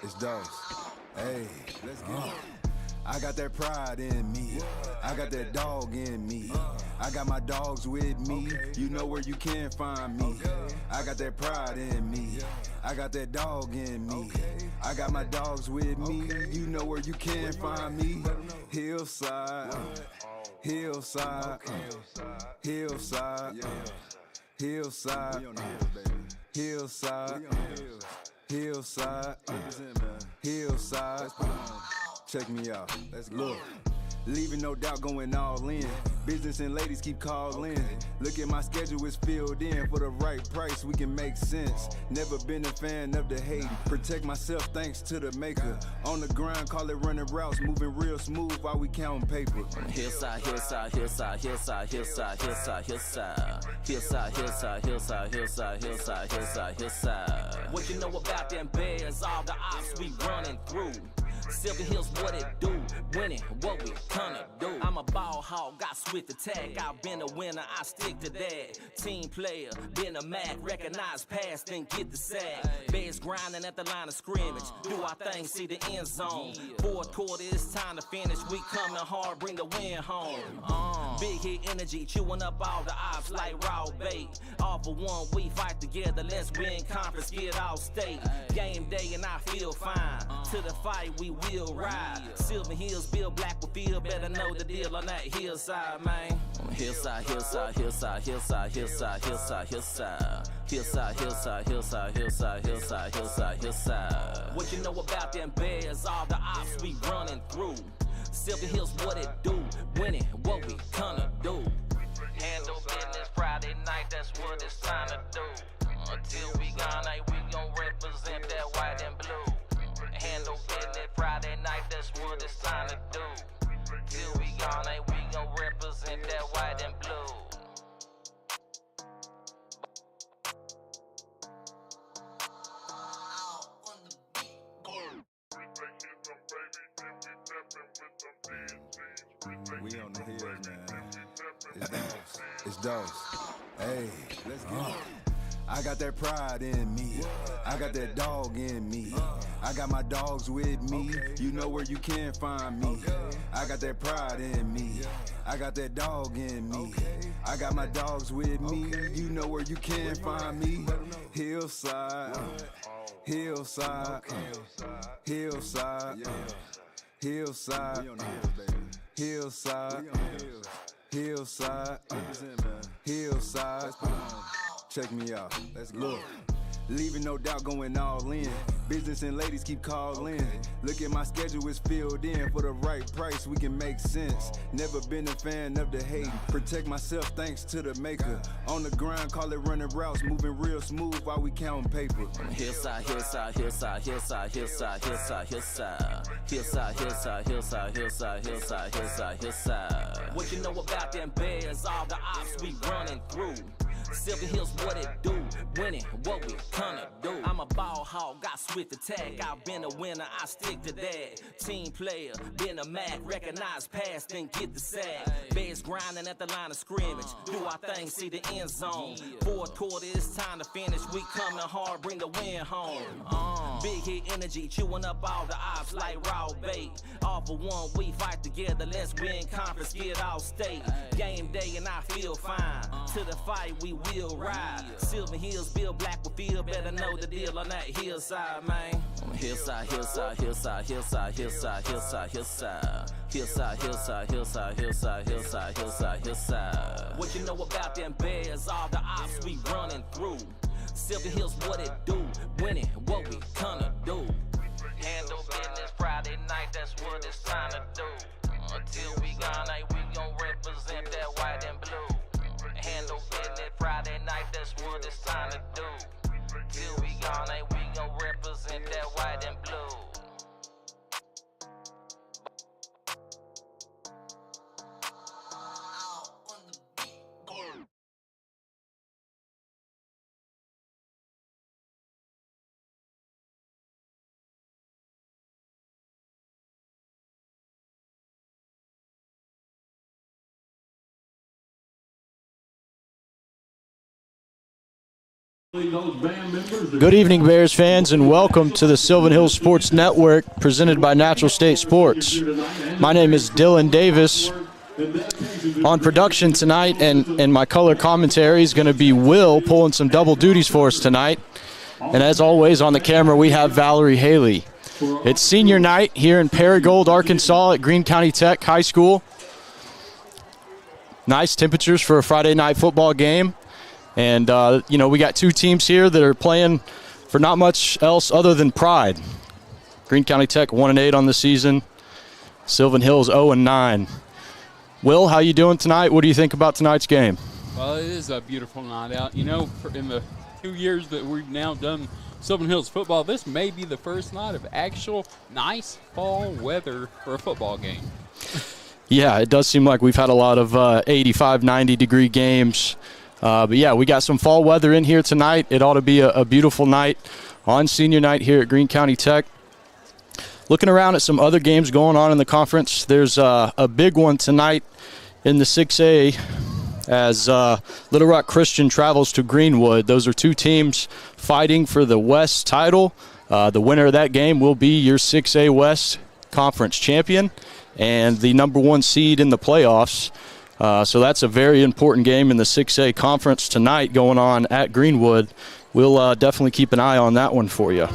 It's dose. Hey, let's go. I got that pride in me. I got that dog in me. I got my dogs with me. You know where you can find me. I got that pride in me. I got that dog in me. I got my dogs with me. You know where you can find me. Hillside, hillside, hillside, hillside, hillside, hillside, hillside. Check me out. Let's go. Look, leaving no doubt, going all in. Business and ladies keep calling. Look at my schedule, it's filled in. For the right price, we can make sense. Never been a fan of the hate. Protect myself thanks to the maker. On the grind, call it running routes. Moving real smooth while we counting paper. Hillside, hillside, hillside, hillside, hillside, hillside, hillside. Hillside, hillside, hillside, hillside, hillside, hillside, hillside. What you know about them bears? All the ops we running through. Sylvan Hills, what it do? Winning, what we gonna do? I'm a ball hog, got swift attack. I've been a winner, I stick to that. Team player, been a Mac, recognize past, then get the sack. Bears grinding at the line of scrimmage. Do our thing, see the end zone. Fourth quarter, it's time to finish. We coming hard, bring the win home. Big hit energy, chewing up all the ops like raw bait. All for one, we fight together. Let's win conference, get all state. Game day and I feel fine. To the fight, we will ride. Sylvan Hills, build black will feel. Better know the deal on that hillside, man. Hillside, hillside, hillside, hillside, hillside, hillside, hillside. Hillside, hillside, hillside, hillside, hillside, hillside, hillside. What you know about them bears? All the ops we running through. Sylvan Hills, what it do? Winning, what we gonna do? Handle business Friday night, that's what it's time to do. Until we gone, we gon' represent that white and blue. Handle business Friday night, that's what it's time to do. Till we gone, we gon' represent that white and blue. We on the hills, man. It's dose. Hey, let's go. I got that pride in me. I got that dog in me. I got my dogs with me. You know where you can find me. I got that pride in me. I got that dog in me. I got my dogs with me. You know where you can find me. Hillside, hillside, hillside, hillside, hillside, hillside, hillside. Check me out. Let's go. Look, leaving no doubt, going all in. Business and ladies keep calling. Look at my schedule, it's filled in. For the right price, we can make sense. Never been a fan of the hate. Protect myself thanks to the maker. On the grind, call it running routes. Moving real smooth while we counting paper. Hillside, hillside, hillside, hillside, hillside, hillside, hillside. Hillside, hillside, hillside, hillside, hillside, hillside, hillside. What you know about them bears? All the ops we running through. Sylvan Hills, what it do? Winning, what we gonna do? I'm a ball hog, got swift attack. I've been a winner, I stick to that. Team player, been a Mac, recognize past, then get the sack. Bears grinding at the line of scrimmage. Do our thing, see the end zone. Fourth quarter, it's time to finish. We coming hard, bring the win home. Big hit energy, chewing up all the ops like raw bait. All for one, we fight together. Let's win conference, get all state. Game day and I feel fine. To the fight, we will ride. Sylvan Hills, build black will feel. Better know the deal on that hillside, man. Hillside, hillside, hillside, hillside, hillside, hillside, hillside. Hillside, hillside, hillside, hillside, hillside, hillside, hillside. What you know about them bears? All the ops we running through. Sylvan Hills, what it do? Winning, what we gonna do? Handle business Friday night, that's what it's time to do. Until we gone, we gon' represent that white and blue. Handle business Friday night, that's what it's time to do. Till we gone, we gon' represent that white and blue. Good evening, Bears fans, and welcome to the Sylvan Hills Sports Network presented by Natural State Sports. My name is Dylan Davis. On production tonight and my color commentary is going to be Will pulling some double duties for us tonight. And as always, on the camera we have Valerie Haley. It's senior night here in Paragould, Arkansas at Greene County Tech High School. Nice temperatures for a Friday night football game. And, we got two teams here that are playing for not much else other than pride. Greene County Tech 1-8 on the season. Sylvan Hills 0-9. Will, how you doing tonight? What do you think about tonight's game? Well, it is a beautiful night out. In the 2 years that we've now done Sylvan Hills football, this may be the first night of actual nice fall weather for a football game. Yeah, it does seem like we've had a lot of 85, 90-degree games. But, yeah, we got some fall weather in here tonight. It ought to be a beautiful night on senior night here at Greene County Tech. Looking around at some other games going on in the conference, there's a big one tonight in the 6A as Little Rock Christian travels to Greenwood. Those are two teams fighting for the West title. The winner of that game will be your 6A West Conference champion and the number one seed in the playoffs. So that's a very important game in the 6A Conference tonight going on at Greenwood. We'll definitely keep an eye on that one for you.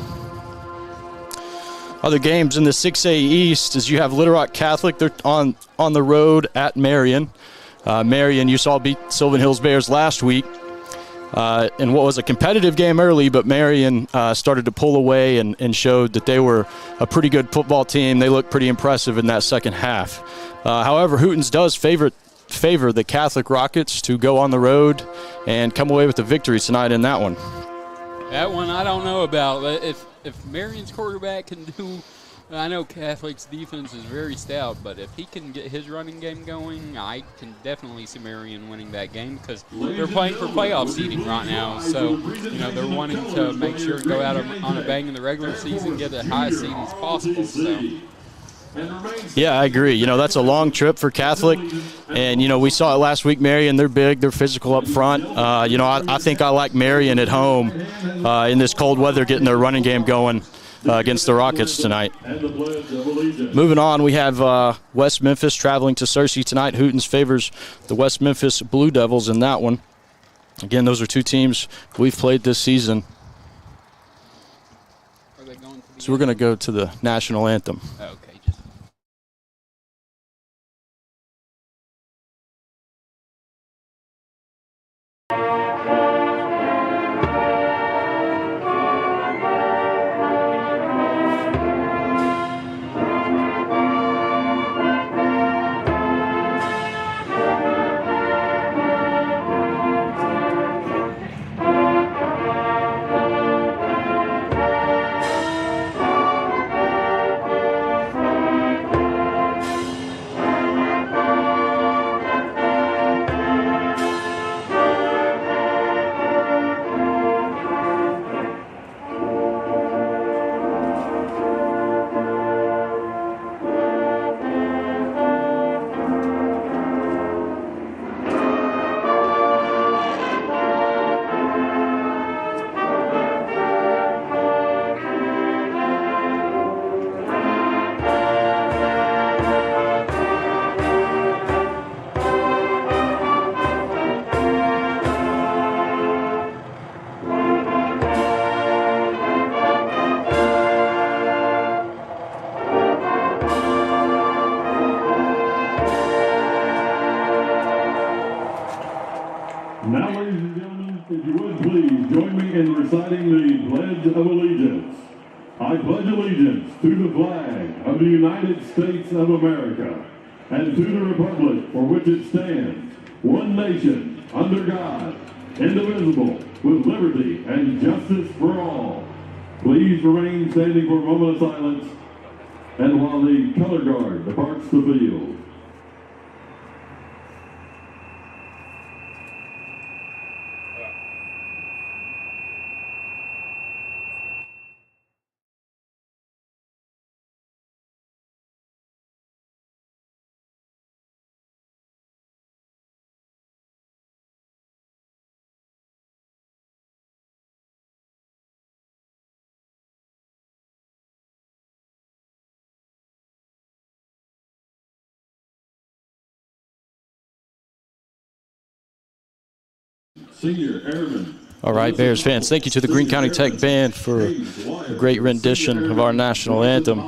Other games in the 6A East is you have Little Rock Catholic. They're on the road at Marion. Marion, you saw beat Sylvan Hills Bears last week in what was a competitive game early, but Marion started to pull away and showed that they were a pretty good football team. They looked pretty impressive in that second half. However, Hootens does favor the Catholic Rockets to go on the road and come away with the victory tonight in that one. That one I don't know about. If Marion's quarterback can do, I know Catholic's defense is very stout, but if he can get his running game going, I can definitely see Marion winning that game because they're playing for playoff seeding right now. So, they're wanting to make sure to go out on a bang in the regular season, get the highest seed as possible. So. Yeah, I agree. That's a long trip for Catholic. And, we saw it last week. Marion, they're big. They're physical up front. I think I like Marion at home in this cold weather getting their running game going against the Rockets tonight. Moving on, we have West Memphis traveling to Searcy tonight. Hootens favors the West Memphis Blue Devils in that one. Again, those are two teams we've played this season. So we're going to go to the national anthem. Okay. Now, ladies and gentlemen, if you would please join me in reciting the Pledge of Allegiance. I pledge allegiance to the flag of the United States of America and to the republic for which it stands, one nation, under God, indivisible, with liberty and justice for all. Please remain standing for a moment of silence and while the color guard departs the field. Senior Airman. All right, Bears fans, thank you to the Greene County Tech Band for a great rendition of our national anthem.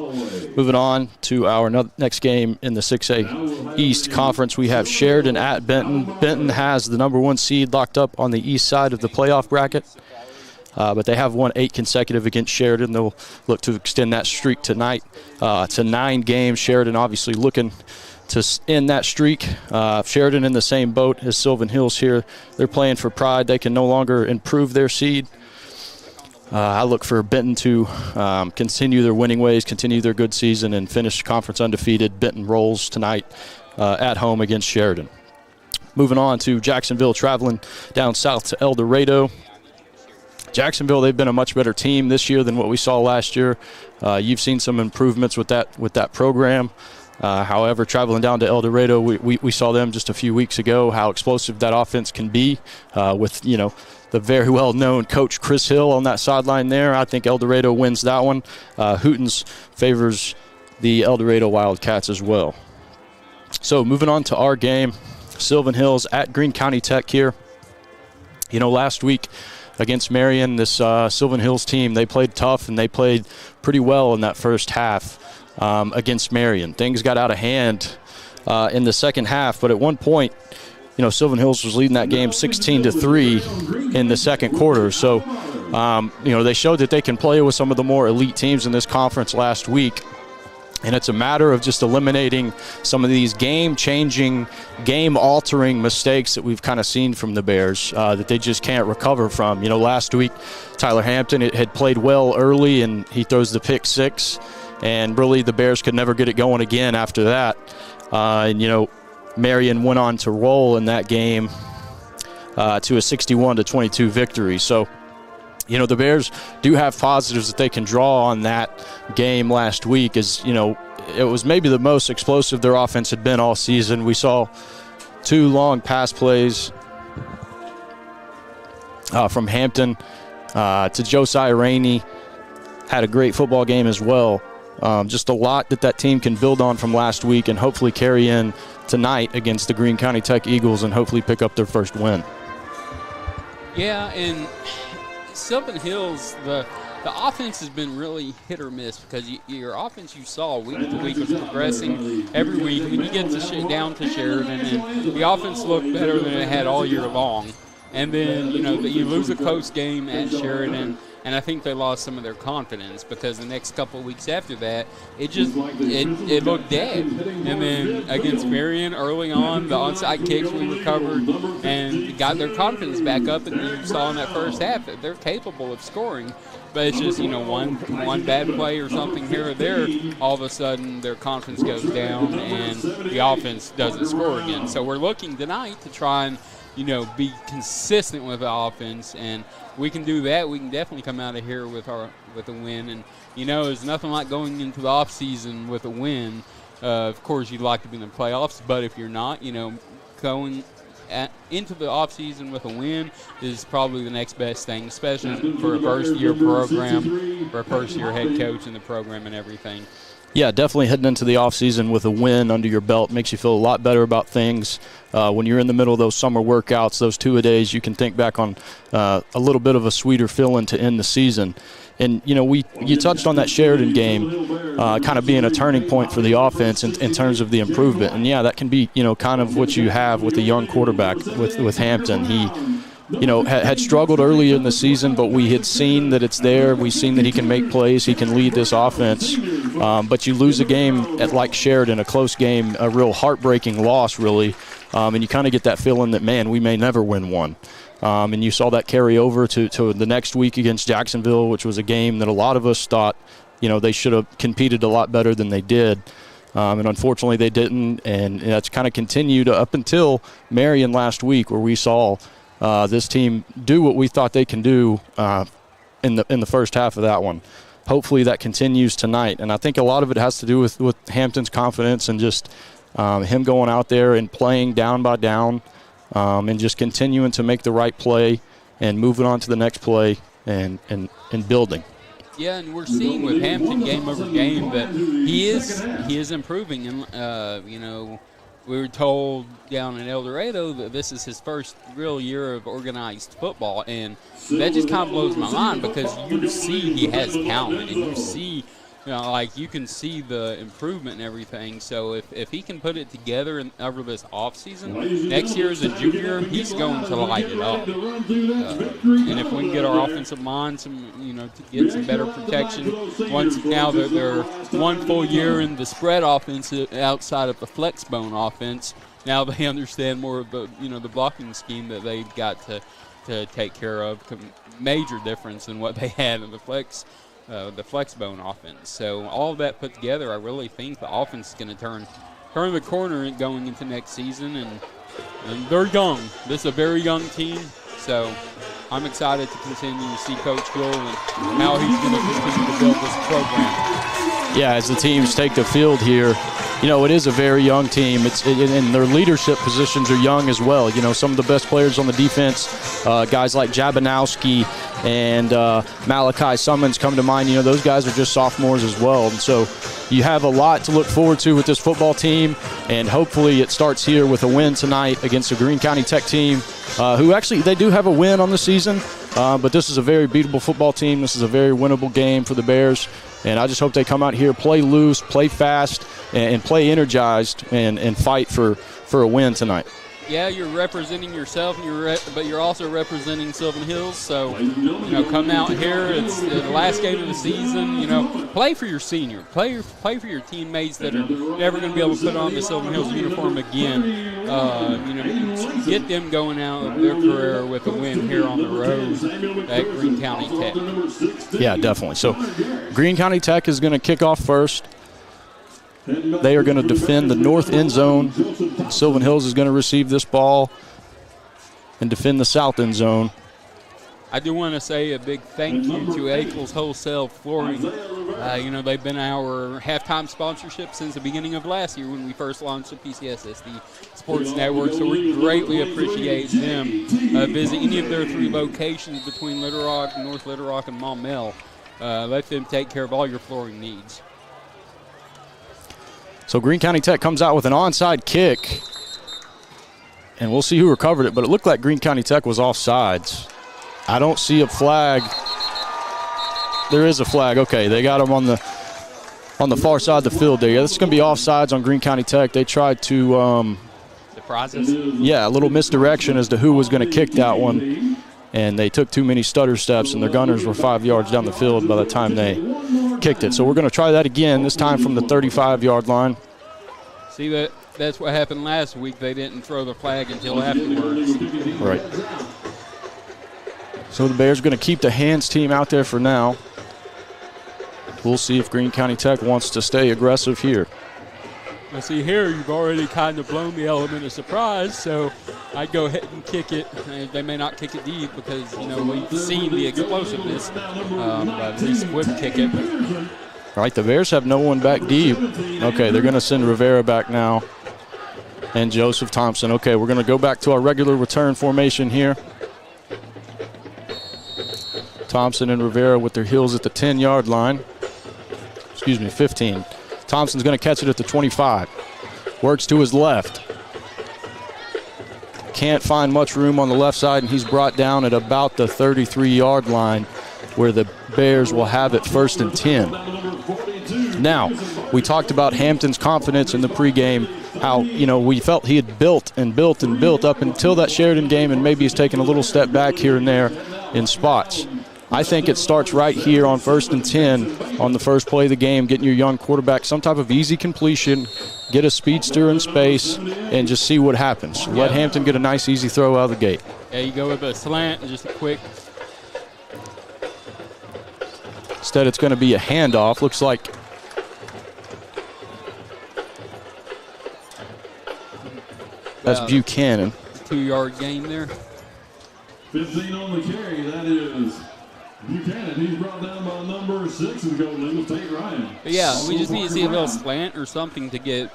Moving on to our next game in the 6A East Conference, we have Sheridan at Benton. Benton has the #1 seed locked up on the east side of the playoff bracket, but they have won 8 consecutive against Sheridan. They'll look to extend that streak tonight to 9 games. Sheridan obviously looking to end that streak. Sheridan in the same boat as Sylvan Hills here. They're playing for pride. They can no longer improve their seed. I look for Benton to continue their winning ways, continue their good season, and finish conference undefeated. Benton rolls tonight at home against Sheridan. Moving on to Jacksonville, traveling down south to El Dorado. Jacksonville, they've been a much better team this year than what we saw last year. You've seen some improvements with that program. However, traveling down to El Dorado, we saw them just a few weeks ago, how explosive that offense can be with, the very well-known coach Chris Hill on that sideline there. I think El Dorado wins that one. Hootens favors the El Dorado Wildcats as well. So moving on to our game, Sylvan Hills at Greene County Tech here. Last week against Marion, this Sylvan Hills team, they played tough and they played pretty well in that first half. Against Marion. Things got out of hand in the second half, but at one point, Sylvan Hills was leading that game 16-3 in the second quarter. So, they showed that they can play with some of the more elite teams in this conference last week. And it's a matter of just eliminating some of these game-changing, game-altering mistakes that we've kind of seen from the Bears that they just can't recover from. Last week, Tyler Hampton had played well early, and he throws the pick 6. And really, the Bears could never get it going again after that. Marion went on to roll in that game to a 61-22 victory. So, the Bears do have positives that they can draw on that game last week. It was maybe the most explosive their offense had been all season. We saw 2 long pass plays from Hampton to Josiah Rainey. Had a great football game as well. Just a lot that team can build on from last week and hopefully carry in tonight against the Greene County Tech Eagles and hopefully pick up their first win. Yeah, and Sylvan Hills, the offense has been really hit or miss because your offense you saw week to week was progressing every week. When you get down to Sheridan, and the offense looked better than it had all year long. And then, you lose a close game at Sheridan, and I think they lost some of their confidence because the next couple of weeks after that, it looked dead. And then against Marion early on, the onside kicks we recovered and got their confidence back up, and you saw in that first half that they're capable of scoring. But it's just, one bad play or something here or there, all of a sudden their confidence goes down and the offense doesn't score again. So we're looking tonight to try and be consistent with the offense, and we can do that. We can definitely come out of here with a win. And there's nothing like going into the off season with a win. Of course, you'd like to be in the playoffs, but if you're not, going into the off season with a win is probably the next best thing, especially for a first-year program, for a first-year head coach in the program and everything. Yeah, definitely heading into the offseason with a win under your belt makes you feel a lot better about things. When you're in the middle of those summer workouts, those 2-a-days, you can think back on a little bit of a sweeter feeling to end the season. And, you touched on that Sheridan game kind of being a turning point for the offense in terms of the improvement. And, yeah, that can be, kind of what you have with a young quarterback with Hampton. He had struggled early in the season, but we had seen that it's there. We've seen that he can make plays. He can lead this offense. But you lose a game at like Sheridan, a close game, a real heartbreaking loss, really. And you kind of get that feeling that, man, we may never win one. And you saw that carry over to the next week against Jacksonville, which was a game that a lot of us thought, they should have competed a lot better than they did. And unfortunately they didn't. And that's kind of continued up until Marion last week, where we saw this team do what we thought they can do in the first half of that one. Hopefully that continues tonight. And I think a lot of it has to do with Hampton's confidence and just him going out there and playing down by down and just continuing to make the right play and moving on to the next play and building. Yeah, and we're seeing with Hampton game over game that he is improving. And, we were told down in El Dorado that this is his first real year of organized football, and that just kind of blows my mind because you see he has talent, and you see, like you can see the improvement and everything. So if he can put it together over this offseason, next year as a junior, he's going to light it up. And if we can get our offensive line to get some better protection, now that they're one full year in the spread offense outside of the flex bone offense, now they understand more of the the blocking scheme that they've got to take care of. Major difference in what they had in the flex bone offense. So all of that put together, I really think the offense is going to turn the corner going into next season, and they're young. This is a very young team, so I'm excited to continue to see Coach Gill and how he's going to continue to build this program. Yeah, as the teams take the field here, it is a very young team. And their leadership positions are young as well. Some of the best players on the defense, guys like Jabanowski and Malachi Summons come to mind. Those guys are just sophomores as well. And so you have a lot to look forward to with this football team, and hopefully it starts here with a win tonight against a Greene County Tech team who actually, they do have a win on the season, but this is a very beatable football team. This is a very winnable game for the Bears. And I just hope they come out here, play loose, play fast, and play energized, and fight for a win tonight. Yeah, you're representing yourself, but you're also representing Sylvan Hills. So, come out here. It's the last game of the season. Play for your senior. Play for your teammates that are never going to be able to put on the Sylvan Hills uniform again. Get them going out of their career with a win here on the road at Greene County Tech. Yeah, definitely. So, Greene County Tech is going to kick off first. They are going to defend the north end zone. Sylvan Hills is going to receive this ball and defend the south end zone. I do want to say a big thank you to Akel's Wholesale Flooring. They've been our halftime sponsorship since the beginning of last year when we first launched the PCSSD Sports Network, so we greatly appreciate them. Visit any of their 3 locations between Little Rock, North Little Rock, and Maumelle. Let them take care of all your flooring needs. So Greene County Tech comes out with an onside kick, and we'll see who recovered it, but it looked like Greene County Tech was offsides. I don't see a flag. There is a flag. Okay, they got him on the far side of the field there. Yeah, this is going to be offsides on Greene County Tech. They tried to surprise us. Yeah, a little misdirection as to who was going to kick that one, and they took too many stutter steps, and their gunners were 5 yards down the field by the time they kicked it. So we're going to try that again, this time from the 35-yard line. See, that's what happened last week. They didn't throw the flag until afterwards. Right. So the Bears are going to keep the hands team out there for now. We'll see if Greene County Tech wants to stay aggressive here. Now see here, you've already kind of blown the element of surprise, so I'd go ahead and kick it. They may not kick it deep because, we've seen the explosiveness, but at least would kick it. All right, the Bears have no one back deep. Okay, they're going to send Rivera back now and Joseph Thompson. Okay, we're going to go back to our regular return formation here. Thompson and Rivera with their heels at the 10-yard line. 15. Thompson's going to catch it at the 25. Works to his left. Can't find much room on the left side, and he's brought down at about the 33-yard line where the Bears will have it 1st and 10. Now, we talked about Hampton's confidence in the pregame, how, we felt he had built and built and built up until that Sheridan game, and maybe he's taken a little step back here and there in spots. I think it starts right here on 1st and 10 on the first play of the game, getting your young quarterback some type of easy completion, get a speedster in space, and just see what happens. Let Hampton get a nice, easy throw out of the gate. Yeah, you go with a slant, just a quick. Instead, it's going to be a handoff. Looks like that's Buchanan. 2-yard gain there. 15 on the carry. That is Buchanan. He's brought down by number 6 and Golden Eagles, Tate Ryan. But yeah, we just need to see a little slant or something to get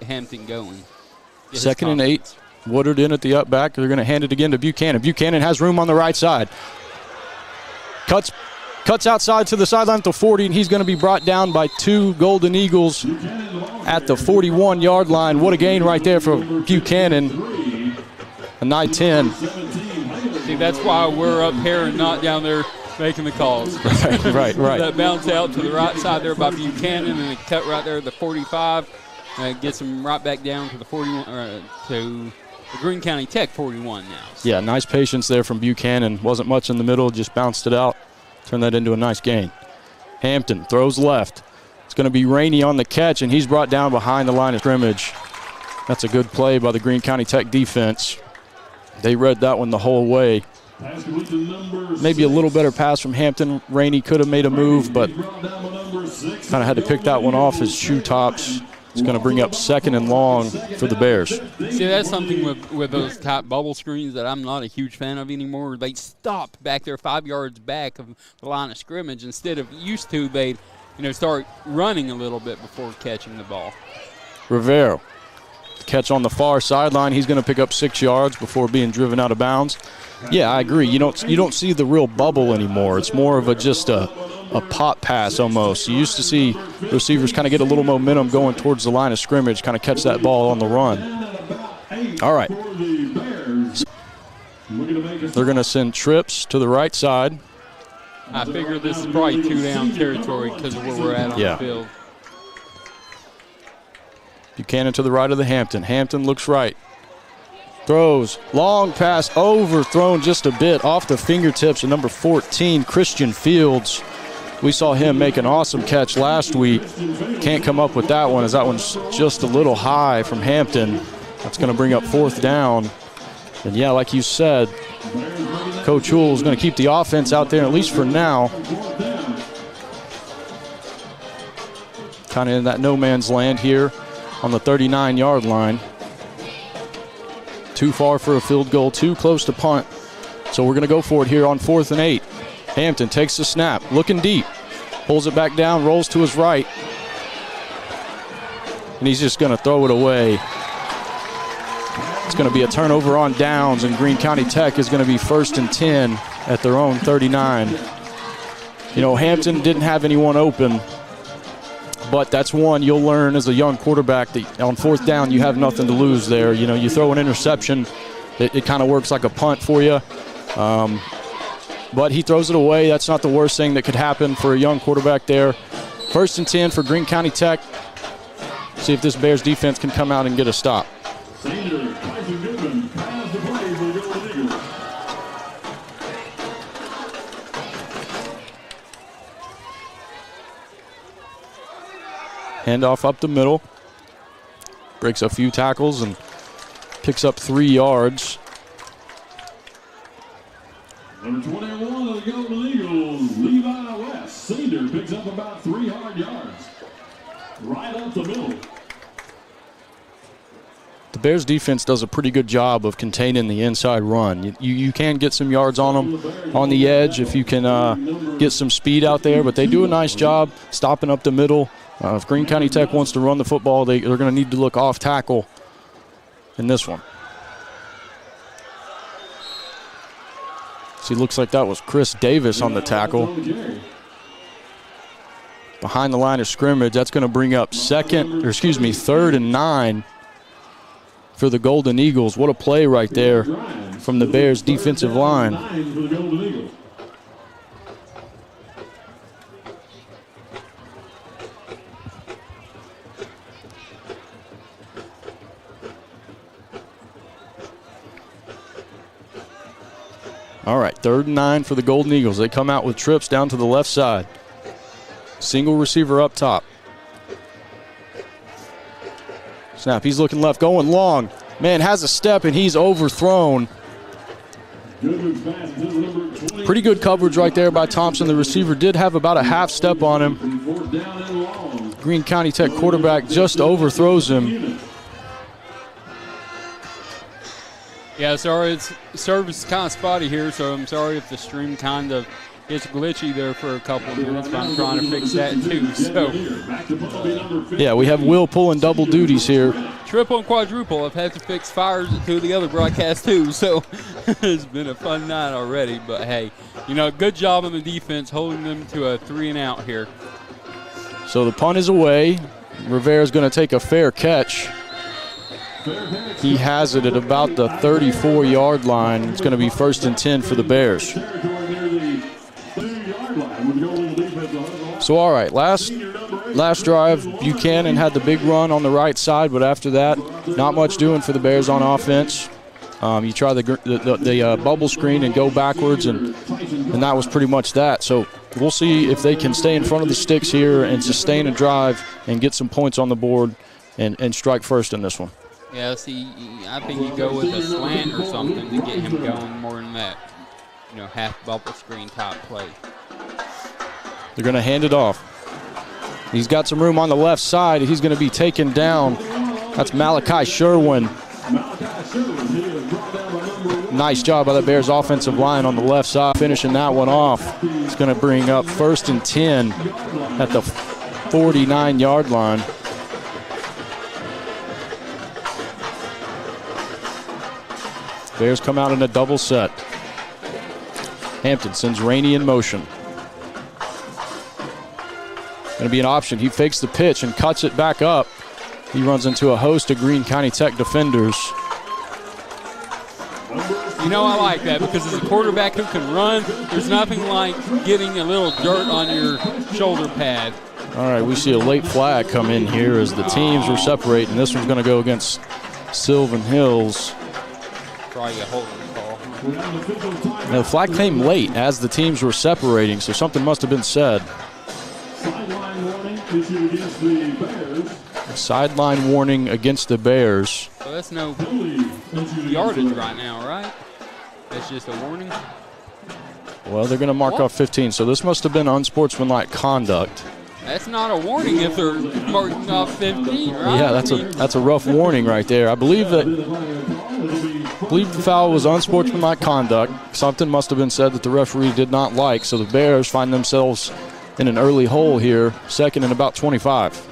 Hampton going. 2nd and 8. Woodard in at the up back. They're going to hand it again to Buchanan. Buchanan has room on the right side. Cuts Cuts outside to the sideline at the 40, and he's going to be brought down by 2 Golden Eagles at the 41-yard line. What a gain right there for Buchanan. A 9-10. See, that's why we're up here and not down there making the calls. Right. That bounce out to the right side there by Buchanan, and a cut right there at the 45. Gets him right back down to the 41, to the Greene County Tech 41 now. So. Yeah, nice patience there from Buchanan. Wasn't much in the middle, just bounced it out. Turned that into a nice gain. Hampton throws left. It's going to be Rainey on the catch, and he's brought down behind the line of scrimmage. That's a good play by the Greene County Tech defense. They read that one the whole way. Maybe a little better pass from Hampton. Rainey could have made a move, but kind of had to pick that one off his shoe tops. It's going to bring up 2nd and long for the Bears. See, that's something with those top bubble screens that I'm not a huge fan of anymore. They stop back there 5 yards back of the line of scrimmage. Instead of used to, they start running a little bit before catching the ball. Rivero, catch on the far sideline. He's going to pick up 6 yards before being driven out of bounds. Yeah, I agree. You don't see the real bubble anymore. It's more of just a pop pass almost. You used to see receivers kind of get a little momentum going towards the line of scrimmage, kind of catch that ball on the run. All right. They're going to send trips to the right side. I figure this is probably 2-down territory because of where we're at on the field. Buchanan to the right of the Hampton. Hampton looks right. Throws. Long pass overthrown just a bit off the fingertips of number 14, Christian Fields. We saw him make an awesome catch last week. Can't come up with that one as that one's just a little high from Hampton. That's going to bring up 4th down. And, yeah, like you said, Coach Hull is going to keep the offense out there, at least for now. Kind of in that no man's land here on the 39-yard line. Too far for a field goal, too close to punt. So we're going to go for it here on 4th and 8. Hampton takes the snap, looking deep, pulls it back down, rolls to his right, and he's just going to throw it away. It's going to be a turnover on downs, and Greene County Tech is going to be 1st and 10 at their own 39. Hampton didn't have anyone open, but that's one you'll learn as a young quarterback that on 4th down you have nothing to lose there. You throw an interception, it kind of works like a punt for you. But he throws it away. That's not the worst thing that could happen for a young quarterback there. 1st and 10 for Greene County Tech. See if this Bears defense can come out and get a stop. Handoff up the middle. Breaks a few tackles and picks up 3 yards. Number 21 of the Golden Eagles, Levi West. Senior picks up about 3 hard yards. Right up the middle. The Bears defense does a pretty good job of containing the inside run. You can get some yards on them on the edge if you can get some speed out there, but they do a nice job stopping up the middle. If Greene County Tech wants to run the football, they're going to need to look off tackle in this one. See, looks like that was Chris Davis on the tackle. Behind the line of scrimmage, that's going to bring up 3rd and 9 for the Golden Eagles. What a play right there from the Bears defensive line. All right, 3rd and 9 for the Golden Eagles. They come out with trips down to the left side. Single receiver up top. Snap, he's looking left, going long. Man, has a step, and he's overthrown. Pretty good coverage right there by Thompson. The receiver did have about a half step on him. Greene County Tech quarterback just overthrows him. Yeah, sorry, it's service kind of spotty here, so I'm sorry if the stream kind of gets glitchy there for a couple of minutes, but I'm trying to fix that too. So, yeah, we have Will pulling double duties here. triple and quadruple. I've had to fix fires at 2 of the other broadcasts too, so it's been a fun night already. But hey, good job on the defense holding them to a 3-and-out here. So the punt is away. Rivera's going to take a fair catch. He has it at about the 34-yard line. It's going to be 1st and 10 for the Bears. So all right, last drive, Buchanan had the big run on the right side, but after that, not much doing for the Bears on offense. You try the bubble screen and go backwards, and that was pretty much that. So we'll see if they can stay in front of the sticks here and sustain a drive and get some points on the board and strike first in this one. Yeah, see, I think you go with a slant or something to get him going more than that, half bubble screen top play. They're going to hand it off. He's got some room on the left side. He's going to be taken down. That's Malachi Sherwin. Nice job by the Bears offensive line on the left side, finishing that one off. It's going to bring up 1st and 10 at the 49-yard line. Bears come out in a double set. Hampton sends Rainey in motion. Going to be an option. He fakes the pitch and cuts it back up. He runs into a host of Greene County Tech defenders. I like that because as a quarterback who can run, there's nothing like getting a little dirt on your shoulder pad. All right, we see a late flag come in here as the teams are separating. This one's going to go against Sylvan Hills. Probably a holding call. Now, the flag came late as the teams were separating, so something must have been said. Sideline warning issued against the Bears. Sideline warning against the Bears. So that's no yardage right now, right? That's just a warning? Well, they're going to mark off 15, so this must have been unsportsmanlike conduct. That's not a warning if they're marking off 15, right? Yeah, that's a rough warning right there. I believe the foul was unsportsmanlike conduct. Something must have been said that the referee did not like, so the Bears find themselves in an early hole here, 2nd and about 25.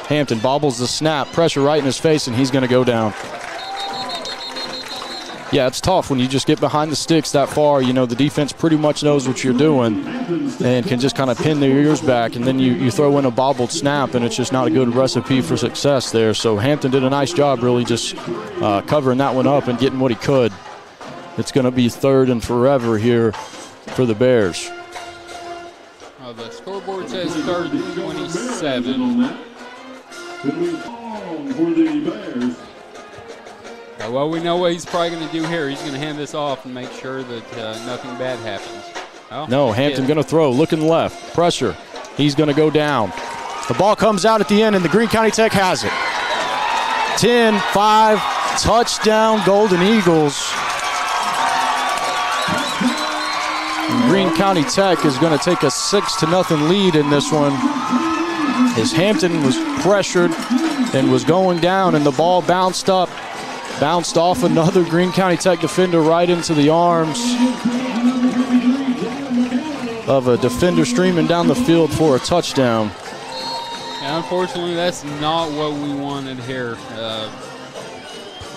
Hampton bobbles the snap, pressure right in his face, and he's going to go down. Yeah, it's tough when you just get behind the sticks that far. The defense pretty much knows what you're doing and can just kind of pin their ears back, and then you throw in a bobbled snap, and it's just not a good recipe for success there. So Hampton did a nice job really just covering that one up and getting what he could. It's going to be 3rd and forever here for the Bears. The scoreboard says 3rd and 27. Well, we know what he's probably going to do here. He's going to hand this off and make sure that nothing bad happens. Oh, no, Hampton going to throw, looking left, pressure. He's going to go down. The ball comes out at the end, and the Greene County Tech has it. 10-5, touchdown, Golden Eagles. And Greene County Tech is going to take a 6-0 lead in this one, as Hampton was pressured and was going down, and the ball bounced off another Greene County Tech defender right into the arms of a defender streaming down the field for a touchdown. Yeah, unfortunately, that's not what we wanted here.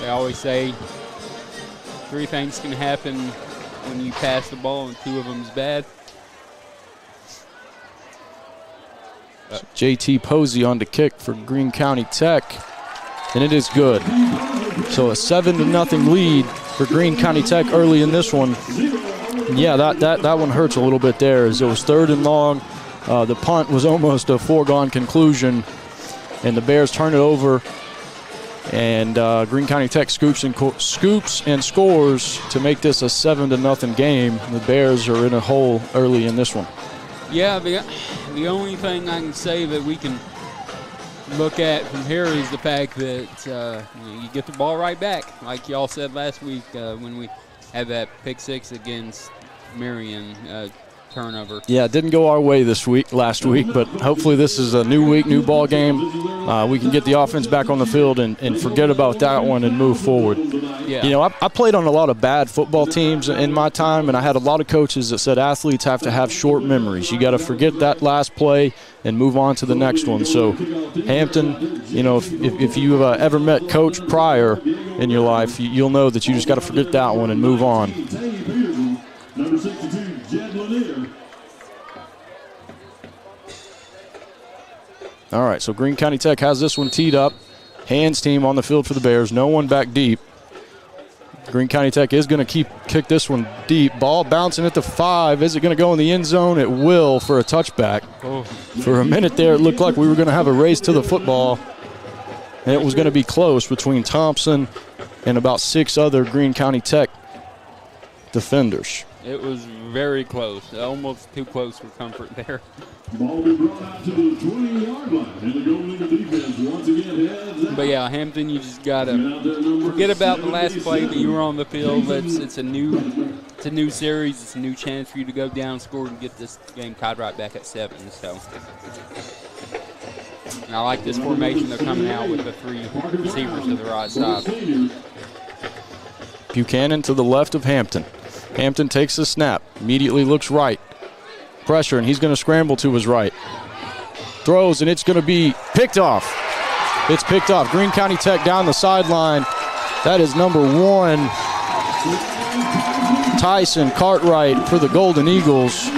They always say 3 things can happen when you pass the ball, and 2 of them's bad. JT Posey on the kick for Greene County Tech, and it is good. So a 7-0 lead for Greene County Tech early in this one. And yeah, that one hurts a little bit there, as it was 3rd and long. The punt was almost a foregone conclusion, and the Bears turn it over, and Greene County Tech scoops and scores to make this a 7-0 game. The Bears are in a hole early in this one. Yeah, the only thing I can say that we can look at from here is the fact that you get the ball right back, like y'all said last week when we had that pick 6 against Marion. turnover. Yeah, it didn't go our way last week, but hopefully this is a new week, new ball game. We can get the offense back on the field and forget about that one and move forward. Yeah. You know, I played on a lot of bad football teams in my time, and I had a lot of coaches that said athletes have to have short memories. You got to forget that last play and move on to the next one. So Hampton, you know, if you've ever met Coach Pryor in your life, you'll know that you just got to forget that one and move on. Number 62, Jed Lanier. All right, so Greene County Tech has this one teed up. Hands team on the field for the Bears. No one back deep. Greene County Tech is going to kick this one deep. Ball bouncing at the 5. Is it going to go in the end zone? It will for a touchback. Oh. For a minute there, it looked like we were going to have a race to the football. And it was going to be close between Thompson and about 6 other Greene County Tech defenders. It was very close, almost too close for comfort there. Ball will be brought out to the 20-yard line. And the Golden Eagle defense once again heads out. But yeah, Hampton, you just gotta forget about the last play that you were on the field. It's a new series. It's a new chance for you to go down, score, and get this game tied right back at 7. So, and I like this formation. They're coming out with the 3 receivers to the right side. Buchanan to the left of Hampton. Hampton takes the snap, immediately looks right. Pressure, and he's going to scramble to his right. Throws, and it's going to be picked off. It's picked off. Greene County Tech down the sideline. That is number 1, Tyson Cartwright for the Golden Eagles.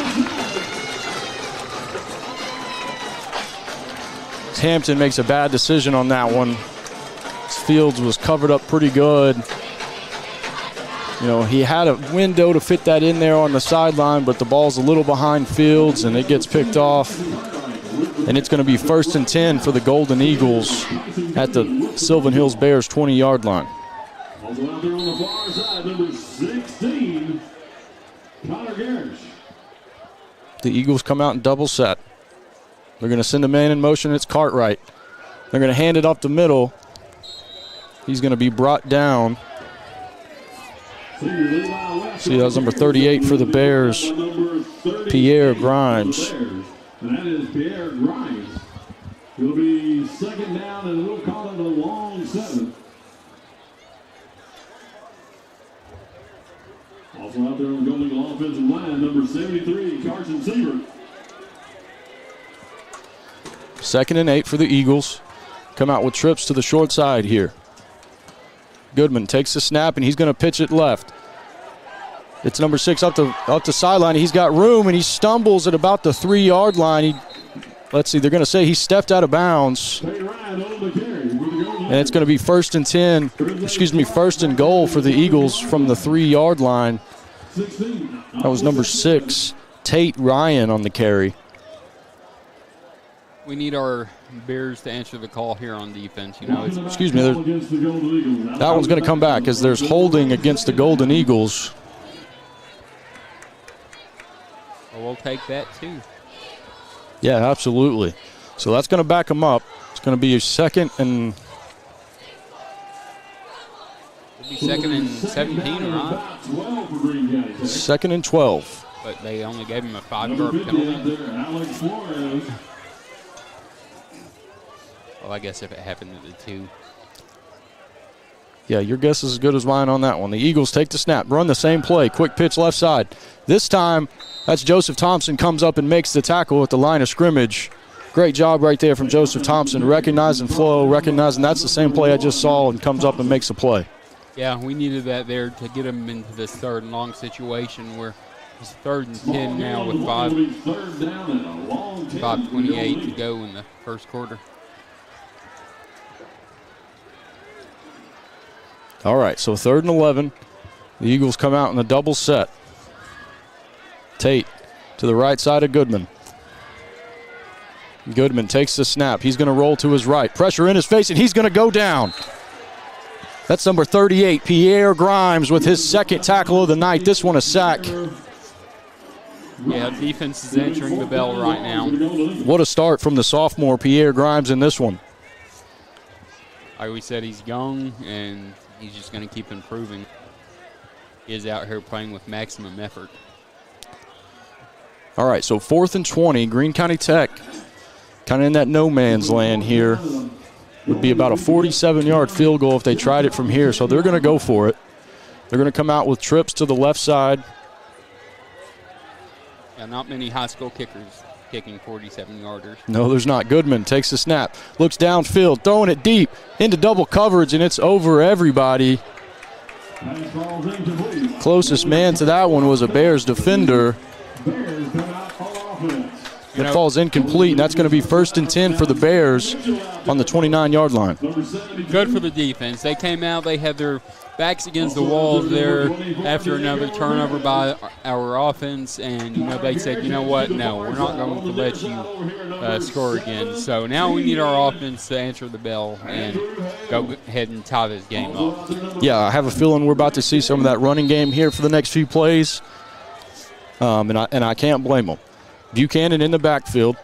Hampton makes a bad decision on that one. Fields was covered up pretty good. You know, he had a window to fit that in there on the sideline, but the ball's a little behind Fields, and it gets picked off. And it's going to be 1st and 10 for the Golden Eagles at the Sylvan Hills Bears 20-yard line. Also out there on the far side, number 16, Connor Garish. The Eagles come out in double set. They're going to send a man in motion. It's Cartwright. They're going to hand it up the middle. He's going to be brought down. See, that was number 38 for the Bears, Pierre Grimes. And that is Pierre Grimes. It'll be 2nd down, and we'll call it a long 7. Also out there on the Golden Eagle offensive line, number 73, Carson Siebert. 2nd and 8 for the Eagles. Come out with trips to the short side here. Goodman takes the snap, and he's going to pitch it left. It's number 6 up the sideline. He's got room, and he stumbles at about the 3-yard line. Let's see, they're going to say he stepped out of bounds. And it's going to be 1st and goal for the Eagles from the 3-yard line. That was number 6, Tate Ryan on the carry. We need our Bears to answer the call here on defense. You know, that one's going to come back as there's holding against the Golden Eagles. Well, we'll take that too. Yeah, absolutely. So that's going to back them up. It's going to be a 2nd and... It'll be 2nd and 17, right? 2nd and 12. But they only gave him a 5-yard penalty. Well, I guess if it happened to the 2. Yeah, your guess is as good as mine on that one. The Eagles take the snap, run the same play, quick pitch left side. This time, that's Joseph Thompson comes up and makes the tackle at the line of scrimmage. Great job right there from Joseph Thompson, recognizing flow, recognizing that's the same play I just saw, and comes up and makes a play. Yeah, we needed that there to get him into this 3rd and long situation where it's 3rd and 10 now with 5:28 to go in the 1st quarter. All right, so 3rd and 11. The Eagles come out in a double set. Tate to the right side of Goodman. Goodman takes the snap. He's going to roll to his right. Pressure in his face, and he's going to go down. That's number 38, Pierre Grimes, with his 2nd tackle of the night. This one a sack. Yeah, defense is answering the bell right now. What a start from the sophomore, Pierre Grimes, in this one. Like we said, he's young, and he's just going to keep improving. He is out here playing with maximum effort. All right, so 4th and 20, Greene County Tech kind of in that no man's land here. Would be about a 47-yard field goal if they tried it from here, so they're going to go for it. They're going to come out with trips to the left side. Yeah, not many high school kickers kicking 47-yarders. No, there's not. Goodman takes the snap, looks downfield, throwing it deep into double coverage, and it's over everybody. Closest man to that one was a Bears defender. It falls incomplete, and that's going to be 1st and 10 for the Bears on the 29-yard line. Good for the defense. They came out, they had their backs against the walls there after another turnover by our offense, and, they said, you know what, no, we're not going to let you score again. So now we need our offense to answer the bell and go ahead and tie this game up. Yeah, I have a feeling we're about to see some of that running game here for the next few plays, and I can't blame them. Buchanan in the backfield.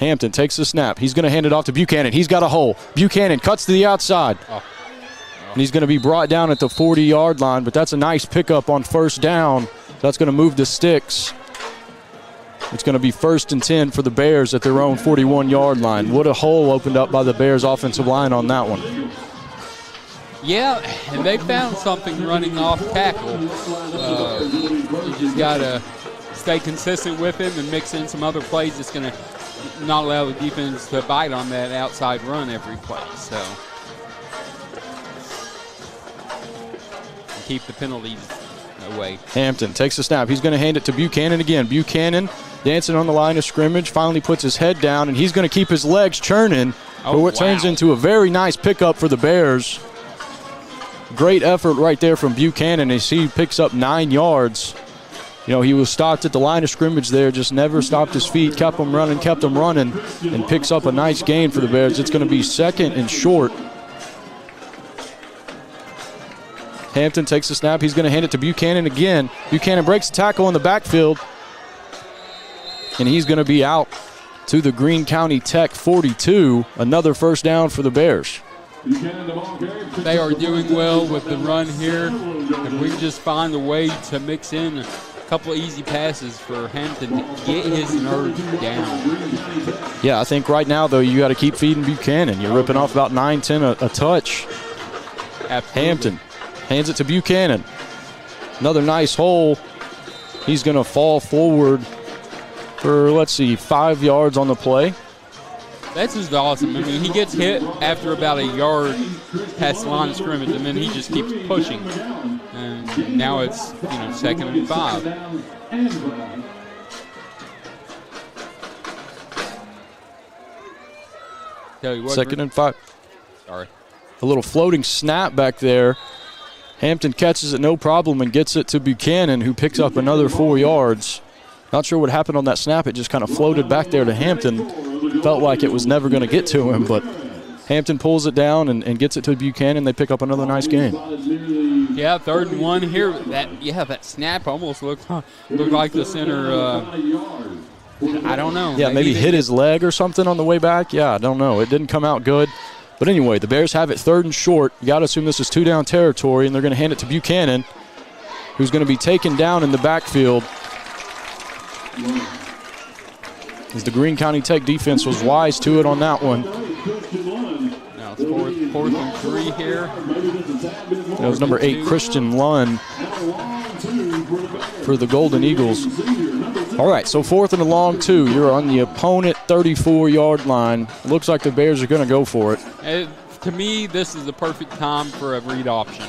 Hampton takes the snap. He's going to hand it off to Buchanan. He's got a hole. Buchanan cuts to the outside. And he's going to be brought down at the 40-yard line, but that's a nice pickup on 1st down. That's going to move the sticks. It's going to be 1st and 10 for the Bears at their own 41-yard line. What a hole opened up by the Bears offensive line on that one. Yeah, and they found something running off tackle. You just got to stay consistent with him and mix in some other plays that's going to not allow the defense to bite on that outside run every play. So keep the penalties away. Hampton takes the snap. He's going to hand it to Buchanan again. Buchanan dancing on the line of scrimmage, finally puts his head down, and he's going to keep his legs churning for what turns into a very nice pickup for the Bears. Great effort right there from Buchanan as he picks up 9 yards. He was stopped at the line of scrimmage there, just never stopped his feet, kept them running, and picks up a nice gain for the Bears. It's going to be 2nd and short. Hampton takes the snap. He's going to hand it to Buchanan again. Buchanan breaks the tackle in the backfield, and he's going to be out to the Greene County Tech 42. Another 1st down for the Bears. They are doing well with the run here. If we just find a way to mix in a couple of easy passes for Hampton to get his nerves down. Yeah, I think right now, though, you got to keep feeding Buchanan. You're ripping off about 9-10 a touch. Absolutely. Hampton hands it to Buchanan. Another nice hole. He's going to fall forward for, 5 yards on the play. That's just awesome. I mean, he gets hit after about a yard past the line of scrimmage, and then he just keeps pushing. And now it's, 2nd and 5. Tell you what, 2nd and 5. Sorry. A little floating snap back there. Hampton catches it no problem and gets it to Buchanan, who picks up another 4 yards. Not sure what happened on that snap. It just kind of floated back there to Hampton. Felt like it was never going to get to him, but Hampton pulls it down and gets it to Buchanan. They pick up another nice gain. Yeah, 3rd and 1 here. That snap almost looked like the center. I don't know. Yeah, maybe hit his leg or something on the way back. Yeah, I don't know. It didn't come out good. But anyway, the Bears have it 3rd and short. You got to assume this is 2-down territory, and they're going to hand it to Buchanan, who's going to be taken down in the backfield. As the Greene County Tech defense was wise to it on that one. Now it's 4th and 3 here. That was number 8, Christian Lund, for the Golden Eagles. All right, so 4th and a long 2. You're on the opponent 34-yard line. Looks like the Bears are going to go for it. To me, this is the perfect time for a read option.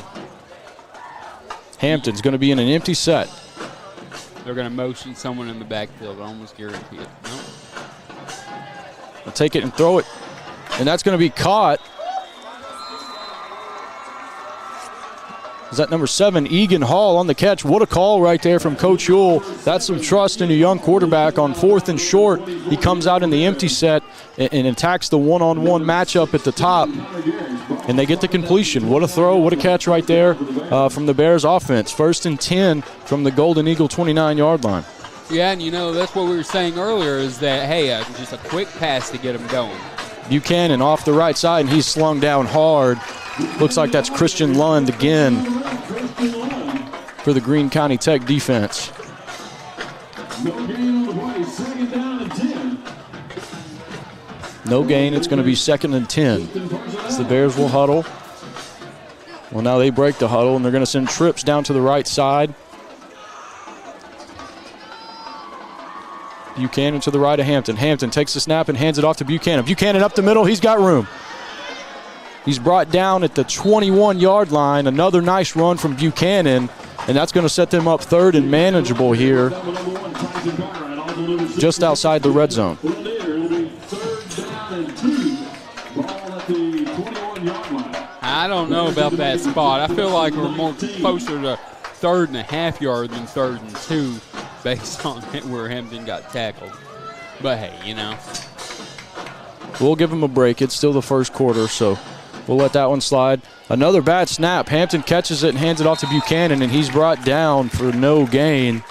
Hampton's going to be in an empty set. They're going to motion someone in the backfield. I almost guarantee it. Nope. They'll take it and throw it, and that's going to be caught. Is that number 7, Egan Hall, on the catch? What a call right there from Coach Ewell. That's some trust in a young quarterback on 4th and short. He comes out in the empty set and attacks the one-on-one matchup at the top, and they get the completion. What a throw, what a catch right there from the Bears offense. 1st and 10 from the Golden Eagle 29-yard line. Yeah, and that's what we were saying earlier is that, hey, just a quick pass to get him going. Buchanan off the right side, and he's slung down hard. Looks like that's Christian Lund again for the Greene County Tech defense. second down and 10. No gain. It's going to be 2nd and 10. As the Bears will huddle. Well, now they break the huddle, and they're going to send trips down to the right side. Buchanan to the right of Hampton. Hampton takes the snap and hands it off to Buchanan. Buchanan up the middle. He's got room. He's brought down at the 21-yard line. Another nice run from Buchanan, and that's going to set them up 3rd and manageable here, just outside the red zone. I don't know about that spot. I feel like we're more closer to 3rd and a half yard than 3rd and 2 based on where Hampton got tackled. But, hey, you know. We'll give him a break. It's still the first quarter, so we'll let that one slide. Another bad snap. Hampton catches it and hands it off to Buchanan, and he's brought down for no gain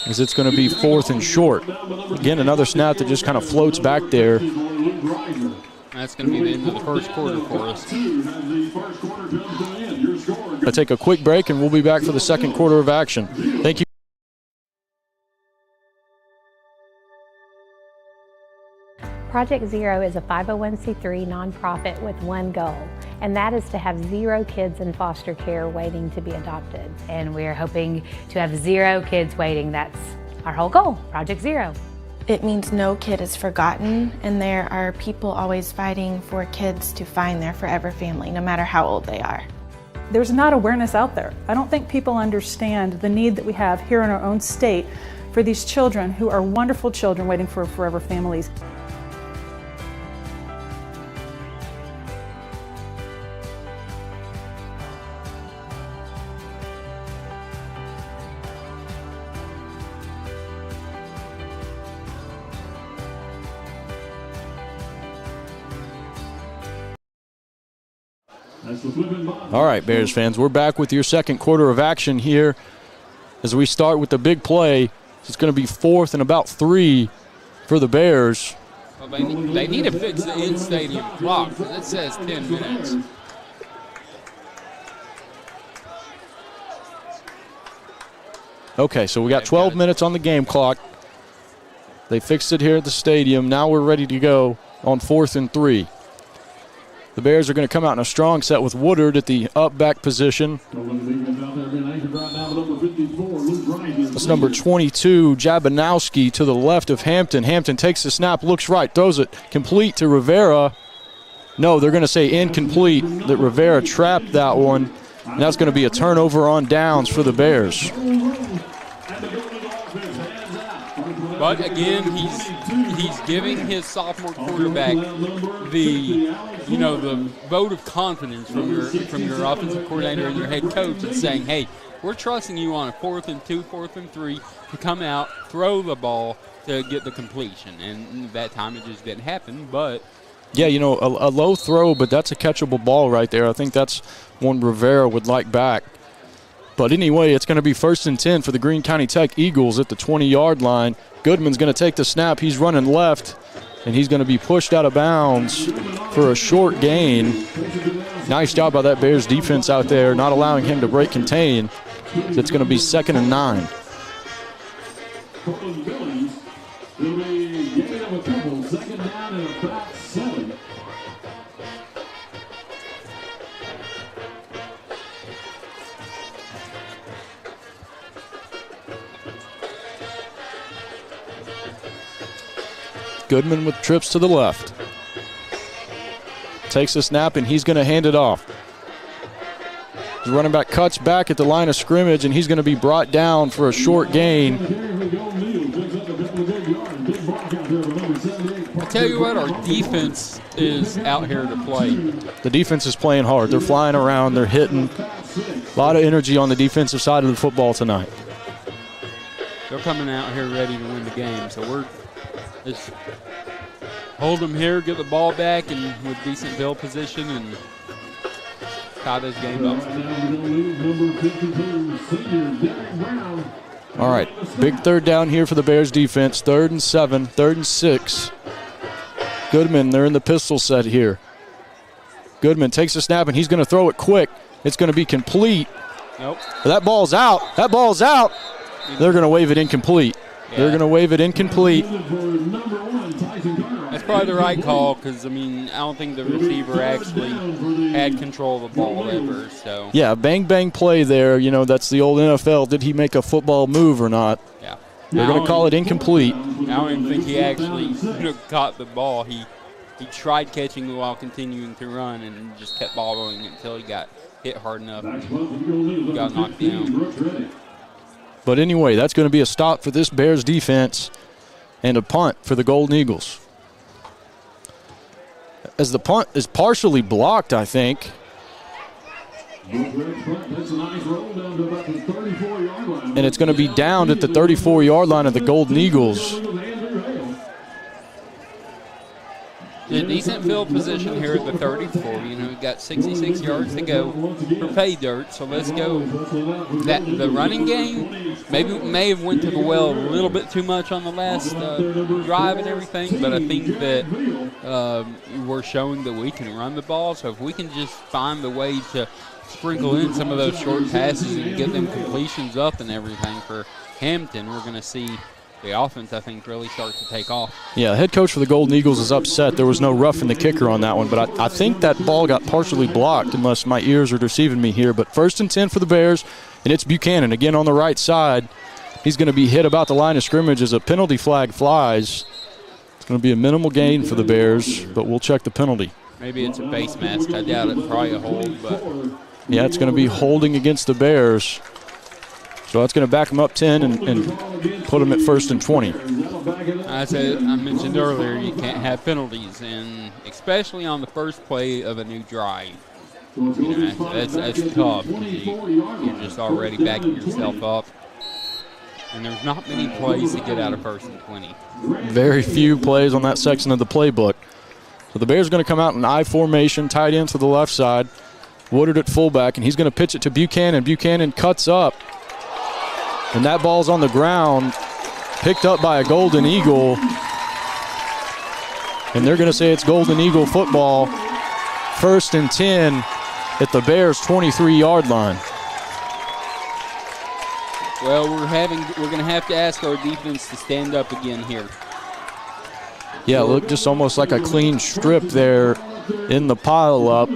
as it's going to be 4th and short. Again, another snap that just kind of floats back there. That's going to be the end of the first quarter for us. I'll take a quick break, and we'll be back for the second quarter of action. Thank you. Project Zero is a 501c3 nonprofit with one goal, and that is to have 0 kids in foster care waiting to be adopted. And we're hoping to have 0 kids waiting. That's our whole goal, Project Zero. It means no kid is forgotten, and there are people always fighting for kids to find their forever family, no matter how old they are. There's not awareness out there. I don't think people understand the need that we have here in our own state for these children who are wonderful children waiting for forever families. All right, Bears fans, we're back with your second quarter of action here as we start with the big play. It's going to be 4th and about 3 for the Bears. Well, they need to fix the in-stadium clock because it says 10 minutes. Okay, so we got 12 minutes on the game clock. They fixed it here at the stadium. Now we're ready to go on 4th and 3. The Bears are going to come out in a strong set with Woodard at the up-back position. That's number 22, Jabanowski, to the left of Hampton. Hampton takes the snap, looks right, throws it complete to Rivera. No, they're going to say incomplete, that Rivera trapped that one. And that's going to be a turnover on downs for the Bears. But again, he's giving his sophomore quarterback the vote of confidence from your offensive coordinator and your head coach, and saying, hey, we're trusting you on a 4th and 2, 4th and 3 to come out, throw the ball to get the completion. And that time it just didn't happen, but yeah, a low throw, but that's a catchable ball right there. I think that's one Rivera would like back. But anyway, it's going to be 1st and 10 for the Greene County Tech Eagles at the 20-yard line. Goodman's going to take the snap. He's running left, and he's going to be pushed out of bounds for a short gain. Nice job by that Bears defense out there, not allowing him to break contain. It's going to be 2nd and 9. Goodman with trips to the left. Takes a snap, and he's going to hand it off. The running back cuts back at the line of scrimmage, and he's going to be brought down for a short gain. I tell you what, our defense is out here to play. The defense is playing hard. They're flying around. They're hitting. A lot of energy on the defensive side of the football tonight. They're coming out here ready to win the game, so we're just hold them here, get the ball back, and with decent field position, and tie this game up. All right, big 3rd down here for the Bears defense. 3rd and 7, 3rd and 6. Goodman, they're in the pistol set here. Goodman takes a snap, and he's going to throw it quick. It's going to be complete. Nope. That ball's out. That ball's out. They're going to wave it incomplete. They're going to wave it incomplete. That's probably the right call because, I mean, I don't think the receiver actually had control of the ball ever. So Yeah, bang play there. You know, that's the old NFL. Did he make a football move or not? Yeah. They're going to call it incomplete. I don't even think he actually caught the ball. He tried catching it while continuing to run and just kept bobbling until he got hit hard enough and got knocked down. But anyway, that's going to be a stop for this Bears defense and a punt for the Golden Eagles. As the punt is partially blocked, I think. And it's going to be down at the 34-yard line of the Golden Eagles. A decent field position here at the 34. You know, we've got 66 yards to go for pay dirt, so let's go. The running game may have went to the well a little bit too much on the last drive and everything, but I think that we're showing that we can run the ball. So if we can just find the way to sprinkle in some of those short passes and get them completions up and everything for Hampton, we're going to see the offense, I think, really start to take off. Yeah, head coach for the Golden Eagles is upset. There was no roughing the kicker on that one, but I think that ball got partially blocked, unless my ears are deceiving me here. But 1st and 10 for the Bears, and it's Buchanan again on the right side. He's going to be hit about the line of scrimmage as a penalty flag flies. It's going to be a minimal gain for the Bears, but we'll check the penalty. Maybe it's a face mask. I doubt it's probably a hold, but yeah, it's going to be holding against the Bears. So that's going to back them up 10 and put them at 1st and 20. I mentioned earlier, you can't have penalties, and especially on the first play of a new drive. You know, that's tough. You're just already backing yourself up. And there's not many plays to get out of 1st and 20. Very few plays on that section of the playbook. So the Bears are going to come out in I formation, tight end to the left side. Woodard at fullback, and he's going to pitch it to Buchanan. Buchanan cuts up. And that ball's on the ground, picked up by a Golden Eagle. And they're going to say it's Golden Eagle football. 1st and 10 at the Bears' 23-yard line. Well, we're going to have to ask our defense to stand up again here. Yeah, look, just almost like a clean strip there in the pile-up.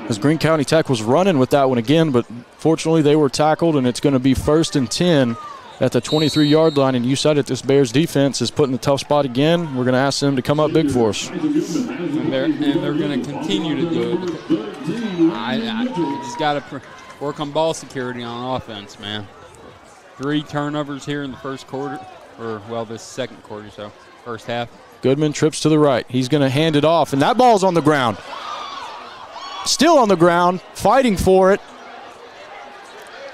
As Greene County Tech was running with that one again, but fortunately they were tackled, and it's going to be 1st and 10 at the 23-yard line. And you said it, this Bears defense is put in a tough spot again. We're going to ask them to come up big for us. And they're going to continue to do it. I just got to work on ball security on offense, man. 3 turnovers here in the first quarter, or, well, this second quarter, so first half. Goodman trips to the right. He's going to hand it off, and that ball's on the ground. Still on the ground, fighting for it.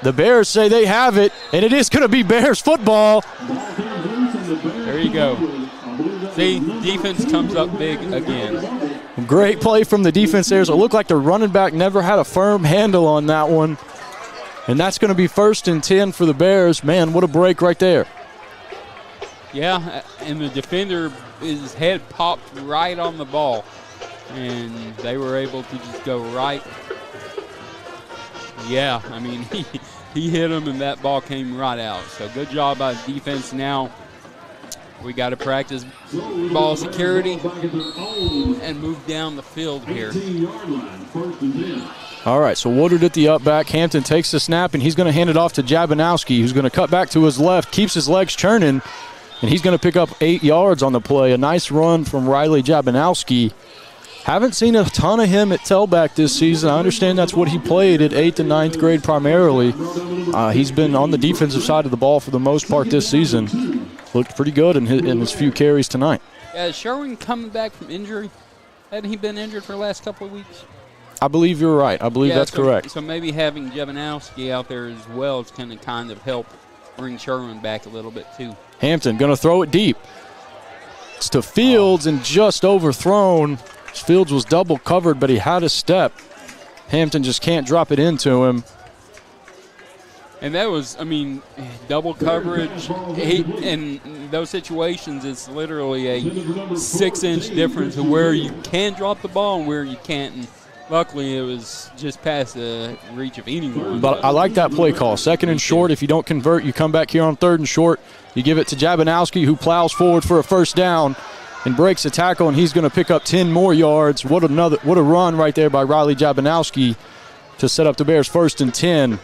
The Bears say they have it, and it is going to be Bears football. There you go. See, defense comes up big again. Great play from the defense there. So it looked like the running back never had a firm handle on that one. And that's going to be 1st and 10 for the Bears. Man, what a break right there. Yeah, and the defender, his head popped right on the ball. And they were able to just go right. Yeah, I mean, he hit him, and that ball came right out. So good job by the defense. Now we got to practice ball security and move down the field here. All right, so Woodard at the up back. Hampton takes the snap, and he's going to hand it off to Jabanowski, who's going to cut back to his left, keeps his legs churning, and he's going to pick up 8 yards on the play. A nice run from Riley Jabanowski. Haven't seen a ton of him at tailback this season. I understand that's what he played at 8th and 9th grade primarily. He's been on the defensive side of the ball for the most part this season. Looked pretty good in his few carries tonight. Yeah, Sherwin coming back from injury. Hadn't he been injured for the last couple of weeks? I believe you're right. I believe that's correct. So maybe having Jabanowski out there as well is going to kind of help bring Sherwin back a little bit too. Hampton going to throw it deep. It's to Fields and just overthrown. Fields was double covered, but he had a step. Hampton just can't drop it into him. And that was, I mean, double coverage. In those situations, it's literally a 6-inch difference of where you can drop the ball and where you can't. And Luckily, it was just past the reach of anyone. But I like that play call. 2nd and short. If you don't convert, you come back here on 3rd and short. You give it to Jabanowski, who plows forward for a first down and breaks a tackle, and he's going to pick up 10 more yards. What a run right there by Riley Jabanowski to set up the Bears 1st and 10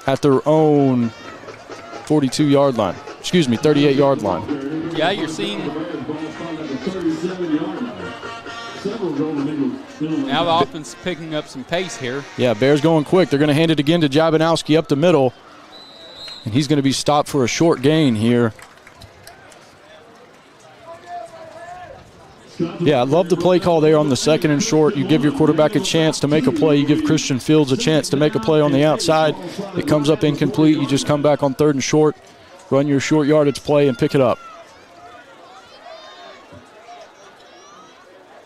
at their own 42-yard line. 38-yard line. Yeah, you're seeing now the offense picking up some pace here. Yeah, Bears going quick. They're going to hand it again to Jabanowski up the middle, and he's going to be stopped for a short gain here. Yeah, I love the play call there on the 2nd and short. You give your quarterback a chance to make a play. You give Christian Fields a chance to make a play on the outside. It comes up incomplete. You just come back on 3rd and short, run your short yardage play, and pick it up.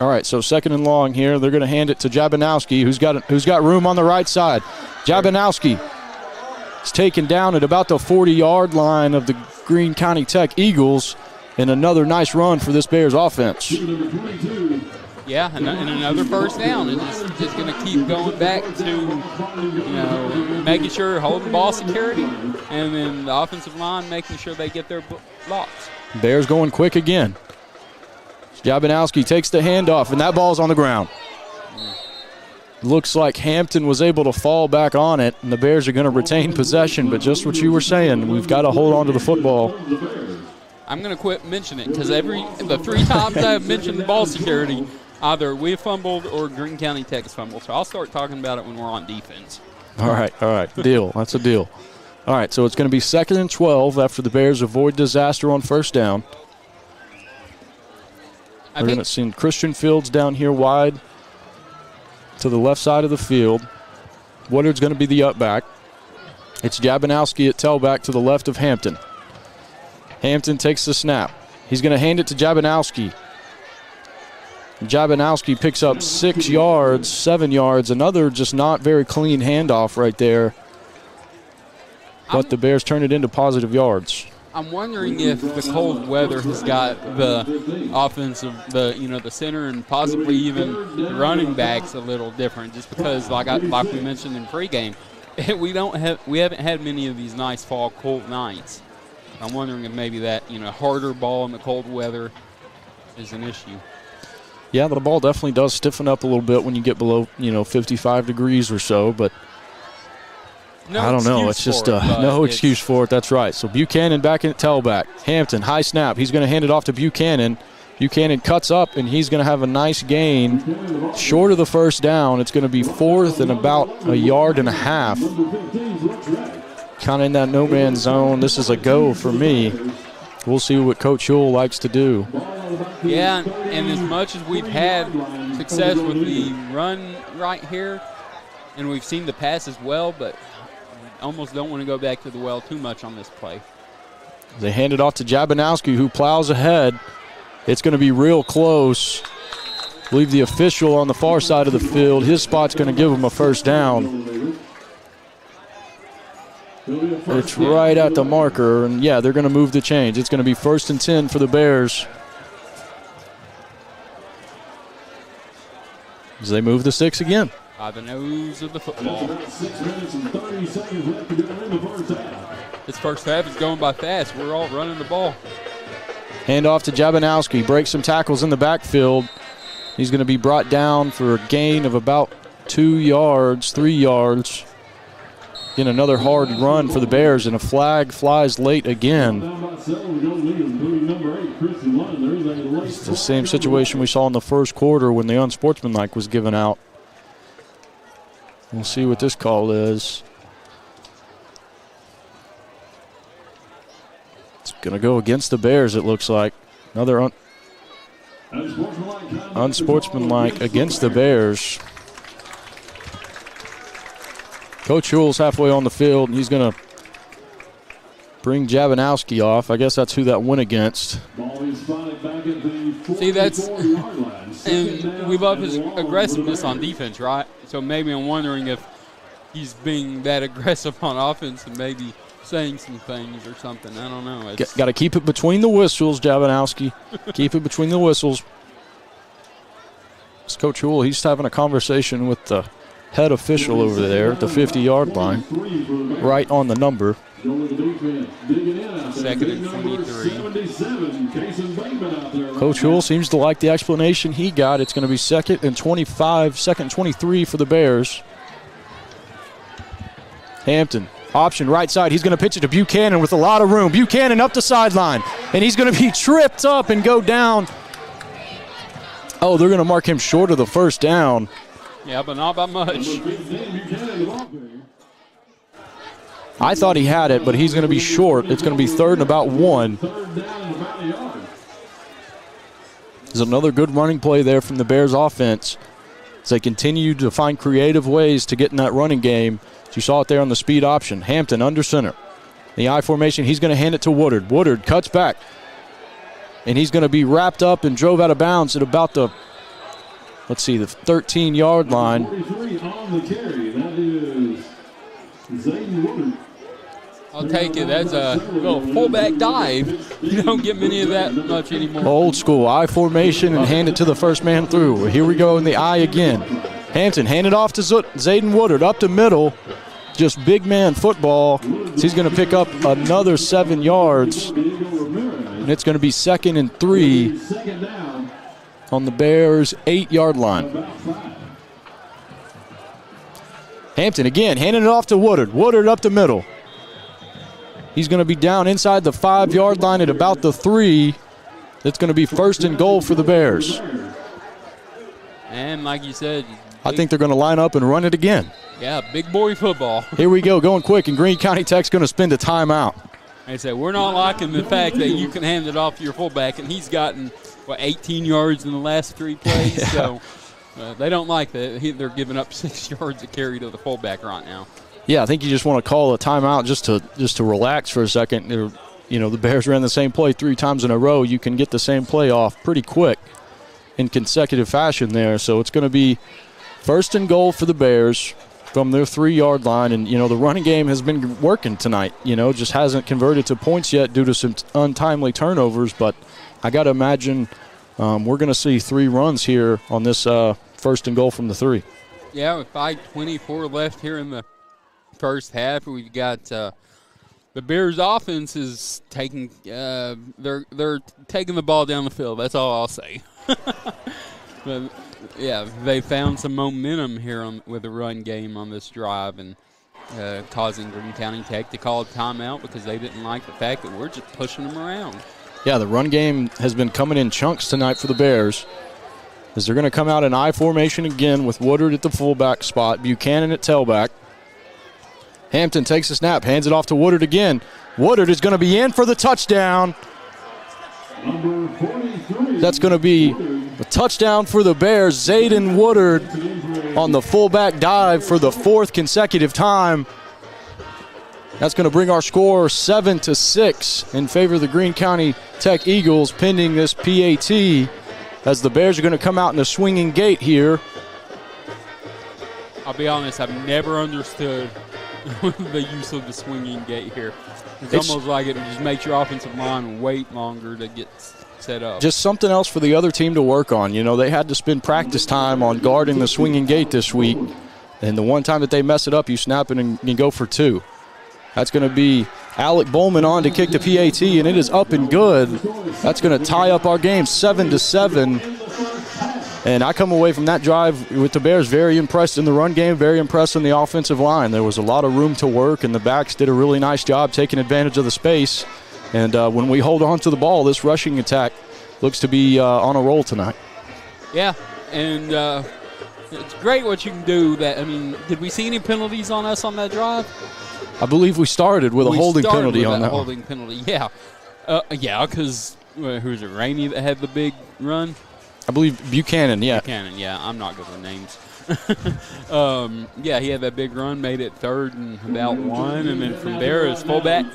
All right, so 2nd and long here. They're going to hand it to Jabanowski, who's got room on the right side. Jabanowski is taken down at about the 40-yard line of the Greene County Tech Eagles, and another nice run for this Bears offense. Yeah, and another first down. It's just going to keep going back to, making sure holding ball security, and then the offensive line making sure they get their blocks. Bears going quick again. Jabanowski takes the handoff, and that ball's on the ground. Looks like Hampton was able to fall back on it, and the Bears are going to retain possession, but just what you were saying, we've got to hold on to the football. I'm going to quit mentioning it because the 3 times I've mentioned ball security, either we fumbled or Greene County Tech has fumbled. So I'll start talking about it when we're on defense. All right. Deal. That's a deal. All right, so it's going to be 2nd and 12 after the Bears avoid disaster on first down. We're going to see Christian Fields down here wide to the left side of the field. Woodard's going to be the up back. It's Jabanowski at tailback to the left of Hampton. Hampton takes the snap. He's going to hand it to Jabanowski. Jabanowski picks up 7 yards. Another just not very clean handoff right there. But the Bears turn it into positive yards. I'm wondering if the cold weather has got the offensive, the center and possibly even the running backs a little different, just because, like we mentioned in pregame, we haven't had many of these nice fall cold nights. I'm wondering if maybe that harder ball in the cold weather is an issue. Yeah, the ball definitely does stiffen up a little bit when you get below 55 degrees or so, but. I don't know. It's just no excuse for it. That's right. So Buchanan back in at tailback. Hampton, high snap. He's going to hand it off to Buchanan. Buchanan cuts up, and he's going to have a nice gain. Short of the first down, it's going to be 4th and about 1.5 yards. Kind of in that no-man zone. This is a go for me. We'll see what Coach Huell likes to do. Yeah, and as much as we've had success with the run right here, and we've seen the pass as well, but almost don't want to go back to the well too much on this play. They hand it off to Jabanowski, who plows ahead. It's going to be real close. I believe the official on the far side of the field, his spot's going to give him a first down. It's right at the marker, and yeah, they're going to move the change. It's going to be 1st and 10 for the Bears as they move the sticks again. By the nose of the football. 6 minutes and 30 seconds left to go in the first half. This first half is going by fast. We're all running the ball. Hand off to Jabanowski. Breaks some tackles in the backfield. He's going to be brought down for a gain of about 2 yards, 3 yards. Again, another hard run for the Bears, and a flag flies late again. It's the same situation we saw in the first quarter when the unsportsmanlike was given out. We'll see what this call is. It's going to go against the Bears, it looks like. Another unsportsmanlike against the Bears. Coach Huell's halfway on the field, and he's going to bring Jabanowski off. I guess that's who that went against. See, and we love his aggressiveness on defense, right? So maybe I'm wondering if he's being that aggressive on offense and maybe saying some things or something. I don't know. Got to keep it between the whistles, Jabanowski. Keep it between the whistles. It's Coach Houle, he's having a conversation with the head official over there at the 50-yard line, right on the number. Second and 23. Coach Houle seems to like the explanation he got. It's going to be second and 25, second and 23 for the Bears. Hampton, option right side. He's going to pitch it to Buchanan with a lot of room. Buchanan up the sideline, and he's going to be tripped up and go down. Oh, they're going to mark him short of the first down. Yeah, but not by much. I thought he had it, but he's going to be short. It's going to be third and about 1. There's another good running play there from the Bears offense as they continue to find creative ways to get in that running game. You saw it there on the speed option. Hampton under center. The I formation, he's going to hand it to Woodard. Woodard cuts back, and he's going to be wrapped up and drove out of bounds at about the, let's see, the 13-yard line. 43 on the carry. That is Zayden Woodard. I'll take it. That's a little fullback dive. You don't get many of that much anymore. Old school I formation and hand it to the first man through. Here we go in the I again. Hampton hand it off to Zayden Woodard up the middle. Just big man football. He's going to pick up another 7 yards. And it's going to be second and 3 on the Bears' 8-yard line. Hampton again handing it off to Woodard. Woodard up the middle. He's going to be down inside the 5-yard line at about the 3. It's going to be first and goal for the Bears. And like you said, I think they're going to line up and run it again. Yeah, big boy football. Here we go, going quick, and Greene County Tech's going to spend a timeout. I said, we're not liking the fact that you can hand it off to your fullback, and he's gotten, 18 yards in the last 3 plays. Yeah. So they don't like that. They're giving up 6 yards a carry to the fullback right now. Yeah, I think you just want to call a timeout just to relax for a second. You know, the Bears ran the same play 3 times in a row. You can get the same play off pretty quick in consecutive fashion there. So it's going to be first and goal for the Bears from their 3-yard line. And, you know, the running game has been working tonight. You know, just hasn't converted to points yet due to some untimely turnovers. But I got to imagine we're going to see 3 runs here on this first and goal from the 3. Yeah, with 5:24 left here in the first half, we've got the Bears' offense is taking they're taking the ball down the field. That's all I'll say. But yeah, they found some momentum here with the run game on this drive, and causing Greene County Tech to call a timeout because they didn't like the fact that we're just pushing them around. Yeah, the run game has been coming in chunks tonight for the Bears, as they're going to come out in I formation again with Woodard at the fullback spot, Buchanan at tailback. Hampton takes the snap, hands it off to Woodard again. Woodard is going to be in for the touchdown. That's going to be a touchdown for the Bears. Zayden Woodard on the fullback dive for the 4th consecutive time. That's going to bring our score 7-6 in favor of the Greene County Tech Eagles, pending this PAT, as the Bears are going to come out in a swinging gate here. I'll be honest, I've never understood the use of the swinging gate here. It's almost like it just makes your offensive line wait longer to get set up. Just something else for the other team to work on. You know, they had to spend practice time on guarding the swinging gate this week, and the one time that they mess it up, you snap it and you go for 2. That's going to be Alec Bowman on to kick the PAT, and it is up and good. That's going to tie up our game 7-7. And I come away from that drive with the Bears very impressed in the run game, very impressed in the offensive line. There was a lot of room to work, and the backs did a really nice job taking advantage of the space. And when we hold on to the ball, this rushing attack looks to be on a roll tonight. Yeah, and it's great what you can do. Did we see any penalties on us on that drive? I believe we started with a holding penalty on that one. Holding penalty, yeah. Yeah, because who was it, Rainey that had the big run? I believe Buchanan, yeah. Buchanan, yeah. I'm not good with names. Yeah, he had that big run, made it 3rd and about 1, and then from there is fullback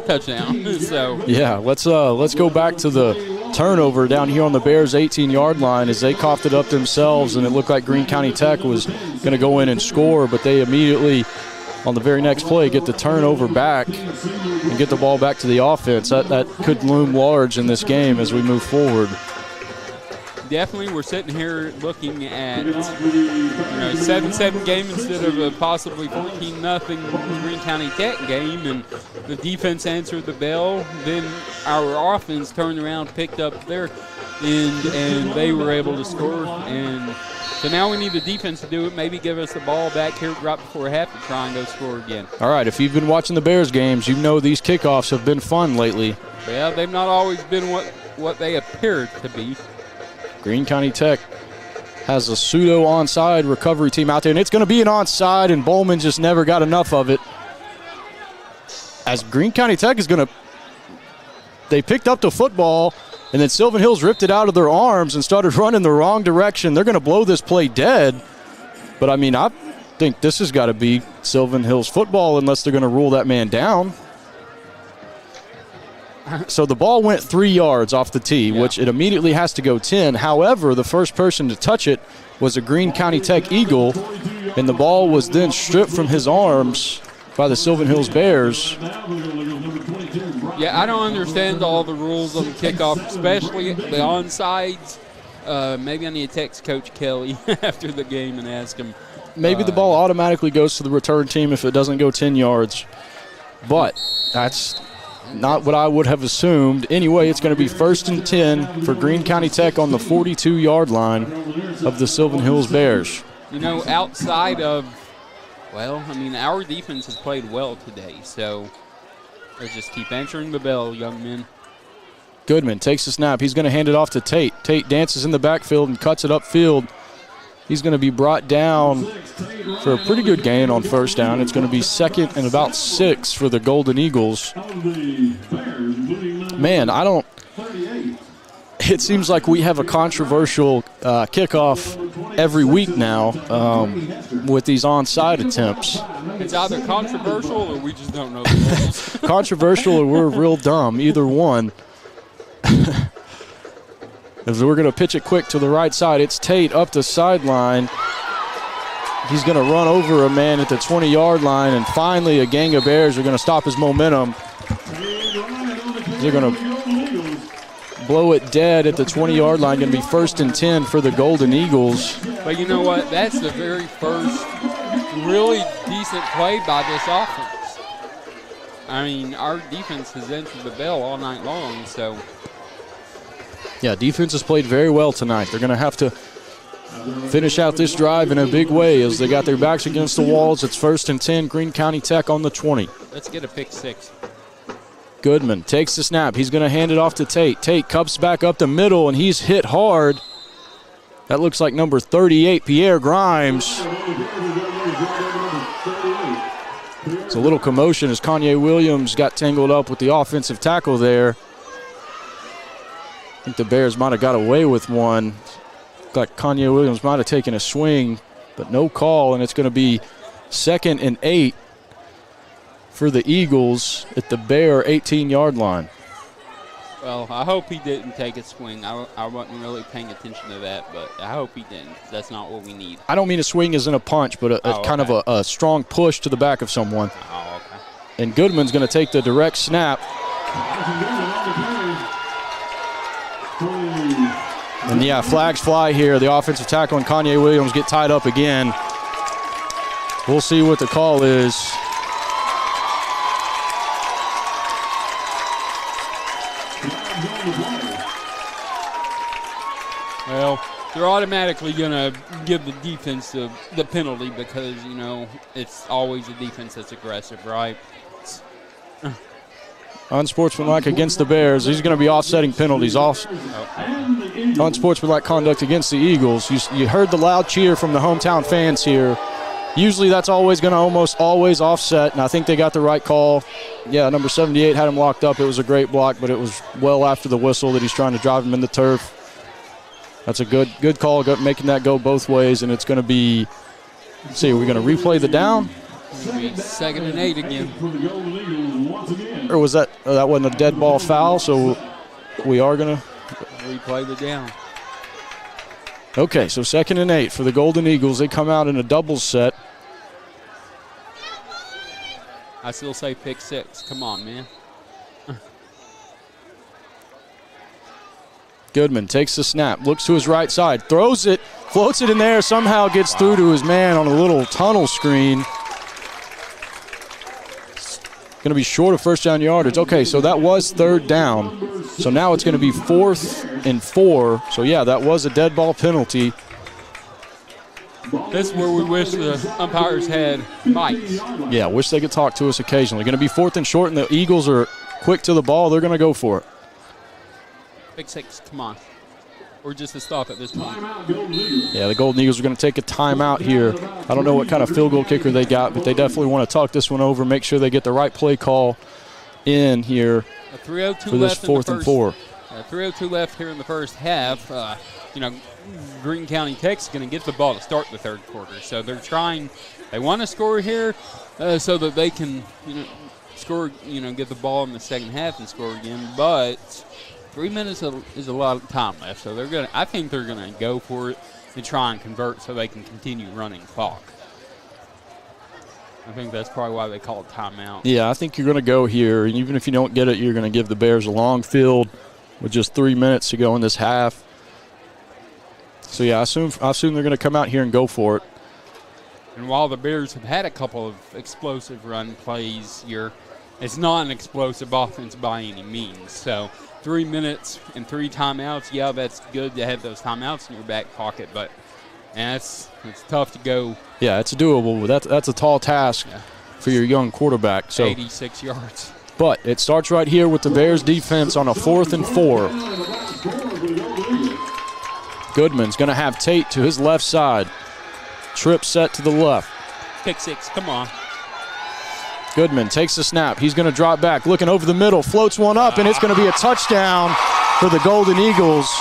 touchdown. So yeah, let's go back to the turnover down here on the Bears' 18-yard line, as they coughed it up themselves, and it looked like Greene County Tech was going to go in and score, but they immediately, on the very next play, get the turnover back and get the ball back to the offense. That could loom large in this game as we move forward. definitely were sitting here looking at 7-7 game instead of a possibly 14-0 Greene County Tech game, and the defense answered the bell. Then our offense turned around, picked up their end, and they were able to score. And so now we need the defense to do it, maybe give us the ball back here right before half to try and go score again. All right, if you've been watching the Bears games, you know these kickoffs have been fun lately. Yeah, they've not always been what they appeared to be. Greene County Tech has a pseudo onside recovery team out there, and it's going to be an onside, and Bowman just never got enough of it. As Greene County Tech is going to, they picked up the football, and then Sylvan Hills ripped it out of their arms and started running the wrong direction. They're going to blow this play dead, but I mean, I think this has got to be Sylvan Hills football unless they're going to rule that man down. So the ball went 3 yards off the tee, which it immediately has to go 10. However, the first person to touch it was a Greene County Tech Eagle, and the ball was then stripped from his arms by the Sylvan Hills Bears. Yeah, I don't understand all the rules on the kickoff, especially the onsides. Maybe I need to text Coach Kelly after the game and ask him. Maybe the ball automatically goes to the return team if it doesn't go 10 yards. But that's not what I would have assumed. Anyway, it's going to be 1st and 10 for Greene County Tech on the 42-yard line of the Sylvan Hills Bears. You know, outside of, well, I mean, our defense has played well today, so let's just keep answering the bell, young men. Goodman takes the snap. He's going to hand it off to Tate. Tate dances in the backfield and cuts it upfield. He's going to be brought down for a pretty good gain on first down. It's going to be 2nd and about 6 for the Golden Eagles. Man, it seems like we have a controversial kickoff every week now with these onside attempts. It's either controversial or we just don't know the rules. Controversial or we're real dumb, either one. As we're going to pitch it quick to the right side, it's Tate up the sideline. He's going to run over a man at the 20-yard line, and finally a gang of Bears are going to stop his momentum. They're going to blow it dead at the 20-yard line. Going to be 1st and 10 for the Golden Eagles. But you know what? That's the very first really decent play by this offense. I mean, our defense has answered the bell all night long, so. Yeah, defense has played very well tonight. They're going to have to finish out this drive in a big way as they got their backs against the walls. It's 1st and 10, Greene County Tech on the 20. Let's get a pick 6. Goodman takes the snap. He's going to hand it off to Tate. Tate cups back up the middle, and he's hit hard. That looks like number 38, Pierre Grimes. It's a little commotion as Kanye Williams got tangled up with the offensive tackle there. I think the Bears might have got away with one. Looked like Kanye Williams might have taken a swing, but no call, and it's going to be 2nd and 8 for the Eagles at the Bear 18-yard line. Well, I hope he didn't take a swing. I wasn't really paying attention to that, but I hope he didn't. That's not what we need. I don't mean a swing as in a punch, but kind of a strong push to the back of someone. Oh, okay. And Goodman's going to take the direct snap. And yeah, flags fly here. The offensive tackle and Kanye Williams get tied up again. We'll see what the call is. Well, they're automatically going to give the defense the penalty because, you know, it's always the defense that's aggressive, right? Unsportsmanlike against the Bears. These are going to be offsetting penalties. Unsportsmanlike conduct against the Eagles. You heard the loud cheer from the hometown fans here. Usually that's always going to almost always offset, and I think they got the right call. Yeah, number 78 had him locked up. It was a great block, but it was well after the whistle that he's trying to drive him in the turf. That's a good call, making that go both ways, and it's going to be, let's see, are we going to replay the down? It'll be 2nd and 8 again. Or was that wasn't a dead ball foul, so we are going to replay the down. Okay, so 2nd and 8 for the Golden Eagles. They come out in a double set. I still say pick 6. Come on, man. Goodman takes the snap, looks to his right side, throws it, floats it in there, somehow gets through to his man on a little tunnel screen. Going to be short of first down yardage. Okay, so that was third down. So now it's going to be 4th and 4. So, yeah, that was a dead ball penalty. This is where we wish the umpires had mics. Yeah, wish they could talk to us occasionally. Going to be 4th and short, and the Eagles are quick to the ball. They're going to go for it. Pick 6, come on. Or just a stop at this point. Yeah, the Golden Eagles are going to take a timeout here. I don't know what kind of field goal kicker they got, but they definitely want to talk this one over, make sure they get the right play call in here for this 4th and 4. 3:02 left here in the first half. Greene County Tech's going to get the ball to start the third quarter. So they're trying, they want to score here so that they can, score, get the ball in the second half and score again. But 3 minutes is a lot of time left. So I think they're going to go for it and try and convert so they can continue running clock. I think that's probably why they call it timeout. Yeah, I think you're going to go here. And even if you don't get it, you're going to give the Bears a long field with just 3 minutes to go in this half. So, yeah, I assume they're going to come out here and go for it. And while the Bears have had a couple of explosive run plays here, it's not an explosive offense by any means. So 3 minutes and 3 timeouts, yeah, that's good to have those timeouts in your back pocket, but it's tough to go. Yeah, it's doable. That's a tall task for your young quarterback. So 86 yards. But it starts right here with the Bears defense on a 4th and 4. Goodman's going to have Tate to his left side. Trip set to the left. Pick 6, come on. Goodman takes the snap. He's going to drop back, looking over the middle, floats one up, and it's going to be a touchdown for the Golden Eagles.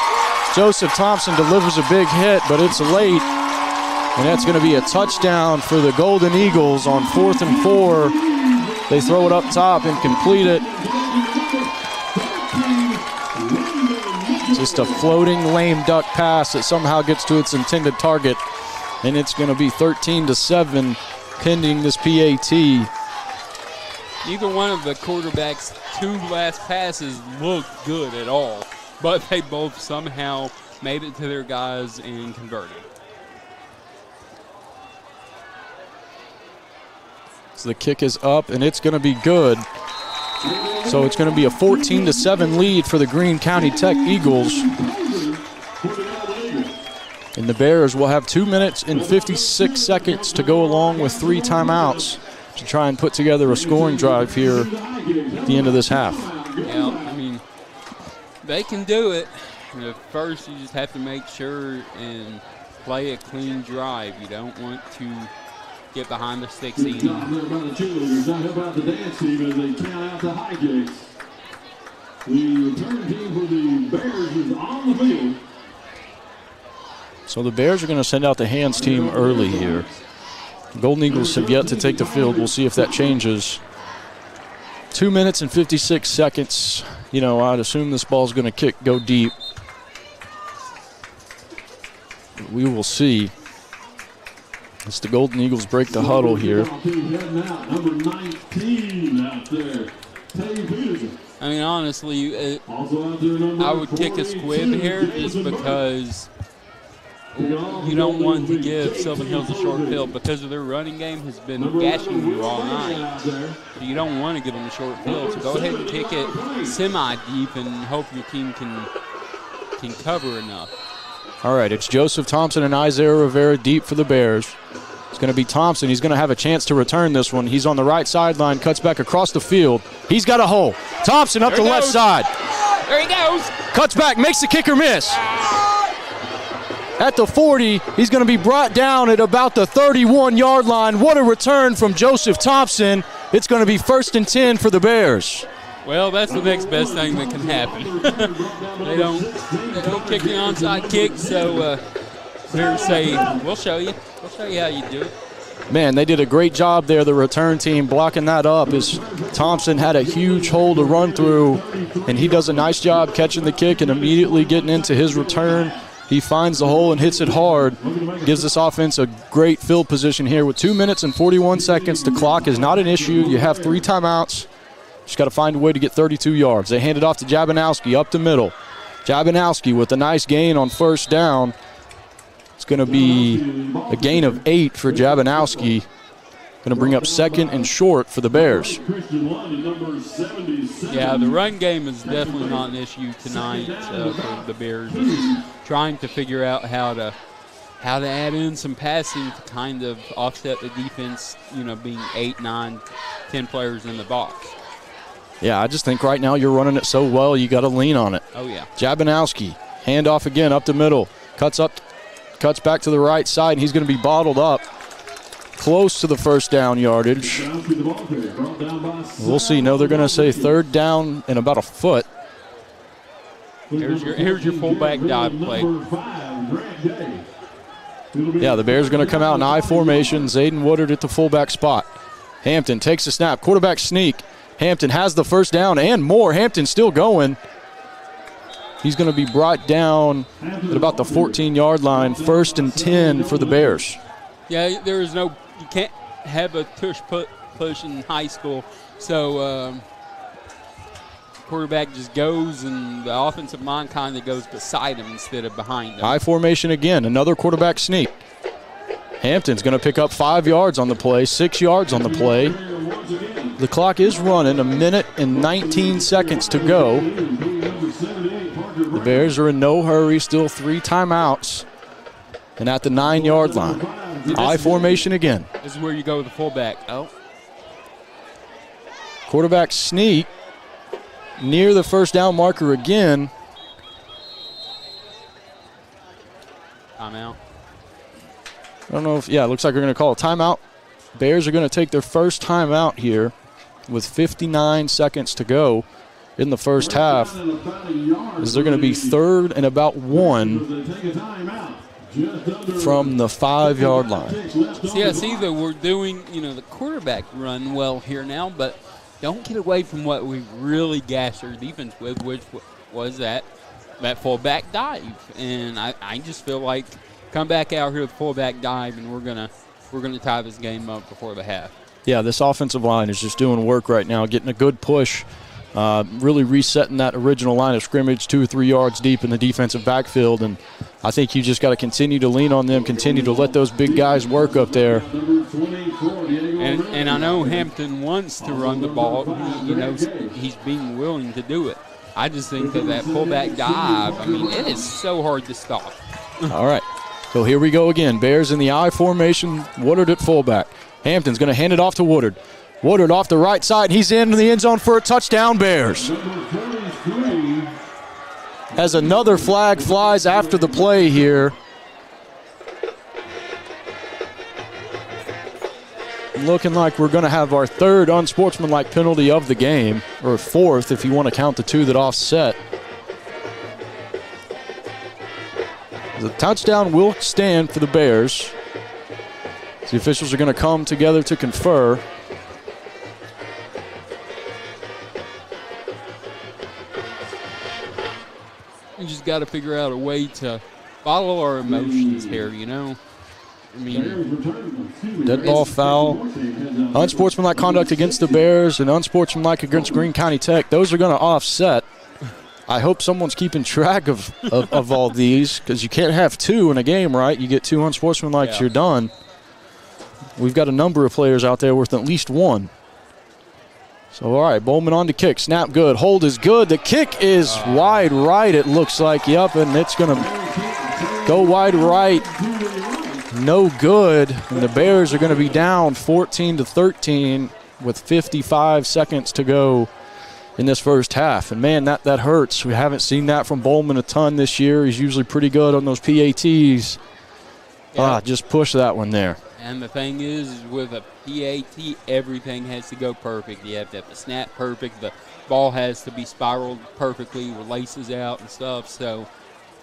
Joseph Thompson delivers a big hit, but it's late. And that's going to be a touchdown for the Golden Eagles on 4th and 4. They throw it up top and complete it. Just a floating lame duck pass that somehow gets to its intended target. And it's going to be 13-7 pending this PAT. Neither one of the quarterbacks' 2 last passes looked good at all, but they both somehow made it to their guys and converted. So the kick is up, and it's going to be good. So it's going to be a 14-7 lead for the Greene County Tech Eagles. And the Bears will have 2 minutes and 56 seconds to go along with 3 timeouts to try and put together a scoring drive here at the end of this half. Yeah, I mean, they can do it. First, you just have to make sure and play a clean drive. You don't want to get behind the sticks eating. About the cheerleaders, not about the dance team as they count out the high kicks. The return team for the Bears is on the field. So the Bears are going to send out the hands team early here. Golden Eagles have yet to take the field. We'll see if that changes. 2 minutes and 56 seconds. I'd assume this ball's going to go deep. We will see. As the Golden Eagles break the huddle here. I mean, honestly, I would kick a squib here just because you don't want to give Sylvan Hills a short field because of their running game has been gashing you all night. So you don't want to give them a short field. So go ahead and kick it semi-deep and hope your team can cover enough. All right, it's Joseph Thompson and Isaiah Rivera deep for the Bears. It's going to be Thompson. He's going to have a chance to return this one. He's on the right sideline, cuts back across the field. He's got a hole. Thompson up the left side. There he goes. Cuts back, makes the kicker miss. At the 40, he's going to be brought down at about the 31-yard line. What a return from Joseph Thompson. It's going to be 1st and 10 for the Bears. Well, that's the next best thing that can happen. they don't kick the onside kick, so Bears say, we'll show you. We'll show you how you do it. Man, they did a great job there, the return team, blocking that up as Thompson had a huge hole to run through, and he does a nice job catching the kick and immediately getting into his return. He finds the hole and hits it hard. Gives this offense a great field position here with 2 minutes and 41 seconds. The clock is not an issue. You have 3 timeouts. Just got to find a way to get 32 yards. They hand it off to Jabanowski up the middle. Jabinowski with a nice gain on first down. It's going to be a gain of 8 for Jabinowski. Going to bring up 2nd and short for the Bears. Yeah, the run game is definitely not an issue tonight for the Bears. Just trying to figure out how to add in some passing to kind of offset the defense, being 8, 9, 10 players in the box. Yeah, I just think right now you're running it so well, you got to lean on it. Oh, yeah. Jabinowski, handoff again up the middle, cuts back to the right side, and he's going to be bottled up close to the first down yardage. We'll see. No, they're going to say 3rd down and about a foot. Here's your fullback dive play. Yeah, the Bears are going to come out in I formation. Zayden Woodard at the fullback spot. Hampton takes the snap. Quarterback sneak. Hampton has the first down and more. Hampton still going. He's going to be brought down at about the 14-yard line. 1st and 10 for the Bears. Yeah, you can't have a push in high school. So quarterback just goes, and the offensive line kind of goes beside him instead of behind him. I formation again. Another quarterback sneak. Hampton's going to pick up 5 yards on the play, 6 yards on the play. The clock is running, 1 minute and 19 seconds to go. The Bears are in no hurry, still 3 timeouts, and at the 9-yard line. I formation again. This is where you go with the fullback. Oh. Quarterback sneak near the first down marker again. Timeout. I don't know if, it looks like we're going to call a timeout. Bears are going to take their first timeout here with 59 seconds to go in the first half. As they're going to be 3rd and about 1 from the 5-yard line. See that we're doing, the quarterback run well here now, but don't get away from what we really gassed our defense with, which was that fullback dive. And I just feel like come back out here with fullback dive, and we're gonna tie this game up before the half. Yeah, this offensive line is just doing work right now, getting a good push, really resetting that original line of scrimmage 2 or 3 yards deep in the defensive backfield. And I think you just got to continue to lean on them, continue to let those big guys work up there. And I know Hampton wants to run the ball. He's being willing to do it. I just think that fullback dive, it is so hard to stop. All right. So here we go again. Bears in the I formation, Woodard at fullback. Hampton's going to hand it off to Woodard. Woodard off the right side. He's in the end zone for a touchdown, Bears. As another flag flies after the play here. Looking like we're going to have our 3rd unsportsmanlike penalty of the game, or 4th if you want to count the 2 that offset. The touchdown will stand for the Bears. The officials are going to come together to confer. We just got to figure out a way to bottle our emotions here, Dead ball foul. Unsportsmanlike conduct against the Bears and unsportsmanlike against Greene County Tech. Those are going to offset. I hope someone's keeping track of all these, because you can't have 2 in a game, right? You get 2 unsportsmanlikes, you're done. We've got a number of players out there with at least 1. So, all right, Bowman on to kick. Snap good. Hold is good. The kick is wide right, it looks like. Yep, and it's going to go wide right. No good. And the Bears are going to be down 14-13 with 55 seconds to go in this first half. And, man, that hurts. We haven't seen that from Bowman a ton this year. He's usually pretty good on those PATs. Yeah. Just push that one there. And the thing is with a PAT, everything has to go perfect. You have to have the snap perfect. The ball has to be spiraled perfectly with laces out and stuff. So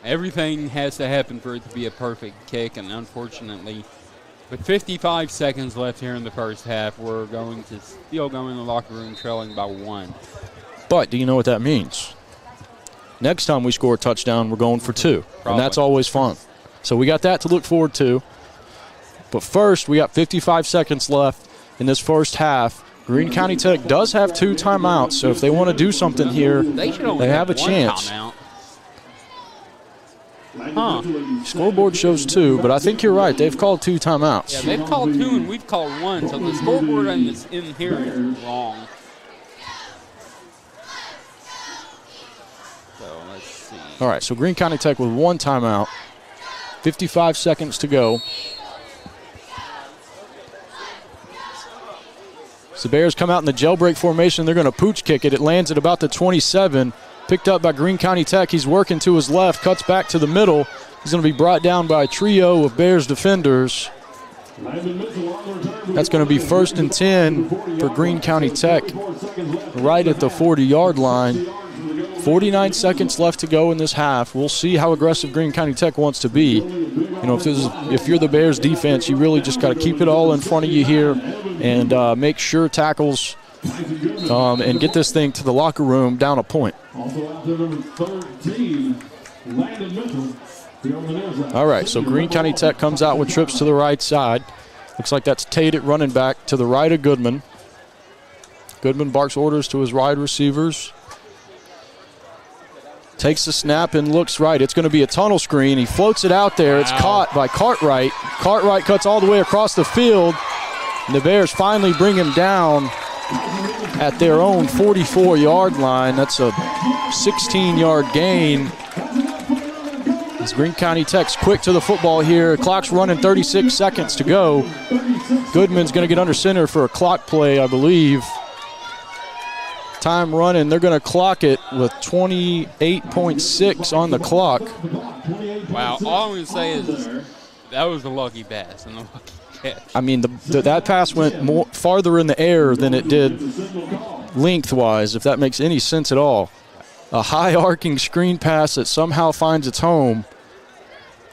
everything has to happen for it to be a perfect kick. And unfortunately, with 55 seconds left here in the first half, we're going to still go in the locker room trailing by 1. But do you know what that means? Next time we score a touchdown, we're going for 2. Probably. And that's always fun. So we got that to look forward to. But first, we got 55 seconds left in this first half. Greene County Tech does have 2 timeouts, so if they want to do something here, they have a chance. Scoreboard shows 2, but I think you're right. They've called 2 timeouts. Yeah, they've called 2 and we've called 1, so the scoreboard in here is wrong. So let's see. All right, so Greene County Tech with 1 timeout. 55 seconds to go. So the Bears come out in the jailbreak formation. They're going to pooch kick it. It lands at about the 27. Picked up by Greene County Tech. He's working to his left, cuts back to the middle. He's going to be brought down by a trio of Bears defenders. That's going to be 1st and 10 for Greene County Tech, right at the 40-yard line. 49 seconds left to go in this half. We'll see how aggressive Greene County Tech wants to be. You know, if you're the Bears defense, you really just got to keep it all in front of you here and make sure tackles and get this thing to the locker room down a point. All right, so Greene County Tech comes out with trips to the right side. Looks like that's Tate at running back to the right of Goodman. Goodman barks orders to his wide receivers. Takes the snap and looks right. It's going to be a tunnel screen. He floats it out there. Wow. It's caught by Cartwright. Cartwright cuts all the way across the field. And the Bears finally bring him down at their own 44-yard line. That's a 16-yard gain. As Greene County Tech's quick to the football here. Clock's running, 36 seconds to go. Goodman's going to get under center for a clock play, I believe. Time running, they're going to clock it with 28.6 on the clock. Wow, all I'm going to say is that was a lucky pass and a lucky catch. I mean, that pass went farther in the air than it did lengthwise, if that makes any sense at all. A high arcing screen pass that somehow finds its home.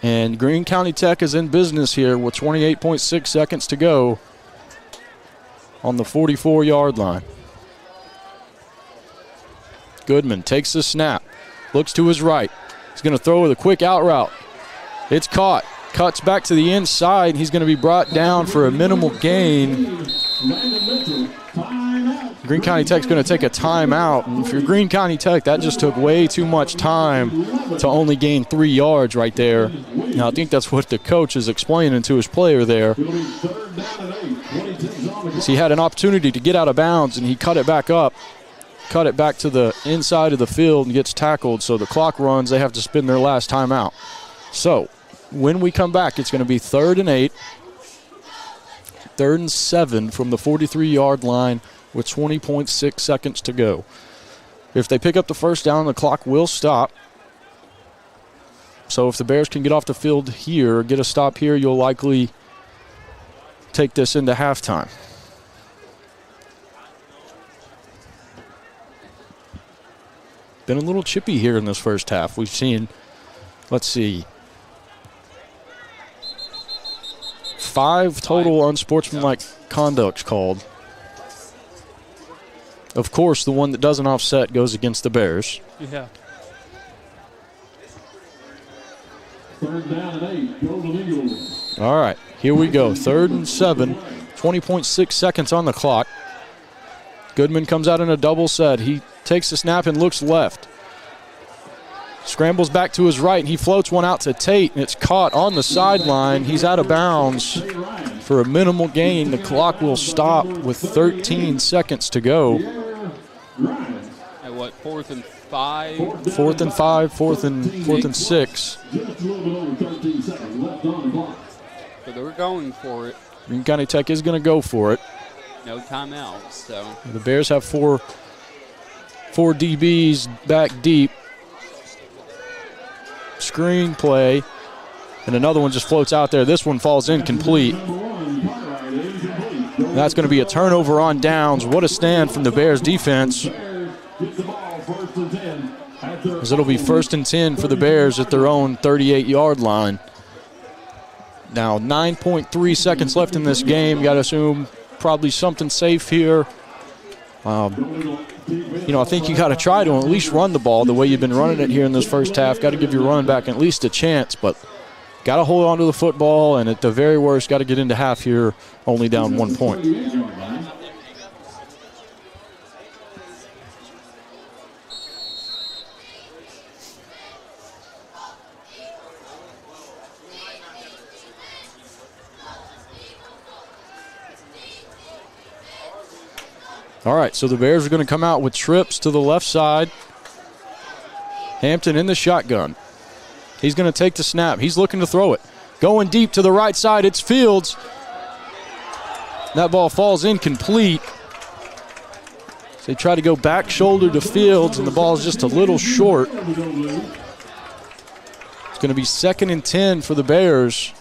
And Greene County Tech is in business here with 28.6 seconds to go on the 44-yard line. Goodman takes the snap, looks to his right. He's going to throw with a quick out route. It's caught, cuts back to the inside. He's going to be brought down for a minimal gain. Greene County Tech's going to take a timeout. And if you're Greene County Tech, that just took way too much time to only gain 3 yards right there. Now, I think that's what the coach is explaining to his player there. He had an opportunity to get out of bounds, and he cut it back up. Cut it back to the inside of the field and gets tackled. So the clock runs. They have to spend their last timeout. So when we come back, it's going to be 3rd and 8. 3rd and 7 from the 43-yard line with 20.6 seconds to go. If they pick up the first down, the clock will stop. So if the Bears can get off the field here, get a stop here, you'll likely take this into halftime. Been a little chippy here in this first half. We've seen, let's see, 5 total unsportsmanlike conducts called. Of course, the one that doesn't offset goes against the Bears. Yeah. 3rd down and 8, Golden Eagles. All right, here we go. 3rd and 7, 20.6 seconds on the clock. Goodman comes out in a double set. He takes the snap and looks left. Scrambles back to his right, and he floats one out to Tate, and it's caught on the sideline. He's out of bounds for a minimal gain. The clock will stop with 13 seconds to go. At what, 4th and 5? 4th and 5, 4th and 6. So they were going for it. Greene County Tech is going to go for it. No timeouts, so. The Bears have four DBs back deep. Screen play, and another one just floats out there. This one falls incomplete. That's going to be a turnover on downs. What a stand from the Bears defense. As it'll be 1st and 10 for the Bears at their own 38-yard line. Now 9.3 seconds left in this game. Got to assume probably something safe here. I think you got to try to at least run the ball the way you've been running it here in this first half. Got to give your running back at least a chance, but got to hold on to the football, and at the very worst, got to get into half here only down 1 point. All right, so the Bears are going to come out with trips to the left side. Hampton in the shotgun. He's going to take the snap. He's looking to throw it. Going deep to the right side, it's Fields. That ball falls incomplete. They try to go back shoulder to Fields, and the ball is just a little short. It's going to be 2nd and 10 for the Bears.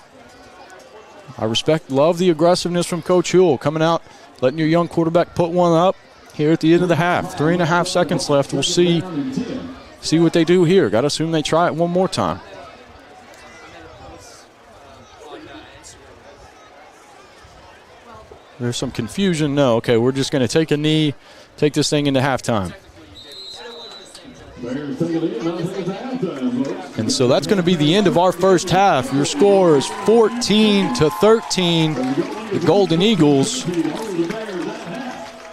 Love the aggressiveness from Coach Huell, coming out, letting your young quarterback put one up here at the end of the half. 3.5 seconds left. We'll see what they do here. Got to assume they try it one more time. There's some confusion. No, okay, we're just going to take a knee, take this thing into halftime. And so that's going to be the end of our first half. Your score is 14-13, the Golden Eagles.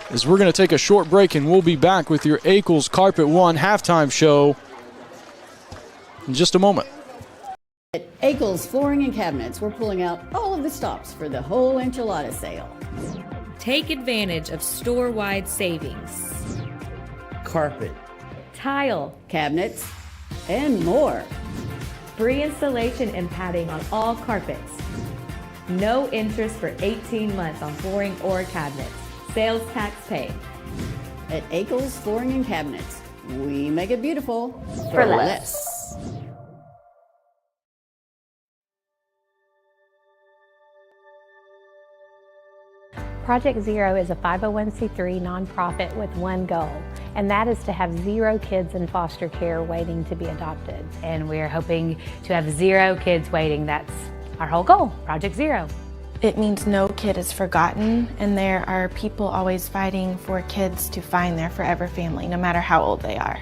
As we're going to take a short break, and we'll be back with your Akel's Carpet One halftime show in just a moment. At Akel's Flooring and Cabinets, we're pulling out all of the stops for the whole enchilada sale. Take advantage of store-wide savings. Carpet, Tile, Cabinets, and more. free installation and padding on all carpets. No interest for 18 months on flooring or cabinets. Sales tax paid. At Akel's Flooring and Cabinets, we make it beautiful For less. Project Zero is a 501c3 nonprofit with one goal, and that is to have 0 kids in foster care waiting to be adopted. And we're hoping to have 0 kids waiting. That's our whole goal, Project Zero. It means no kid is forgotten, and there are people always fighting for kids to find their forever family, no matter how old they are.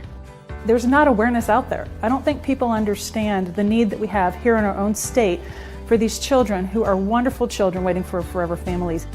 There's not awareness out there. I don't think people understand the need that we have here in our own state for these children who are wonderful children waiting for forever families.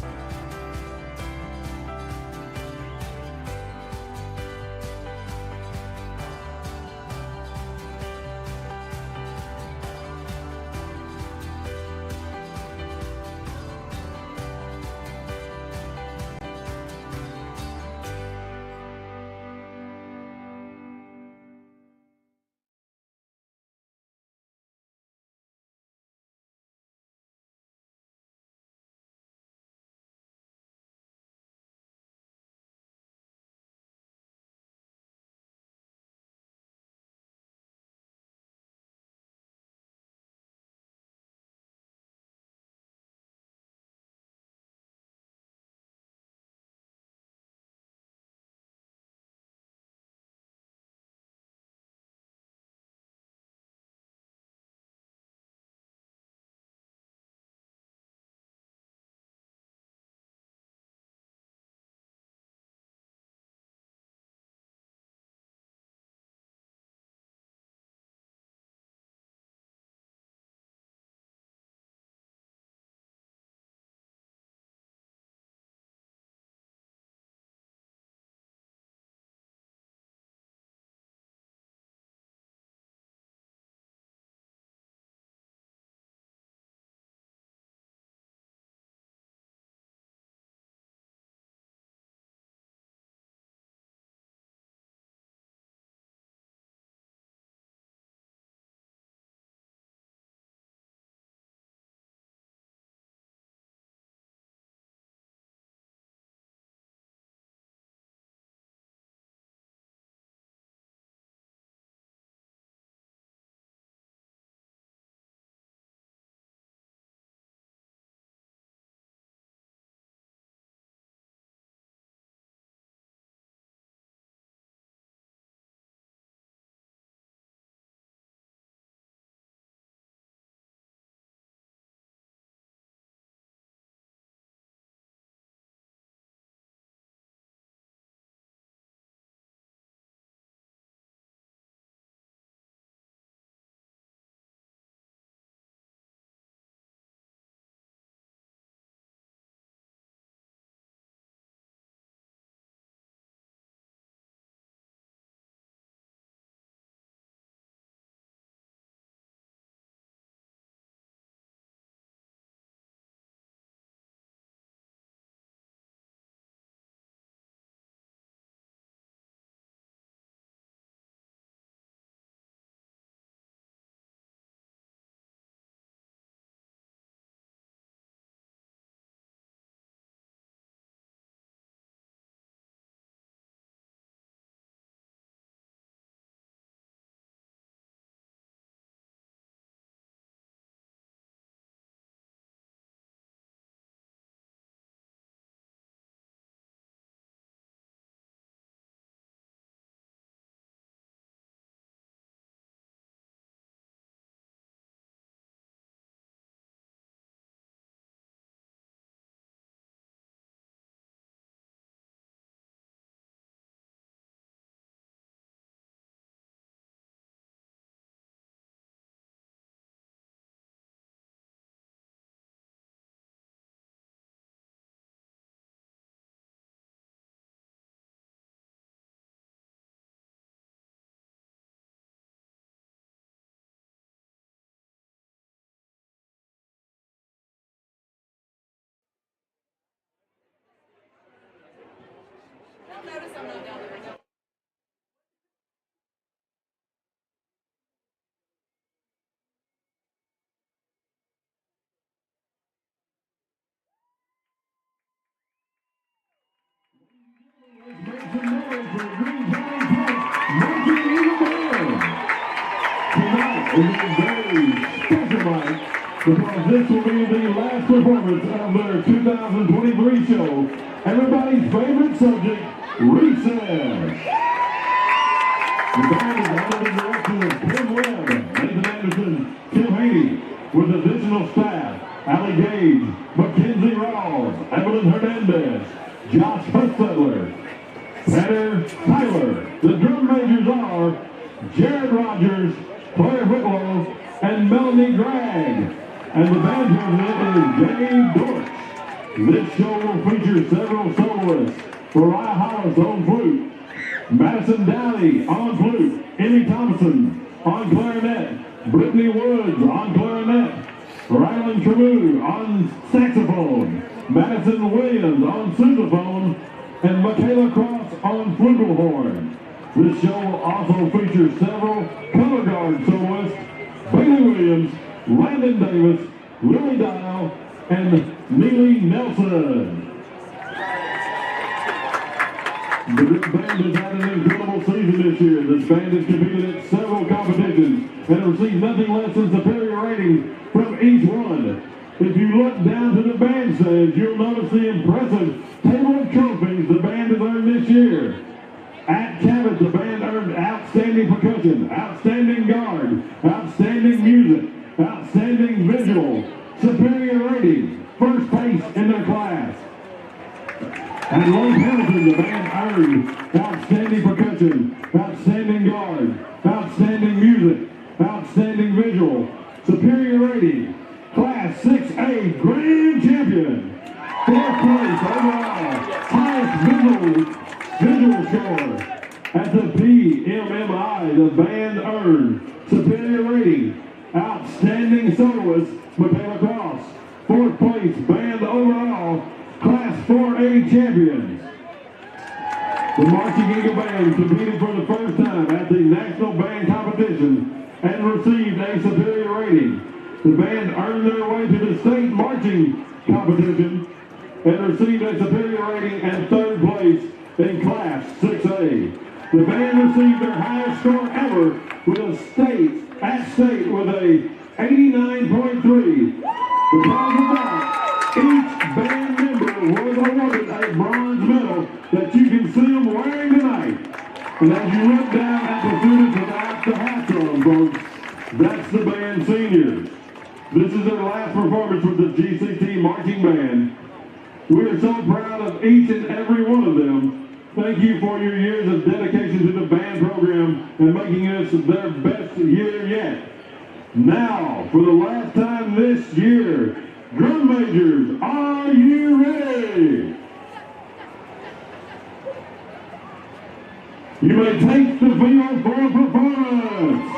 for the Greene County Park Marching Eagle Band. Tonight is a very special night because this will be the last performance of their 2023 show. Everybody's favorite subject, recess. The band is under the direction of Tim Webb, Nathan Anderson, Tim Haney, with additional staff, Allie Gage, Mackenzie Rawls, Evelyn Hernandez, Josh Hustetler, Tanner Tyler. The drum majors are Jared Rogers, Claire Whitlow, and Melanie Gregg. And the band president is Dave Dortch. This show will feature several soloists. Mariah Hollis on flute, Madison Downey on flute, Emmy Thompson on clarinet, Brittany Woods on clarinet, Rylan Tremou on saxophone, Madison Williams on sousaphone, and Michaela Cross on flugelhorn. This show will also feature several color guard soloists, Bailey Williams, Landon Davis, Lily Dial, and Neely Nelson. The band has had an incredible season this year. This band has competed at several competitions and received nothing less than superior ratings from each one. If you look down to the bandstand, you'll notice the impressive table of trophies the band has earned this year. At Cabot, the band earned outstanding percussion, outstanding guard, outstanding music, outstanding visual, superior rating, first place in their class. At Lake Hamilton, the band earned outstanding percussion, outstanding guard, outstanding music, outstanding visual, superior rating, Class 6A Grand Champion, fourth place overall, highest visual score. At the PMMI, the band earned superior rating, outstanding soloist, Michaela Cross, fourth place band overall, Class 4A champions. The Marching Eagle Band competed for the first time at the National Band Competition and received a superior rating. The band earned their way to the State Marching Competition and received a superior rating and third place in Class 6A. The band received their highest score ever with a state with a 89.3. Because of that, each band member was awarded a bronze medal that you can see them wearing tonight. And as you look down at the students without the hats on, folks, that's the band seniors. This is their last performance with the GCT Marching Band. We are so proud of each and every one of them. Thank you for your years of dedication to the band program and making this their best year yet. Now, for the last time this year, drum majors, are you ready? You may take the field for performance.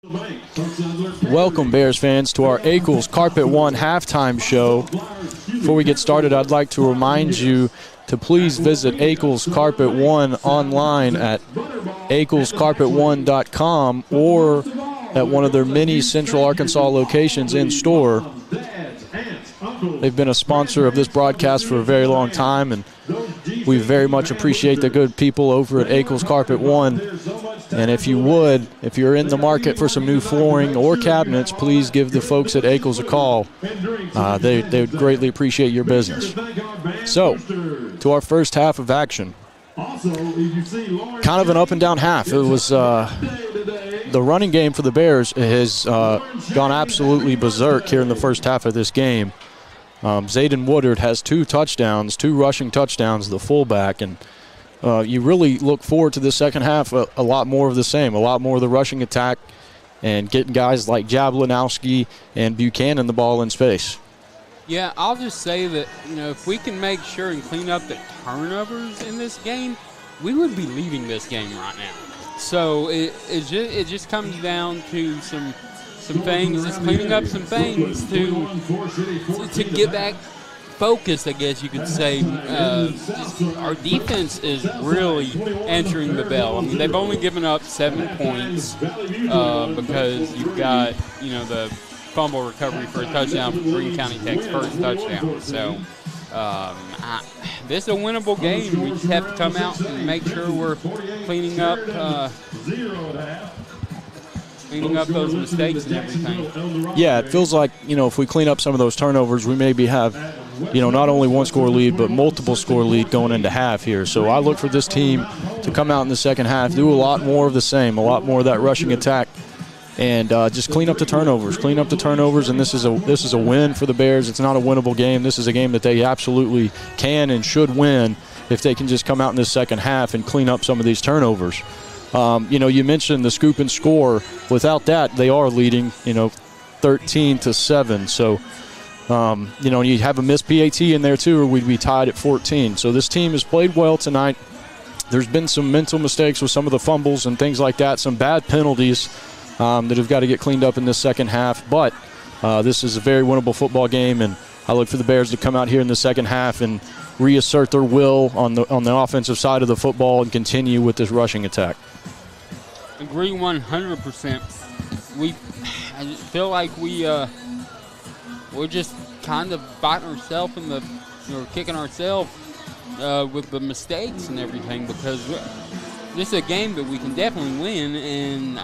Welcome, Bears fans, to our Ackles Carpet One halftime show. Before we get started, I'd like to remind you to please visit Ackles Carpet One online at acklescarpet1.com or at one of their many Central Arkansas locations in store. They've been a sponsor of this broadcast for a very long time, and we very much appreciate the good people over at Ackles Carpet One. And if you're in the market for some new flooring or cabinets, please give the folks at Ackles a call. They would greatly appreciate your business. So, to our first half of action. Kind of an up and down half. It was the running game for the Bears has gone absolutely berserk here in the first half of this game. Zayden Woodard has 2 rushing touchdowns, the fullback, and you really look forward to the second half, a lot more of the same, a lot more of the rushing attack and getting guys like Jablinowski and Buchanan the ball in space. Yeah, I'll just say that, if we can make sure and clean up the turnovers in this game, we would be leading this game right now. So it just comes down to some things, just cleaning up some things to get back focused, I guess you could say. Our defense is really answering the bell. I mean, they've only given up 7 points because you've got, the fumble recovery for a touchdown from Greene County Tech's first touchdown. So this is a winnable game. We just have to come out and make sure we're cleaning up those mistakes and everything. Yeah, it feels like, if we clean up some of those turnovers, we maybe have, not only one score lead, but multiple score lead going into half here. So I look for this team to come out in the second half, do a lot more of the same, a lot more of that rushing attack, and just clean up the turnovers. And this is a win for the Bears. It's not a winnable game. This is a game that they absolutely can and should win if they can just come out in the second half and clean up some of these turnovers. You mentioned the scoop and score. Without that, they are leading, 13-7. So, you have a missed PAT in there too, or we'd be tied at 14. So this team has played well tonight. There's been some mental mistakes with some of the fumbles and things like that, some bad penalties that have got to get cleaned up in this second half. But this is a very winnable football game, and I look for the Bears to come out here in the second half and reassert their will on the offensive side of the football and continue with this rushing attack. Agree 100%. I feel like we're just kind of biting ourselves in the, kicking ourselves with the mistakes and everything, because this is a game that we can definitely win, and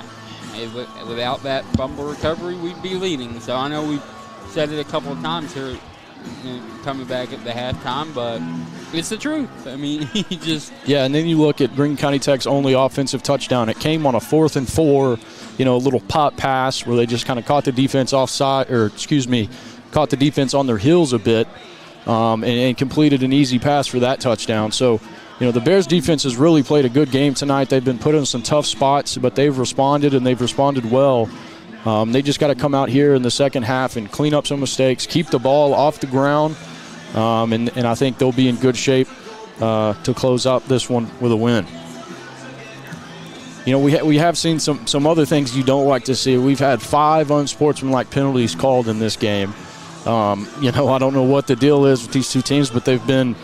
without that fumble recovery, we'd be leading. So I know we've said it a couple of times here, coming back at the halftime, but it's the truth. I mean, Yeah, and then you look at Greene County Tech's only offensive touchdown. It came on a 4th and 4, a little pop pass where they just kind of caught the defense caught the defense on their heels a bit, and completed an easy pass for that touchdown. So, the Bears defense has really played a good game tonight. They've been put in some tough spots, but they've responded, and they've responded well. They just got to come out here in the second half and clean up some mistakes, keep the ball off the ground, and I think they'll be in good shape to close out this one with a win. We have seen some other things you don't like to see. We've had 5 unsportsmanlike penalties called in this game. I don't know what the deal is with these two teams, but they've been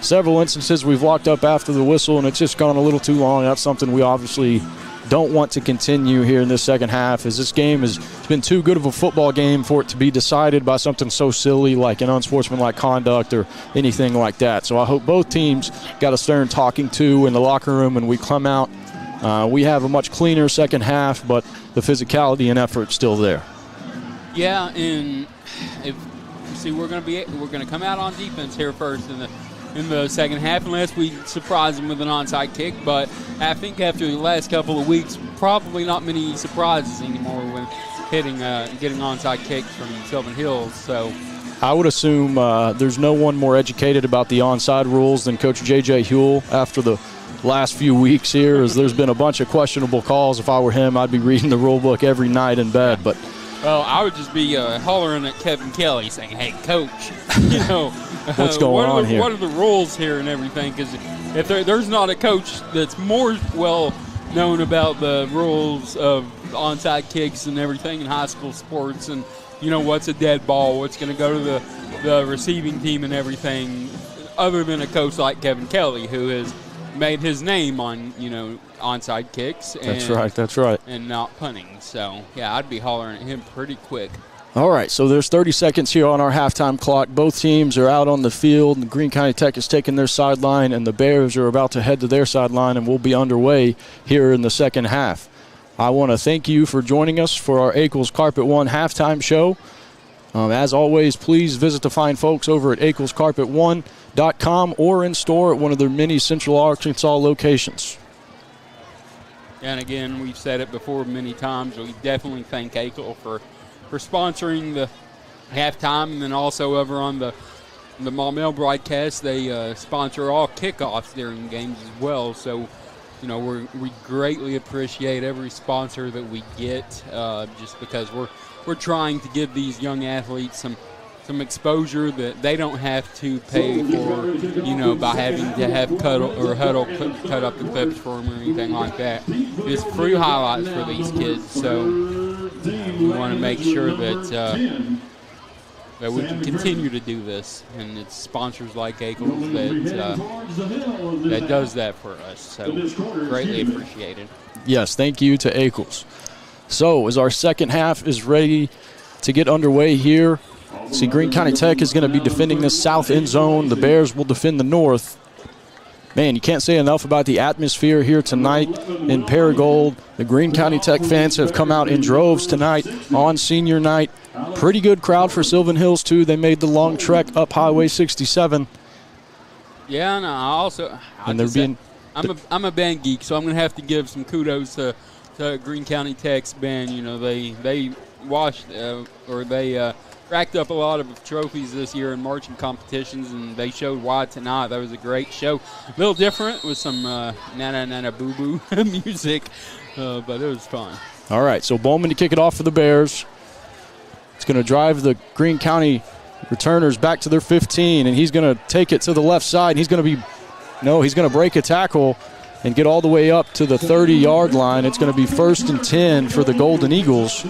several instances we've walked up after the whistle, and it's just gone a little too long. That's something we obviously don't want to continue here in this second half, as this game has been too good of a football game for it to be decided by something so silly like an unsportsmanlike conduct or anything like that. So I hope both teams got a stern talking to in the locker room, and we come out. We have a much cleaner second half, but the physicality and effort still there. Yeah, and we're going to come out on defense here first in the second half, unless we surprise them with an onside kick. But I think after the last couple of weeks, probably not many surprises anymore when getting onside kicks from Sylvan Hills. So I would assume there's no one more educated about the onside rules than Coach J.J. Huell after the last few weeks here, as there's been a bunch of questionable calls. If I were him, I'd be reading the rule book every night in bed. But well, I would just be hollering at Kevin Kelly saying, "Hey, Coach, what's going on here? What are the rules here and everything?" Because if there's not a coach that's more well knowing about the rules of onside kicks and everything in high school sports, and what's a dead ball, what's going to go to the receiving team and everything, other than a coach like Kevin Kelly, who has made his name on onside kicks. That's right. And not punting. So yeah, I'd be hollering at him pretty quick. All right, so there's 30 seconds here on our halftime clock. Both teams are out on the field. Greene County Tech is taking their sideline, and the Bears are about to head to their sideline, and we'll be underway here in the second half. I want to thank you for joining us for our Eccles Carpet One halftime show. As always, please visit the fine folks over at EcclesCarpet1.com or in store at one of their many Central Arkansas locations. And again, we've said it before many times, we definitely thank Eccles for sponsoring the halftime, and then also over on the Maumelle broadcast, they sponsor all kickoffs during games as well. So, we greatly appreciate every sponsor that we get, just because we're trying to give these young athletes some exposure that they don't have to pay for, by having to have Huddle cut up the clips for them or anything like that. It's free highlights for these kids, so we want to make sure that we can continue to do this, and it's sponsors like Eccles that does that for us. So greatly appreciated. Yes, thank you to Eccles. So as our second half is ready to get underway here, see, Greene County Tech is going to be defending the south end zone. The Bears will defend the north. Man, you can't say enough about the atmosphere here tonight in Paragould. The Greene County Tech fans have come out in droves tonight on senior night. Pretty good crowd for Sylvan Hills, too. They made the long trek up Highway 67. Yeah, and I'm a band geek, so I'm going to have to give some kudos to Greene County Tech's band. They racked up a lot of trophies this year in marching competitions, and they showed why tonight. That was a great show. A little different with some na-na-na-na-boo-boo music, but it was fun. All right, so Bowman to kick it off for the Bears. It's going to drive the Greene County returners back to their 15, and he's going to take it to the left side. He's going to break a tackle and get all the way up to the 30-yard line. It's going to be 1st and 10 for the Golden Eagles.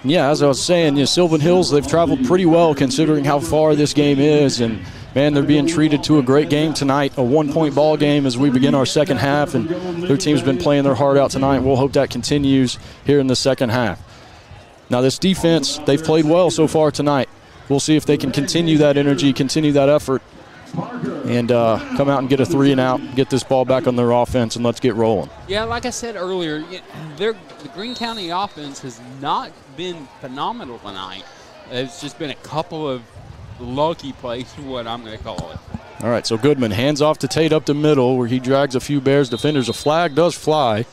Yeah, as I was saying, Sylvan Hills, they've traveled pretty well considering how far this game is. And, man, they're being treated to a great game tonight, a 1-point ball game as we begin our second half. And their team's been playing their heart out tonight. We'll hope that continues here in the second half. Now, this defense, they've played well so far tonight. We'll see if they can continue that energy, continue that effort, and come out and get a 3-and-out, get this ball back on their offense, and let's get rolling. Yeah, like I said earlier, the Greene County offense has not been phenomenal tonight. It's just been a couple of lucky plays, what I'm going to call it. All right, so Goodman hands off to Tate up the middle where he drags a few Bears defenders. A flag does fly.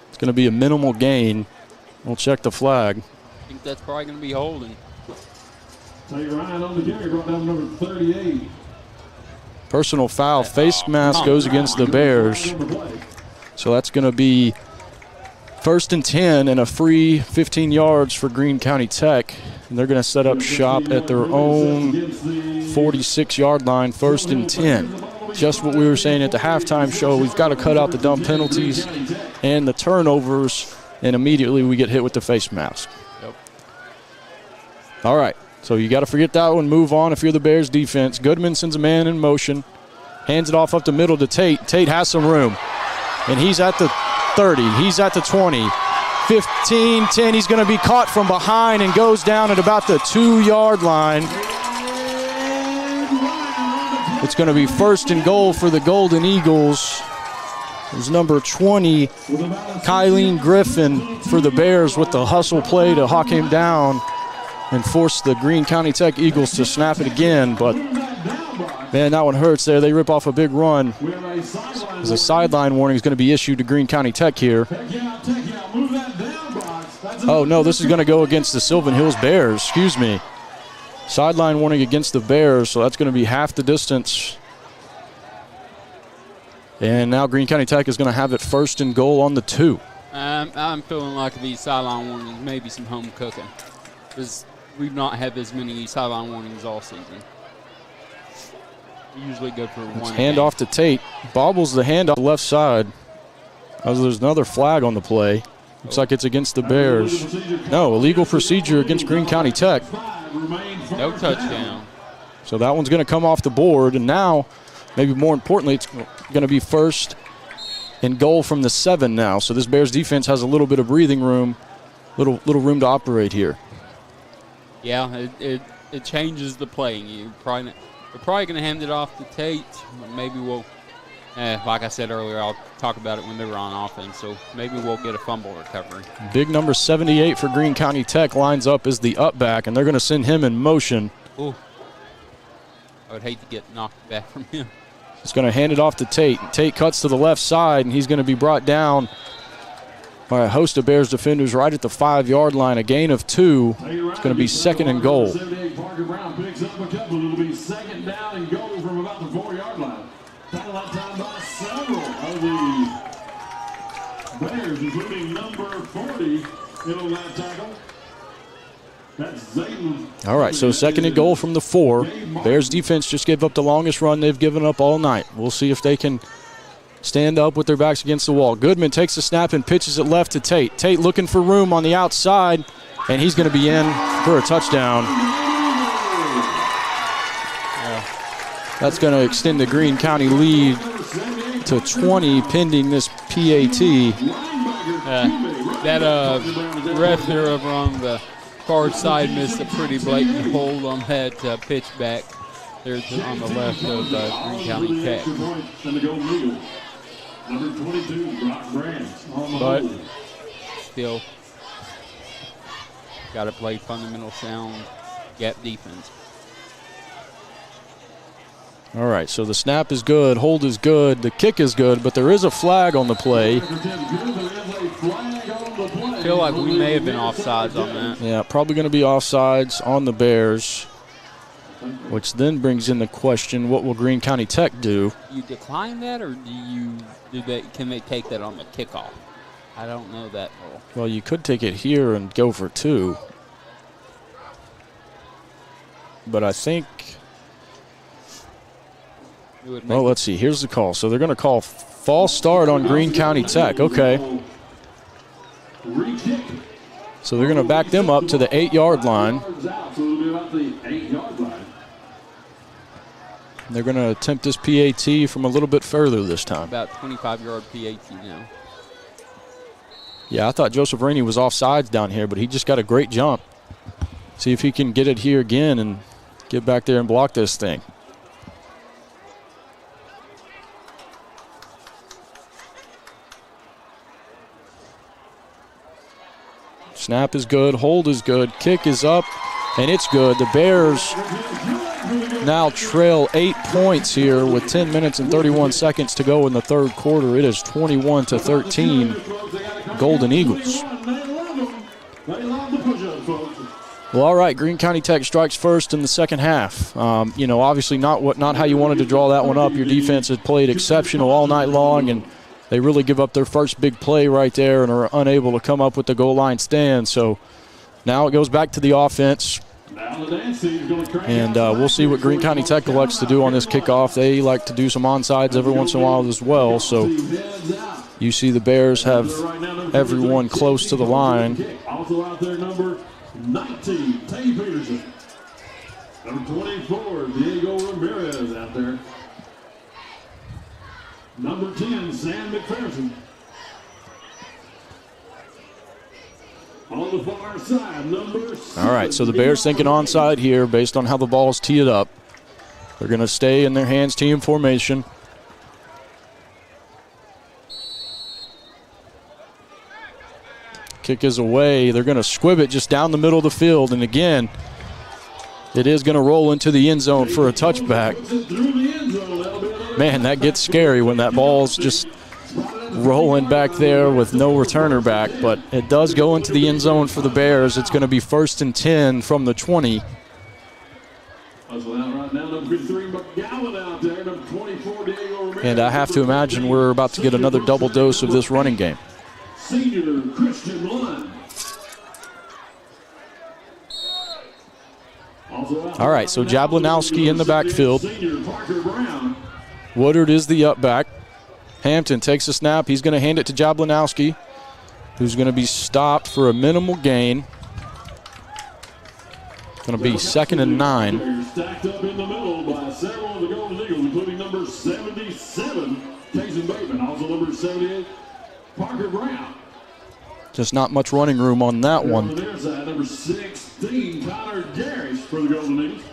It's going to be a minimal gain. We'll check the flag. I think that's probably going to be holding. Tate Ryan on the carry, brought down number 38. Personal foul. Face mask goes against the Bears. So that's going to be 1st and 10 and a free 15 yards for Greene County Tech. And they're going to set up shop at their own 46-yard line, 1st and 10. Just what we were saying at the halftime show. We've got to cut out the dumb penalties and the turnovers, and immediately we get hit with the face mask. Yep. All right. So you got to forget that one, move on if you're the Bears defense. Goodman sends a man in motion, hands it off up the middle to Tate. Tate has some room, and he's at the 30. He's at the 20. 15, 10. He's going to be caught from behind and goes down at about the 2-yard line. It's going to be 1st and goal for the Golden Eagles. There's number 20, Kylene Griffin for the Bears with the hustle play to hawk him down and force the Greene County Tech Eagles to snap it again. But, man, that one hurts there. They rip off a big run. As a sideline warning is going to be issued to Greene County Tech here. Oh, no, this is going to go against the Sylvan Hills Bears. Excuse me. Sideline warning against the Bears, so that's going to be half the distance. And now Greene County Tech is going to have it 1st and goal on the 2. I'm feeling like these sideline warnings may be some home cooking, because we've not had this many sideline warnings all season. We usually go for one. Hand off to Tate. Bobbles the hand off the left side. There's another flag on the play. Looks like it's against the Bears. No, illegal procedure against Greene County Tech. No touchdown. So that one's going to come off the board. And now, maybe more importantly, it's going to be first and goal from the 7 now. So this Bears defense has a little bit of breathing room, little room to operate here. Yeah, it changes the playing. We're probably going to hand it off to Tate. Maybe we'll, like I said earlier, I'll talk about it when they were on offense. So maybe we'll get a fumble recovery. Big number 78 for Greene County Tech lines up as the up back, and they're going to send him in motion. Ooh. I would hate to get knocked back from him. It's going to hand it off to Tate. Tate cuts to the left side, and he's going to be brought down by a host of Bears defenders right at the 5-yard line. A gain of 2. It's going to be second and goal. 78 Parker Brown picks up a couple. It'll be second down and goal from about the 4-yard line. Tackle that time by several of the Bears, including number 40 in that tackle. That's Zayden. All right, so second and goal from the 4. Bears defense just gave up the longest run they've given up all night. We'll see if they can stand up with their backs against the wall. Goodman takes the snap and pitches it left to Tate. Tate looking for room on the outside, and he's going to be in for a touchdown. That's going to extend the Greene County lead to 20 pending this PAT. That ref there over on the far side missed a pretty blatant hold on that pitch back there on the left of Greene County Tech. Number 22, Brock Brands. But still, got to play fundamental sound gap defense. All right, so the snap is good, hold is good, the kick is good, but there is a flag on the play. I feel like we may have been offsides on that. Yeah, probably going to be offsides on the Bears, which then brings in the question, what will Greene County Tech do? You decline that, or can they take that on the kickoff? I don't know that rule. Well, you could take it here and go for 2. But I think, well, let's see. Here's the call. So they're going to call false start on Greene County Tech. Okay. So they're going to back them up to the 8-yard line. They're going to attempt this PAT from a little bit further this time. About 25-yard PAT now. Yeah, I thought Joseph Rainey was offsides down here, but he just got a great jump. See if he can get it here again and get back there and block this thing. Snap is good, hold is good, kick is up, and it's good. The Bears now trail 8 points here with 10 minutes and 31 seconds to go in the third quarter. It is 21-13, Golden Eagles. Well, all right, Greene County Tech strikes first in the second half. Obviously not how you wanted to draw that one up. Your defense had played exceptional all night long, and they really give up their first big play right there and are unable to come up with the goal line stand. So now it goes back to the offense. And we'll see what Greene County Tech elects to do on this kickoff. They like to do some onsides every once in a while as well. So you see the Bears have everyone close to the line. Also out there, number 19, Tay Peterson. Number 24, Diego Ramirez out there. Number 10, Sam McPherson. On the far side, number 7. All right, so the Bears thinking onside here based on how the ball is teed up. They're going to stay in their hands team formation. Kick is away. They're going to squib it just down the middle of the field. And again, it is going to roll into the end zone for a touchback. Man, that gets scary when that ball's just rolling back there with no returner back. But it does go into the end zone for the Bears. It's going to be 1st and 10 from the 20. And I have to imagine we're about to get another double dose of this running game. Senior Christian Lund. All right, so Jablinowski in the backfield. Woodard is the up back. Hampton takes a snap. He's going to hand it to Jablanowski, who's going to be stopped for a minimal gain. Going to be 2nd and 9. Stacked up in the middle by several of the Golden Eagles, including number 77, Jason Bateman, also number 78, Parker Brown. Just not much running room on that one. On their side, number 16, Connor Garrish for the Golden Eagles.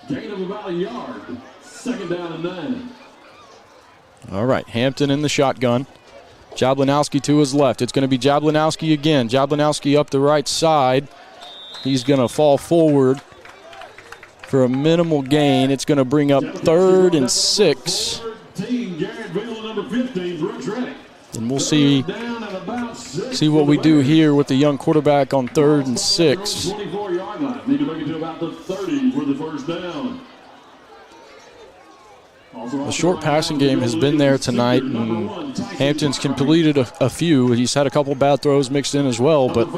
Gain of about a yard. 2nd down and 9. All right, Hampton in the shotgun. Jablanowski to his left. It's going to be Jablanowski again. Jablanowski up the right side. He's going to fall forward for a minimal gain. It's going to bring up 3rd and 6. And we'll see what we do here with the young quarterback on 3rd and 6. 24-yard line. Need to make it to about the 30 for the first down. The short passing game has been there tonight, and Hampton's completed a few. He's had a couple bad throws mixed in as well, but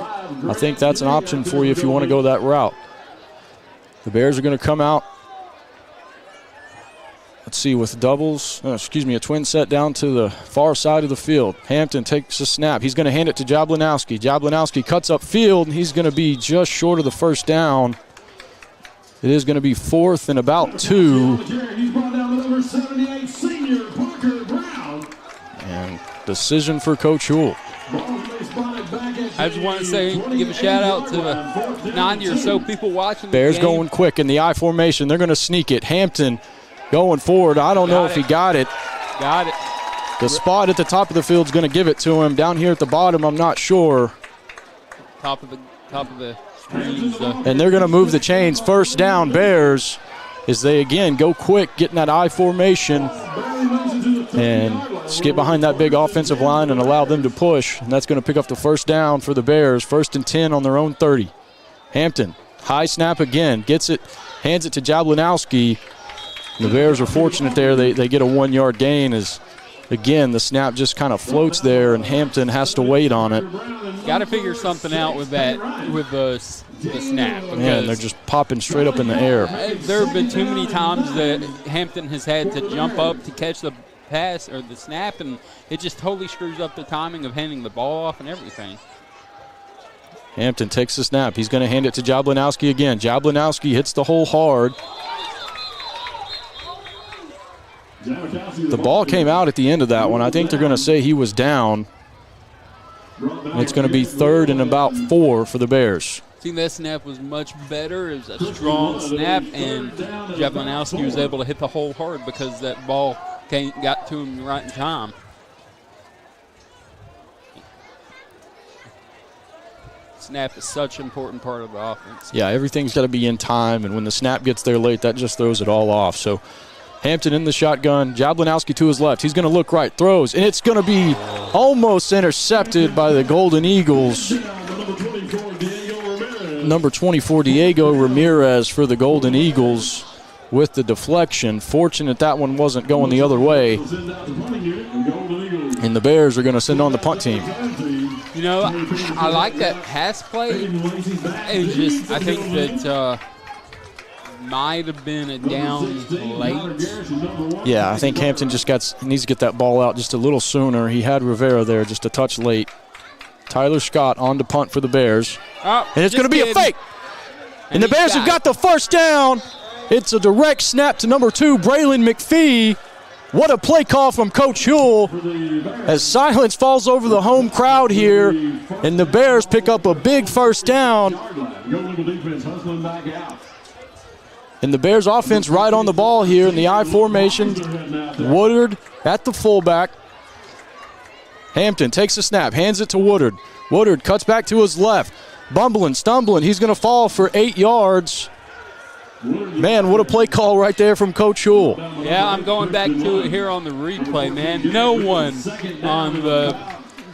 I think that's an option for you if you want to go that route. The Bears are going to come out, let's see, with a twin set down to the far side of the field. Hampton takes a snap. He's going to hand it to Jablanowski. Jablanowski cuts up field, and he's going to be just short of the first down. It is going to be 4th and about 2. And decision for Coach Huell. I just want to say, give a shout out to the 90 or so people watching. Bears going quick in the I formation. They're going to sneak it. Hampton going forward. I don't know if he got it. Got it. The spot at the top of the field is going to give it to him. Down here at the bottom, I'm not sure. Top of the screens. And they're going to move the chains. First down, Bears, as they again go quick, getting that I formation and skip behind that big offensive line and allow them to push. And that's going to pick up the first down for the Bears. 1st and 10 on their own 30. Hampton, high snap again, gets it, hands it to Jablanowski. The Bears are fortunate there. They get a 1-yard gain as, again, the snap just kind of floats there and Hampton has to wait on it. Got to figure something out with that, with the snap. Man, they're just popping straight up in the air. There have been too many times that Hampton has had to jump up to catch the pass or the snap, and it just totally screws up the timing of handing the ball off and everything. Hampton takes the snap. He's going to hand it to Jablanowski again. Jablanowski hits the hole hard. The ball came out at the end of that one. I think they're going to say he was down. And it's going to be 3rd and about 4 for the Bears. I think that snap was much better. It was a strong snap, and Jablanowski was able to hit the hole hard because that ball got to him right in time. Snap is such an important part of the offense. Yeah, everything's got to be in time, and when the snap gets there late, that just throws it all off. So Hampton in the shotgun, Jablanowski to his left. He's going to look right, throws, and it's going to be almost intercepted by the Golden Eagles. Number 24, Diego Ramirez for the Golden Eagles with the deflection. Fortunate that one wasn't going the other way. And the Bears are going to send on the punt team. You know, I like that pass play. It's just, I think that might have been a down late. Yeah, I think Hampton just needs to get that ball out just a little sooner. He had Rivera there just a touch late. Tyler Scott on to punt for the Bears. Oh, and it's going to be a fake. And the Bears have got the first down. It's a direct snap to number 2, Braylon McPhee. What a play call from Coach Huell as silence falls over the home crowd here, and the Bears pick up a big first down. And the Bears offense right on the ball here in the I formation. Woodard at the fullback. Hampton takes a snap, hands it to Woodard. Woodard cuts back to his left. Bumbling, stumbling. He's going to fall for 8 yards. Man, what a play call right there from Coach Huell. Yeah, I'm going back to it here on the replay, man. No one on the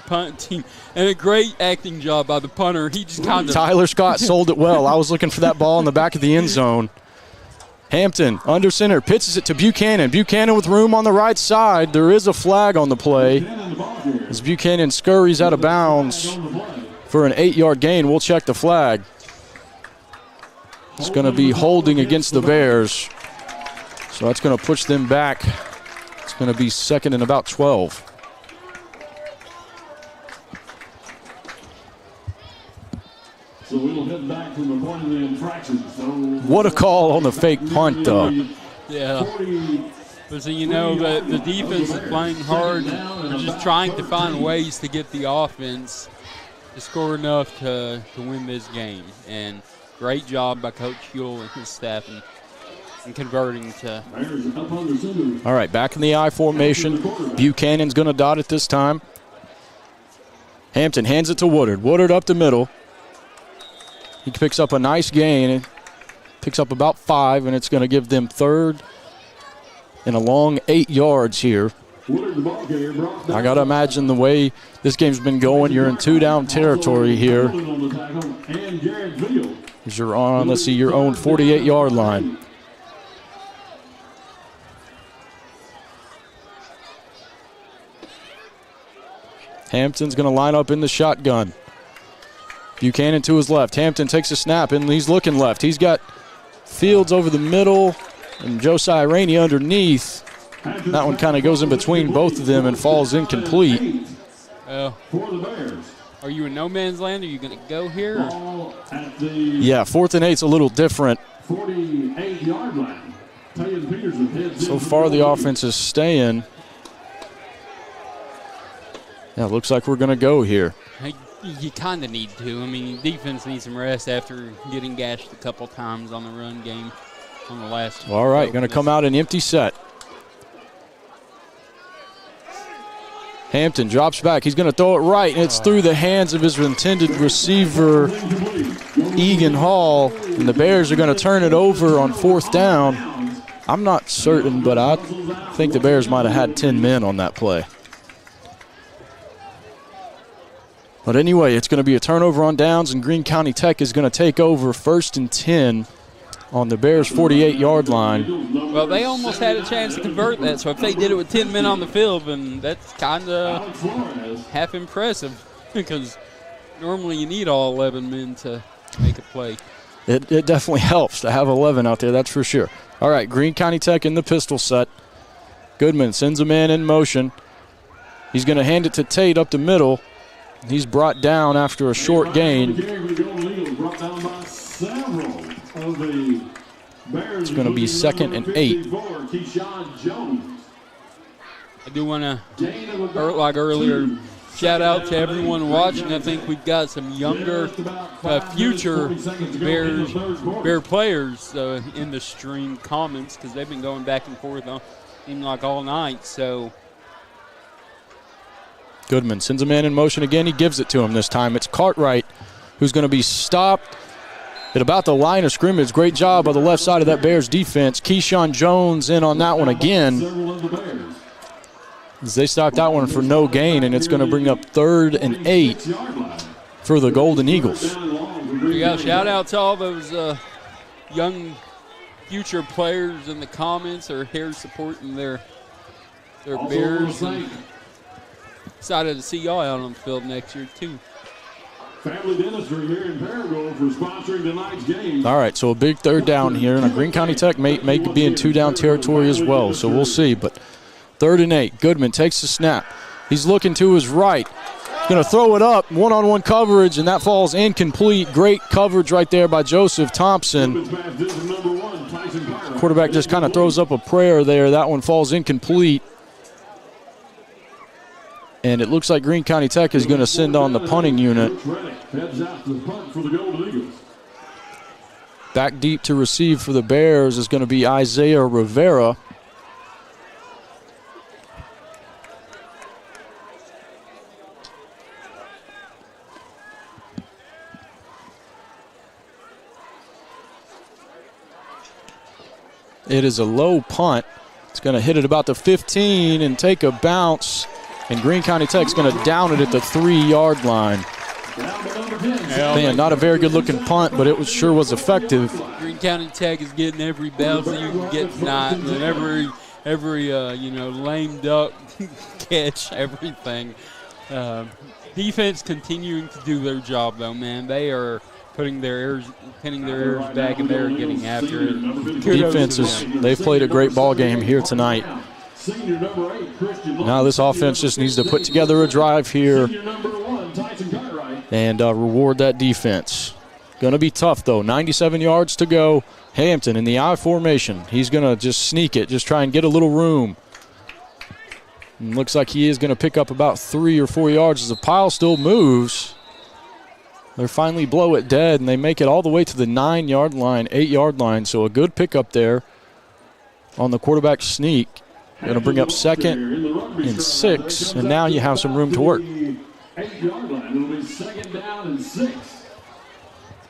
punt team. And a great acting job by the punter. He just kind of... Tyler Scott sold it well. I was looking for that ball in the back of the end zone. Hampton, under center, pitches it to Buchanan. Buchanan with room on the right side. There is a flag on the play as Buchanan scurries out of bounds for an 8-yard gain. We'll check the flag. It's going to be holding against the Bears. So that's going to push them back. It's It's going to be second and about 12. So we'll head back from the point of the infraction. So What a call on the fake punt, though. Yeah. But so you know that the defense is playing hard. They're just trying to find ways to get the offense to score enough to win this game. And great job by Coach Huell and his staff in converting to. All right, back in the I formation. Buchanan's going to dot it this time. Hampton hands it to Woodard. Woodard up the middle. He picks up a nice gain. And picks up about 5, and it's going to give them third and a long 8 yards here. I got to imagine the way this game's been going, you're in 2-down territory here. You're on, let's see, your own 48-yard line. Hampton's going to line up in the shotgun. Buchanan to his left. Hampton takes a snap, and he's looking left. He's got Fields over the middle and Josiah Rainey underneath. That one kind of goes in between both of them and falls incomplete. Are you in no man's land? Are you going to go here? Yeah, 4th and 8's a little different. 48-yard line. So far the offense is staying. Yeah, looks like we're going to go here. You kind of need to. I mean, defense needs some rest after getting gashed a couple times on the run game on the last. All right, going to come out an empty set. Hampton drops back. He's going to throw it right, and it's through the hands of his intended receiver, Egan Hall, and the Bears are going to turn it over on 4th down. I'm not certain, but I think the Bears might have had 10 men on that play. But anyway, it's going to be a turnover on downs, and Greene County Tech is going to take over 1st and 10 on the Bears' 48-yard line. Well, they almost had a chance to convert that, so if they did it with 10 men on the field, then that's kind of half impressive because normally you need all 11 men to make a play. It definitely helps to have 11 out there, that's for sure. All right, Greene County Tech in the pistol set. Goodman sends a man in motion. He's going to hand it to Tate up the middle. He's brought down after a short gain. It's going to be 2nd and 8. I do want to, like earlier, shout out to everyone watching. I think we've got some younger future Bear players in the stream comments because they've been going back and forth like all night. So Goodman sends a man in motion again. He gives it to him this time. It's Cartwright who's going to be stopped at about the line of scrimmage. Great job by the left side of that Bears defense. Keyshawn Jones in on that one again. As they stopped that one for no gain, and it's going to bring up 3rd and 8 for the Golden Eagles. Yeah, shout out to all those young future players in the comments are here supporting their Bears. And excited to see y'all out on the field next year, too. Family Dentistry here in Paragould for sponsoring tonight's game. All right, so a big 3rd down here, and Greene County Tech may be in 2-down territory as well, so we'll see. But 3rd and 8, Goodman takes the snap. He's looking to his right. Going to throw it up, one-on-one coverage, and that falls incomplete. Great coverage right there by Joseph Thompson. Quarterback just kind of throws up a prayer there. That one falls incomplete. And it looks like Greene County Tech is going to send on the punting unit. Back deep to receive for the Bears is going to be Isaiah Rivera. It is a low punt. It's going to hit it about the 15 and take a bounce. And Greene County Tech's going to down it at the 3-yard line. Man, not a very good-looking punt, but it sure was effective. Greene County Tech is getting every bounce that you can get tonight, and every lame duck catch, everything. Defense continuing to do their job, though, man. They are pinning their ears back, and they're getting after it. Defenses, they've played a great ball game here tonight. Senior number 8, Christian Lund. Now this offense just needs to put together a drive here Senior number 1, Tyson Cartwright. and reward that defense. Going to be tough, though. 97 yards to go. Hampton in the I formation. He's going to just sneak it, just try and get a little room. And looks like he is going to pick up about 3 or 4 yards as the pile still moves. They finally blow it dead, and they make it all the way to the 9-yard line, 8-yard line. So a good pickup there on the quarterback sneak. Going to bring up 2nd and 6, and now you have some room to work. 8-yard line. It'll be 2nd down and 6.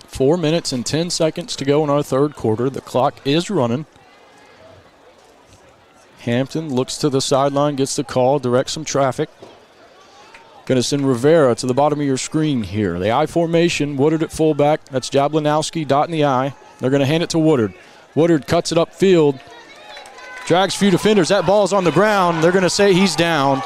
4 minutes and 10 seconds to go in our third quarter. The clock is running. Hampton looks to the sideline, gets the call, directs some traffic. Going to send Rivera to the bottom of your screen here. The I formation, Woodard at fullback. That's Jablanowski, dot in the I. They're going to hand it to Woodard. Woodard cuts it upfield. Drags a few defenders. That ball's on the ground. They're going to say he's down.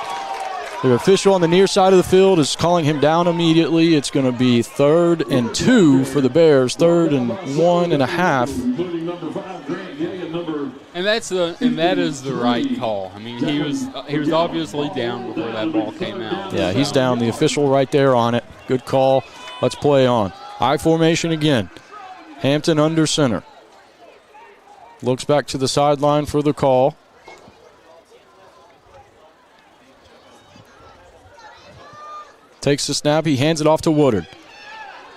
The official on the near side of the field is calling him down immediately. It's going to be 3rd and 2 for the Bears. 3rd and 1.5. And that is the right call. I mean, he was obviously down before that ball came out. Yeah, he's down. The official right there on it. Good call. Let's play on. I formation again. Hampton under center. Looks back to the sideline for the call. Takes the snap. He hands it off to Woodard.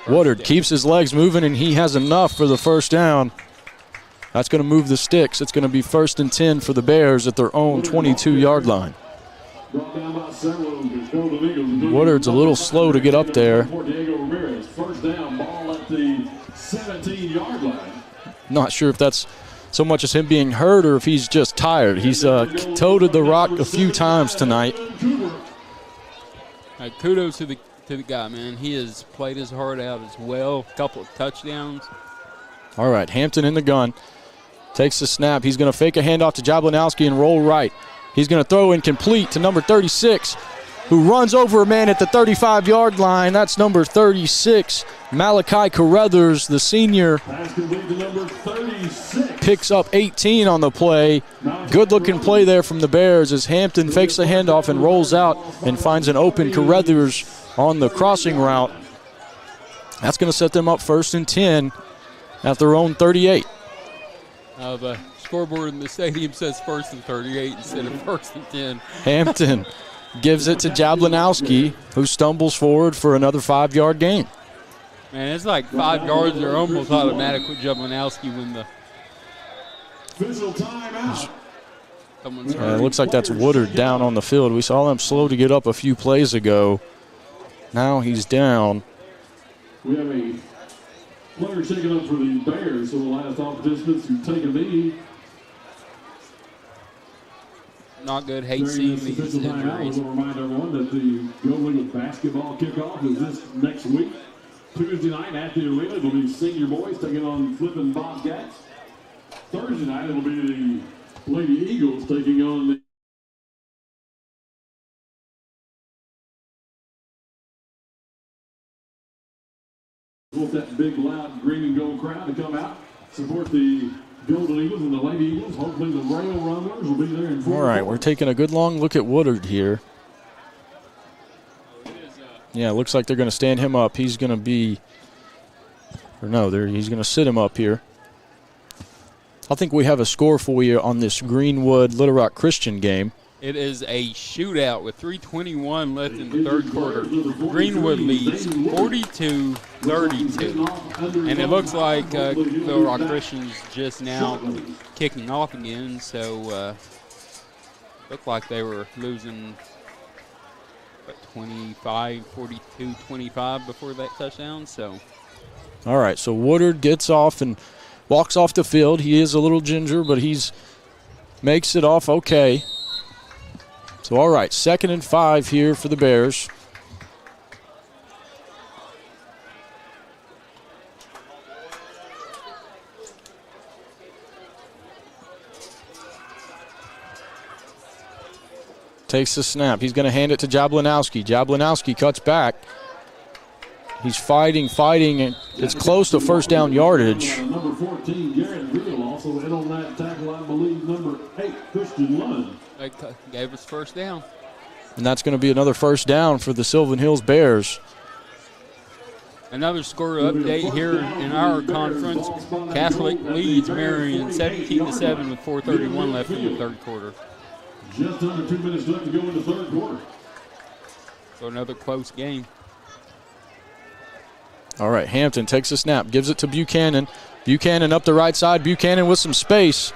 Woodard keeps his legs moving, and he has enough for the first down. That's going to move the sticks. It's going to be 1st and 10 for the Bears at their own 22-yard line. Woodard's a little slow to get up there. First down, ball at the 17-yard line. Not sure if that's so much as him being hurt or if he's just tired. He's toted the rock a few times tonight. Kudos to the guy, man. He has played his heart out as well. A couple of touchdowns. All right, Hampton in the gun. Takes the snap. He's going to fake a handoff to Jablanowski and roll right. He's going to throw incomplete to number 36, who runs over a man at the 35-yard line. That's number 36, Malachi Carruthers, the senior. Picks up 18 on the play. Good-looking play there from the Bears as Hampton fakes the handoff and rolls out and finds an open Carruthers on the crossing route. That's going to set them up 1st and 10 at their own 38. The scoreboard in the stadium says 1st and 38 instead of 1st and 10. Hampton gives it to Jablanowski, who stumbles forward for another 5-yard gain. Man, it's like 5 yards are almost automatic with Jablanowski when the official timeout. It looks like that's Woodard down on the field. We saw him slow to get up a few plays ago. Now he's down. We have a player taken up for the Bears, so we'll ask all participants who take a knee. Not good. Hate seeing these injuries. We'll remind everyone that the Gold League basketball kickoff is this next week. Tuesday night at the arena, it'll be senior boys taking on Flippin' Bobcats. Thursday night, it'll be the Lady Eagles taking on the want that big, loud green and gold crowd to come out, support the Golden Eagles and the Lady Eagles. Hopefully the Rail Rumblers will be there in 4. All right, we're taking a good long look at Woodard here. Yeah, it looks like they're going to stand him up. He's going to be, or no, he's going to sit him up here. I think we have a score for you on this Greenwood Little Rock Christian game. It is a shootout with 3:21 left in the third quarter. Greenwood leads 42-32. And it looks like Little Rock Christian's just now kicking off again. So looked like they were losing 25, 42, 25 before that touchdown. So. All right, so Woodard gets off and walks off the field. He is a little ginger, but he's makes it off okay. So, all right, 2nd and 5 here for the Bears. Takes the snap. He's going to hand it to Jablanowski. Jablanowski cuts back. He's fighting, and it's close to first down yardage. Number 14, Garrett Veal, also in on that tackle, I believe, number 8, Christian Lund. They gave us first down. And that's going to be another first down for the Sylvan Hills Bears. Another score update here in our conference. Catholic leads Marion 17-7 with 4:31 left in the third quarter. Just under 2 minutes left to go in the third quarter. So another close game. All right, Hampton takes a snap, gives it to Buchanan. Buchanan up the right side. Buchanan with some space.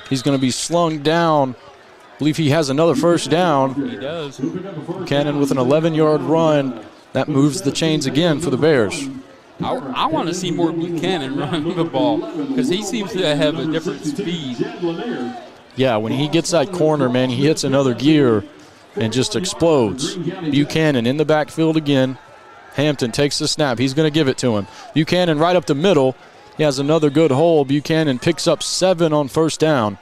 He's going to be slung down. I believe he has another first down. He does. Buchanan with an 11-yard run. That moves the chains again for the Bears. I want to see more Buchanan running the ball because he seems to have a different speed. Yeah, when he gets that corner, man, he hits another gear and just explodes. Buchanan in the backfield again. Hampton takes the snap. He's going to give it to him. Buchanan right up the middle. He has another good hole. Buchanan picks up 7 on first down.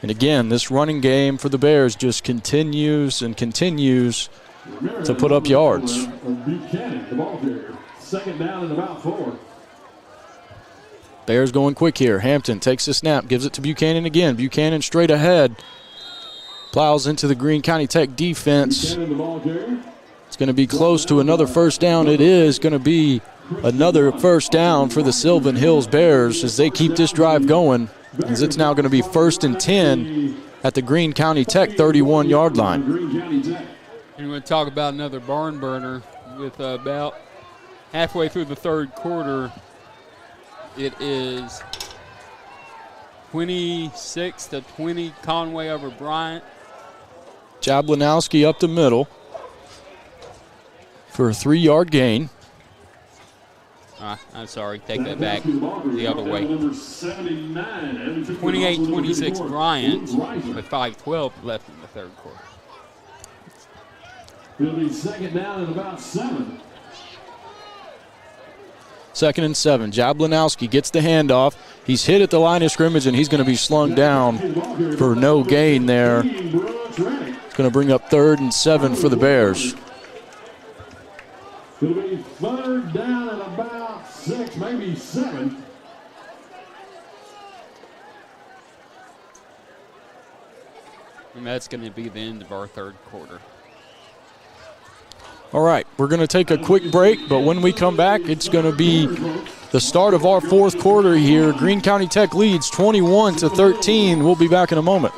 And again, this running game for the Bears just continues and continues to put up yards. Buchanan, the ball carrier. Second down and about 4. Bears going quick here. Hampton takes the snap, gives it to Buchanan again. Buchanan straight ahead. Plows into the Greene County Tech defense. Buchanan, the ball carrier. It's going to be close to another first down. It is going to be another first down for the Sylvan Hills Bears as they keep this drive going, as it's now going to be 1st and 10 at the Greene County Tech 31-yard line. And we're going to talk about another barn burner with about halfway through the third quarter. It is 26-20 Conway over Bryant. Jablanowski up the middle for a 3-yard gain. I'm sorry, take that back the other way. 28-26 Bryant with 5:12 left in the third quarter. It'll be second down and about 7. 2nd and 7. Jablanowski gets the handoff. He's hit at the line of scrimmage, and he's going to be slung down for no gain there. It's going to bring up 3rd and 7 for the Bears. It'll be 3rd down and about 6, maybe 7. And that's going to be the end of our third quarter. All right, we're going to take a quick break, but when we come back, it's going to be the start of our fourth quarter here. Greene County Tech leads 21-13. We'll be back in a moment.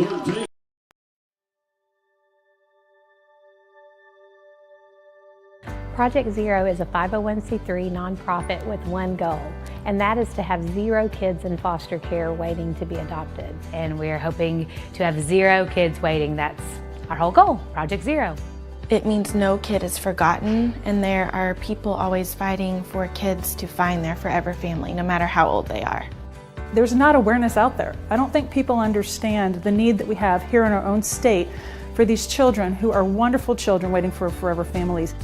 Project Zero is a 501c3 nonprofit with one goal, and that is to have 0 kids in foster care waiting to be adopted. And we're hoping to have 0 kids waiting. That's our whole goal, Project Zero. It means no kid is forgotten, and there are people always fighting for kids to find their forever family, no matter how old they are. There's not awareness out there. I don't think people understand the need that we have here in our own state for these children who are wonderful children waiting for forever families.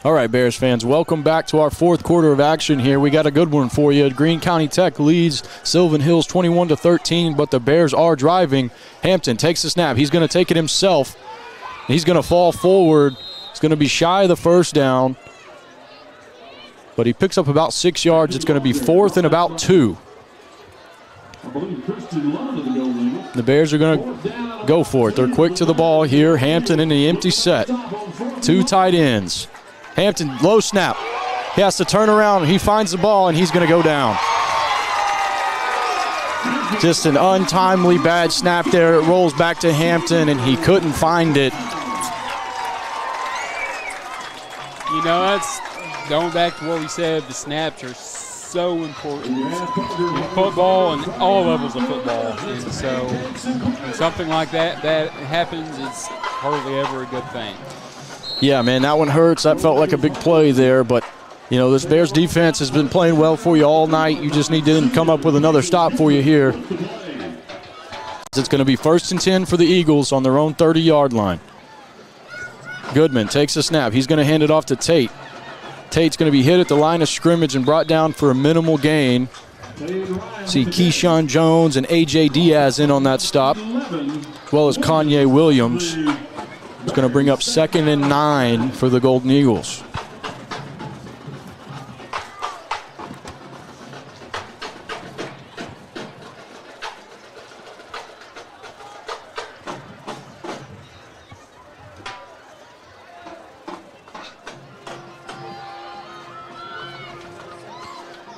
All right, Bears fans, welcome back to our fourth quarter of action here. We got a good one for you. Greene County Tech leads Sylvan Hills 21-13, but the Bears are driving. Hampton takes the snap. He's going to take it himself. He's going to fall forward. It's going to be shy of the first down, but he picks up about 6 yards. It's going to be 4th and about 2. The Bears are going to go for it. They're quick to the ball here. Hampton in the empty set. 2 tight ends. Hampton, low snap. He has to turn around. He finds the ball, and he's going to go down. Just an untimely bad snap there. It rolls back to Hampton, and he couldn't find it. You know, that's going back to what we said. The snaps are so important in football and all levels of football. And so when something like that happens, it's hardly ever a good thing. Yeah, man, that one hurts. That felt like a big play there, but you know, this Bears defense has been playing well for you all night. You just need to come up with another stop for you here. It's going to be 1st and 10 for the Eagles on their own 30-yard line. Goodman takes a snap. He's going to hand it off to Tate. Tate's going to be hit at the line of scrimmage and brought down for a minimal gain. See Keyshawn Jones and A.J. Diaz in on that stop, as well as Kanye Williams. It's going to bring up 2nd and 9 for the Golden Eagles.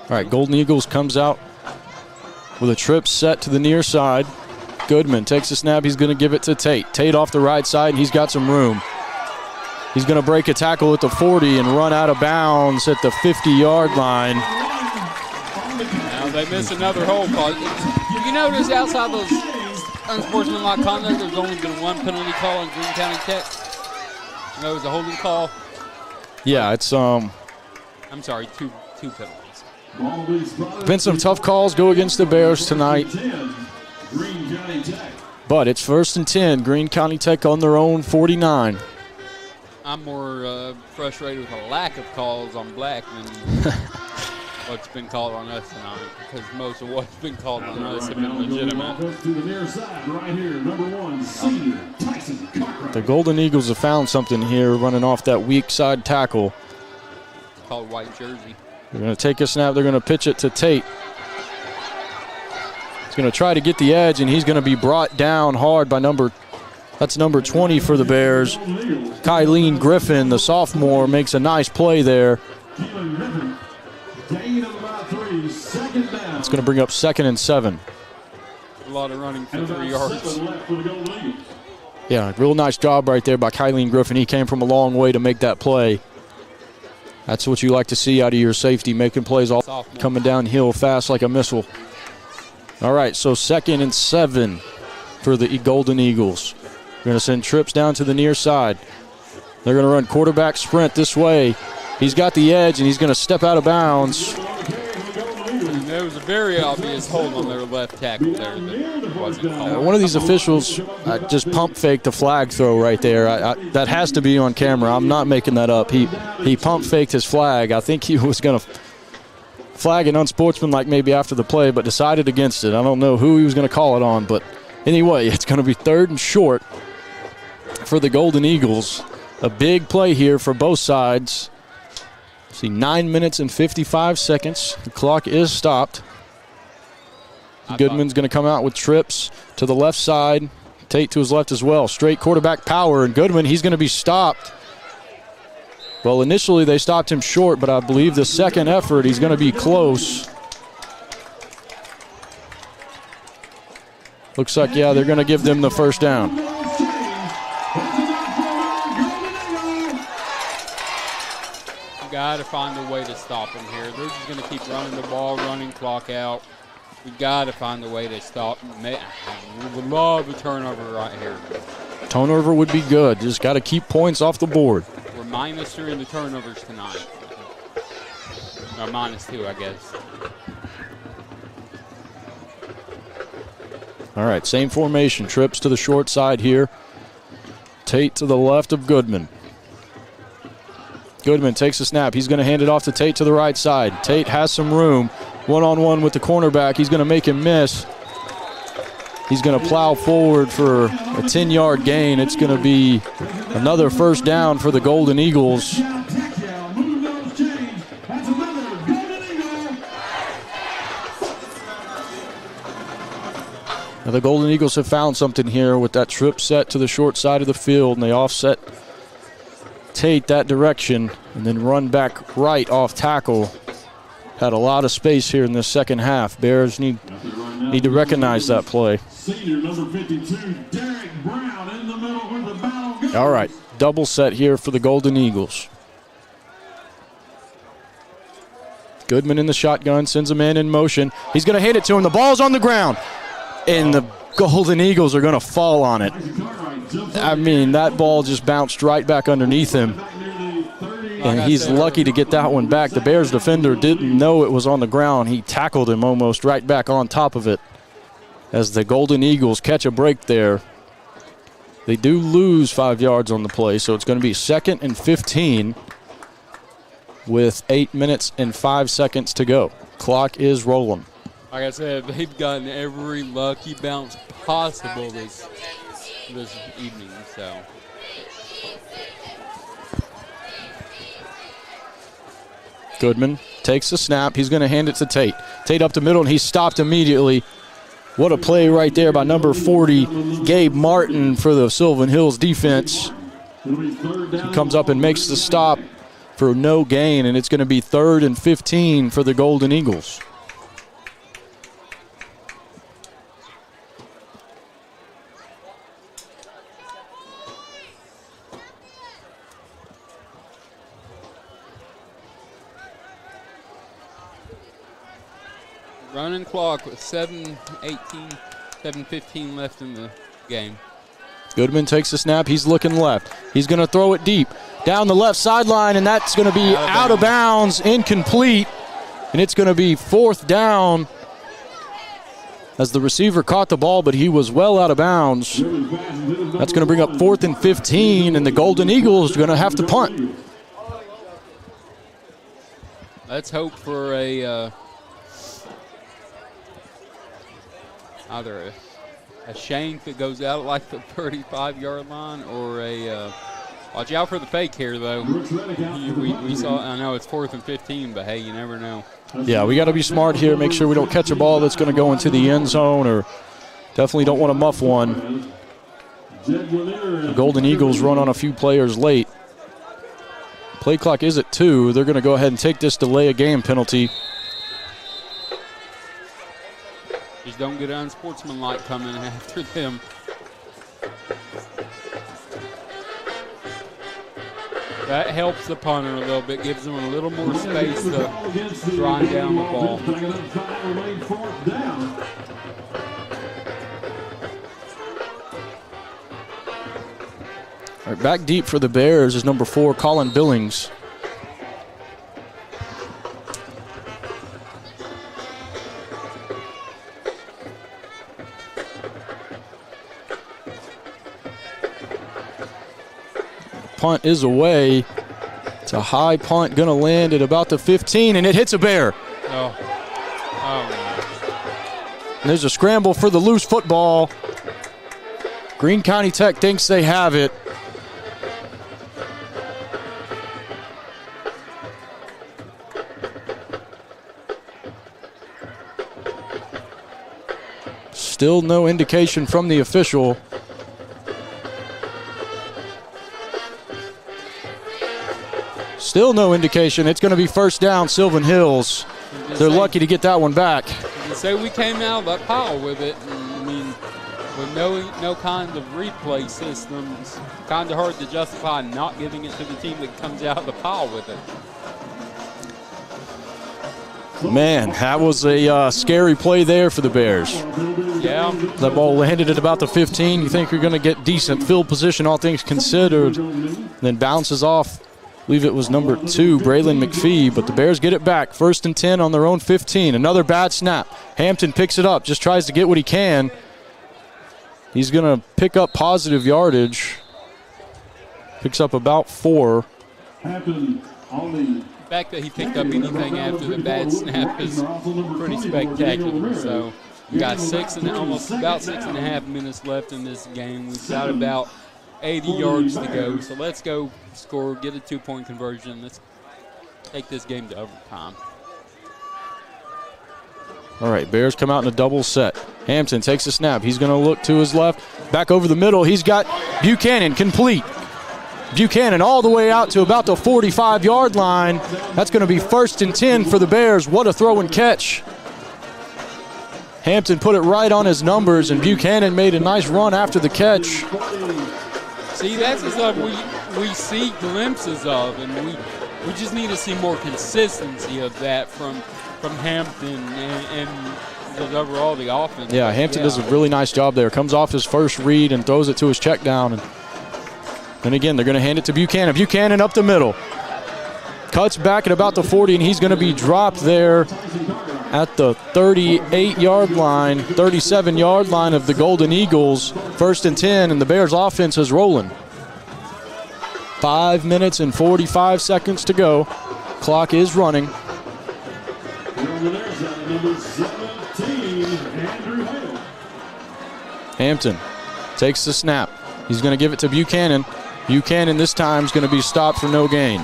All right, Golden Eagles comes out with a trip set to the near side. Goodman takes a snap. He's going to give it to Tate. Tate off the right side, and he's got some room. He's going to break a tackle at the 40 and run out of bounds at the 50-yard line. Now they miss another hold call. You notice outside those unsportsmanlike conduct, there's only been one penalty call on Greene County Tech. That was a holding call. Yeah, it's I'm sorry, two penalties. Been some tough calls go against the Bears tonight. But it's 1st and 10. Greene County Tech on their own 49. I'm more frustrated with a lack of calls on Black than what's been called on us tonight, because most of what's been called on us have been legitimate. The Golden Eagles have found something here, running off that weak side tackle. It's called white jersey. They're going to take a snap. They're going to pitch it to Tate. He's going to try to get the edge, and he's going to be brought down hard by number 20 for the Bears. Kylene Griffin, the sophomore, makes a nice play there. It's going to bring up 2nd and 7. A lot of running for 3 yards. Yeah, real nice job right there by Kylene Griffin. He came from a long way to make that play. That's what you like to see out of your safety, making plays all coming downhill fast like a missile. All right, so 2nd and 7 for the Golden Eagles. We're going to send trips down to the near side. They're going to run quarterback sprint this way. He's got the edge, and he's going to step out of bounds. There was a very obvious hold on their left tackle there that wasn't called. One of these officials just pump faked a flag throw right there. That has to be on camera. I'm not making that up. He pump faked his flag. I think he was going to flag an unsportsmanlike maybe after the play, but decided against it. I don't know who he was going to call it on, but anyway, it's going to be 3rd and short for the Golden Eagles. A big play here for both sides. See, 9 minutes and 55 seconds. The clock is stopped. Goodman's going to come out with trips to the left side. Tate to his left as well. Straight quarterback power, and Goodman, he's going to be stopped. Well, initially they stopped him short, but I believe the second effort he's going to be close. Looks like, yeah, they're going to give them the first down. Got to find a way to stop them here. They're just going to keep running the ball, running clock out. We got to find a way to stop. We would love a turnover right here. Turnover would be good. Just got to keep points off the board. We're -3 in the turnovers tonight. Or -2, I guess. All right, same formation. Trips to the short side here. Tate to the left of Goodman. Goodman takes a snap. He's going to hand it off to Tate to the right side. Tate has some room. One-on-one with the cornerback. He's going to make him miss. He's going to plow forward for a 10-yard gain. It's going to be another first down for the Golden Eagles. Now the Golden Eagles have found something here with that trip set to the short side of the field, and they offset Tate that direction and then run back right off tackle. Had a lot of space here in the second half. Bears need to recognize that play. All right, double set here for the Golden Eagles. Goodman in the shotgun, sends a man in motion. He's going to hand it to him. The ball's on the ground, and the Golden Eagles are going to fall on it. I mean, that ball just bounced right back underneath him, and he's lucky to get that one back. The Bears defender didn't know it was on the ground. He tackled him almost right back on top of it as the Golden Eagles catch a break there. They do lose 5 yards on the play, so it's going to be 2nd and 15 with 8 minutes and 5 seconds to go. Clock is rolling. Like I said, they've gotten every lucky bounce possible this evening. So Goodman takes the snap. He's going to hand it to Tate. Tate up the middle, and he's stopped immediately. What a play right there by number 40, Gabe Martin, for the Sylvan Hills defense. He comes up and makes the stop for no gain, and it's going to be 3rd and 15 for the Golden Eagles. running clock with 7:15 left in the game. Goodman takes the snap. He's looking left. He's going to throw it deep down the left sideline, and that's going to be out of bounds, incomplete, and it's going to be 4th down as the receiver caught the ball, but he was well out of bounds. That's going to bring up 4th and 15, and the Golden Eagles are going to have to punt. Let's hope for either a shank that goes out like the 35-yard line, or watch out for the fake here, though. We saw. I know it's 4th and 15, but hey, you never know. Yeah, we got to be smart here. Make sure we don't catch a ball that's going to go into the end zone, or definitely don't want to muff one. The Golden Eagles run on a few players late. Play clock is at 2. They're going to go ahead and take this delay a game penalty. Just don't get unsportsmanlike coming after them. That helps the punter a little bit, gives them a little more space to drive down the ball. All right, back deep for the Bears is number 4, Colin Billings. Punt is away. It's a high punt, going to land at about the 15, and it hits a Bear. Oh. And there's a scramble for the loose football. Greene County Tech thinks they have it. Still no indication from the official. Still no indication. It's going to be 1st down, Sylvan Hills. They're lucky to get that one back. So we came out of that pile with it. I mean, with no kind of replay systems, kind of hard to justify not giving it to the team that comes out of the pile with it. Man, that was a scary play there for the Bears. Yeah. That ball landed at about the 15. You think you're going to get decent field position, all things considered. Then bounces off. I believe it was number 2, Braylon McPhee, but the Bears get it back. 1st and 10 on their own 15. Another bad snap. Hampton picks it up, just tries to get what he can. He's going to pick up positive yardage. Picks up about 4. The fact that he picked up anything after the bad snap is pretty spectacular. So we got almost about 6.5 minutes left in this game. We've got about 80 yards to go. So let's go score, get a 2-point conversion. Let's take this game to overtime. All right, Bears come out in a double set. Hampton takes a snap. He's going to look to his left. Back over the middle. He's got Buchanan complete. Buchanan all the way out to about the 45-yard line. That's going to be 1st and 10 for the Bears. What a throw and catch. Hampton put it right on his numbers, and Buchanan made a nice run after the catch. See, that's the stuff we see glimpses of, and we just need to see more consistency of that from Hampton and overall the offense. Yeah, Hampton does a really nice job there. Comes off his first read and throws it to his check down. And then again, they're going to hand it to Buchanan. Buchanan up the middle. Cuts back at about the 40, and he's going to be dropped there at the 38-yard line, 37-yard line of the Golden Eagles. 1st and 10, and the Bears offense is rolling. 5 minutes and 45 seconds to go. Clock is running. Hampton takes the snap. He's going to give it to Buchanan. Buchanan this time is going to be stopped for no gain.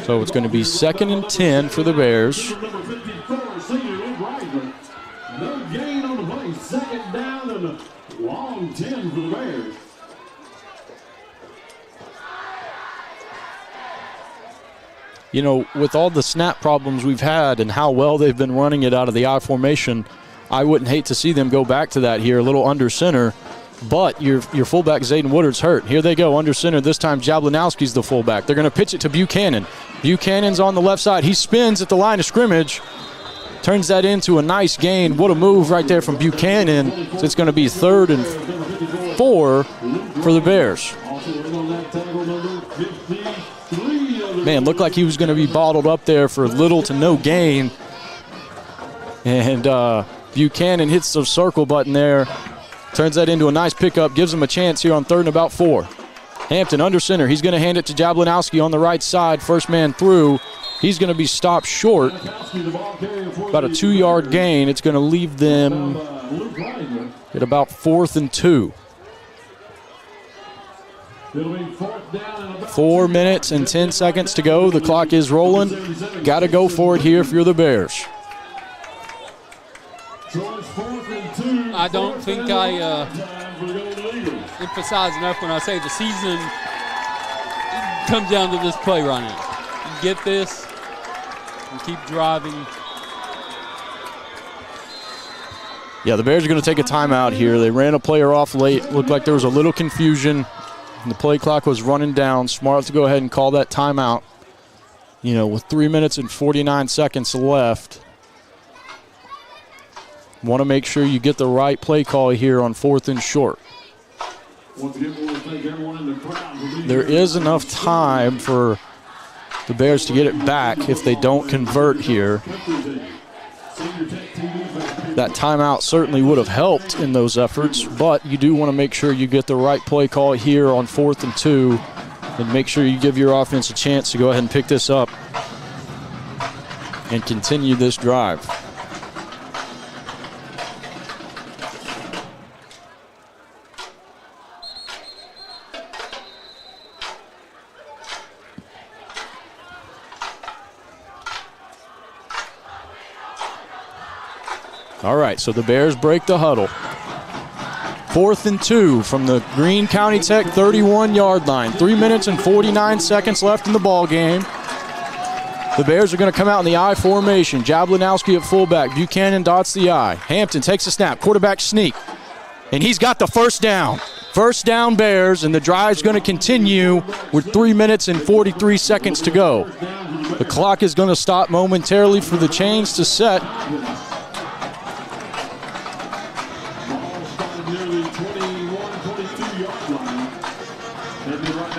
So it's going to be 2nd and 10 for the Bears. No gain on the play. 2nd down and a long 10 for the Bears. You know, with all the snap problems we've had and how well they've been running it out of the I formation, I wouldn't hate to see them go back to that here, a little under center. But your fullback, Zayden Woodard's hurt. Here they go, under center. This time, Jablanowski's the fullback. They're going to pitch it to Buchanan. Buchanan's on the left side. He spins at the line of scrimmage. Turns that into a nice gain. What a move right there from Buchanan. So it's going to be 3rd and 4 for the Bears. Man, looked like he was going to be bottled up there for little to no gain. And Buchanan hits the circle button there. Turns that into a nice pickup, gives him a chance here on 3rd and about 4. Hampton under center. He's going to hand it to Jablanowski on the right side. First man through. He's going to be stopped short. About a 2-yard gain. It's going to leave them at about 4th and 2. 4 minutes and 10 seconds to go. The clock is rolling. Got to go for it here if you're the Bears. I don't think I emphasize enough when I say the season comes down to this play running. You get this and keep driving. Yeah, the Bears are going to take a timeout here. They ran a player off late. Looked like there was a little confusion. And the play clock was running down. Smart to go ahead and call that timeout. You know, with 3 minutes and 49 seconds left. Want to make sure you get the right play call here on 4th and short. There is enough time for the Bears to get it back if they don't convert here. That timeout certainly would have helped in those efforts, but you do want to make sure you get the right play call here on 4th and 2 and make sure you give your offense a chance to go ahead and pick this up and continue this drive. All right, so the Bears break the huddle. 4th and 2 from the Greene County Tech 31-yard line. 3 minutes and 49 seconds left in the ball game. The Bears are going to come out in the I formation. Jablanowski at fullback. Buchanan dots the I. Hampton takes a snap. Quarterback sneak. And he's got the first down. First down Bears, and the drive's going to continue with 3 minutes and 43 seconds to go. The clock is going to stop momentarily for the chains to set.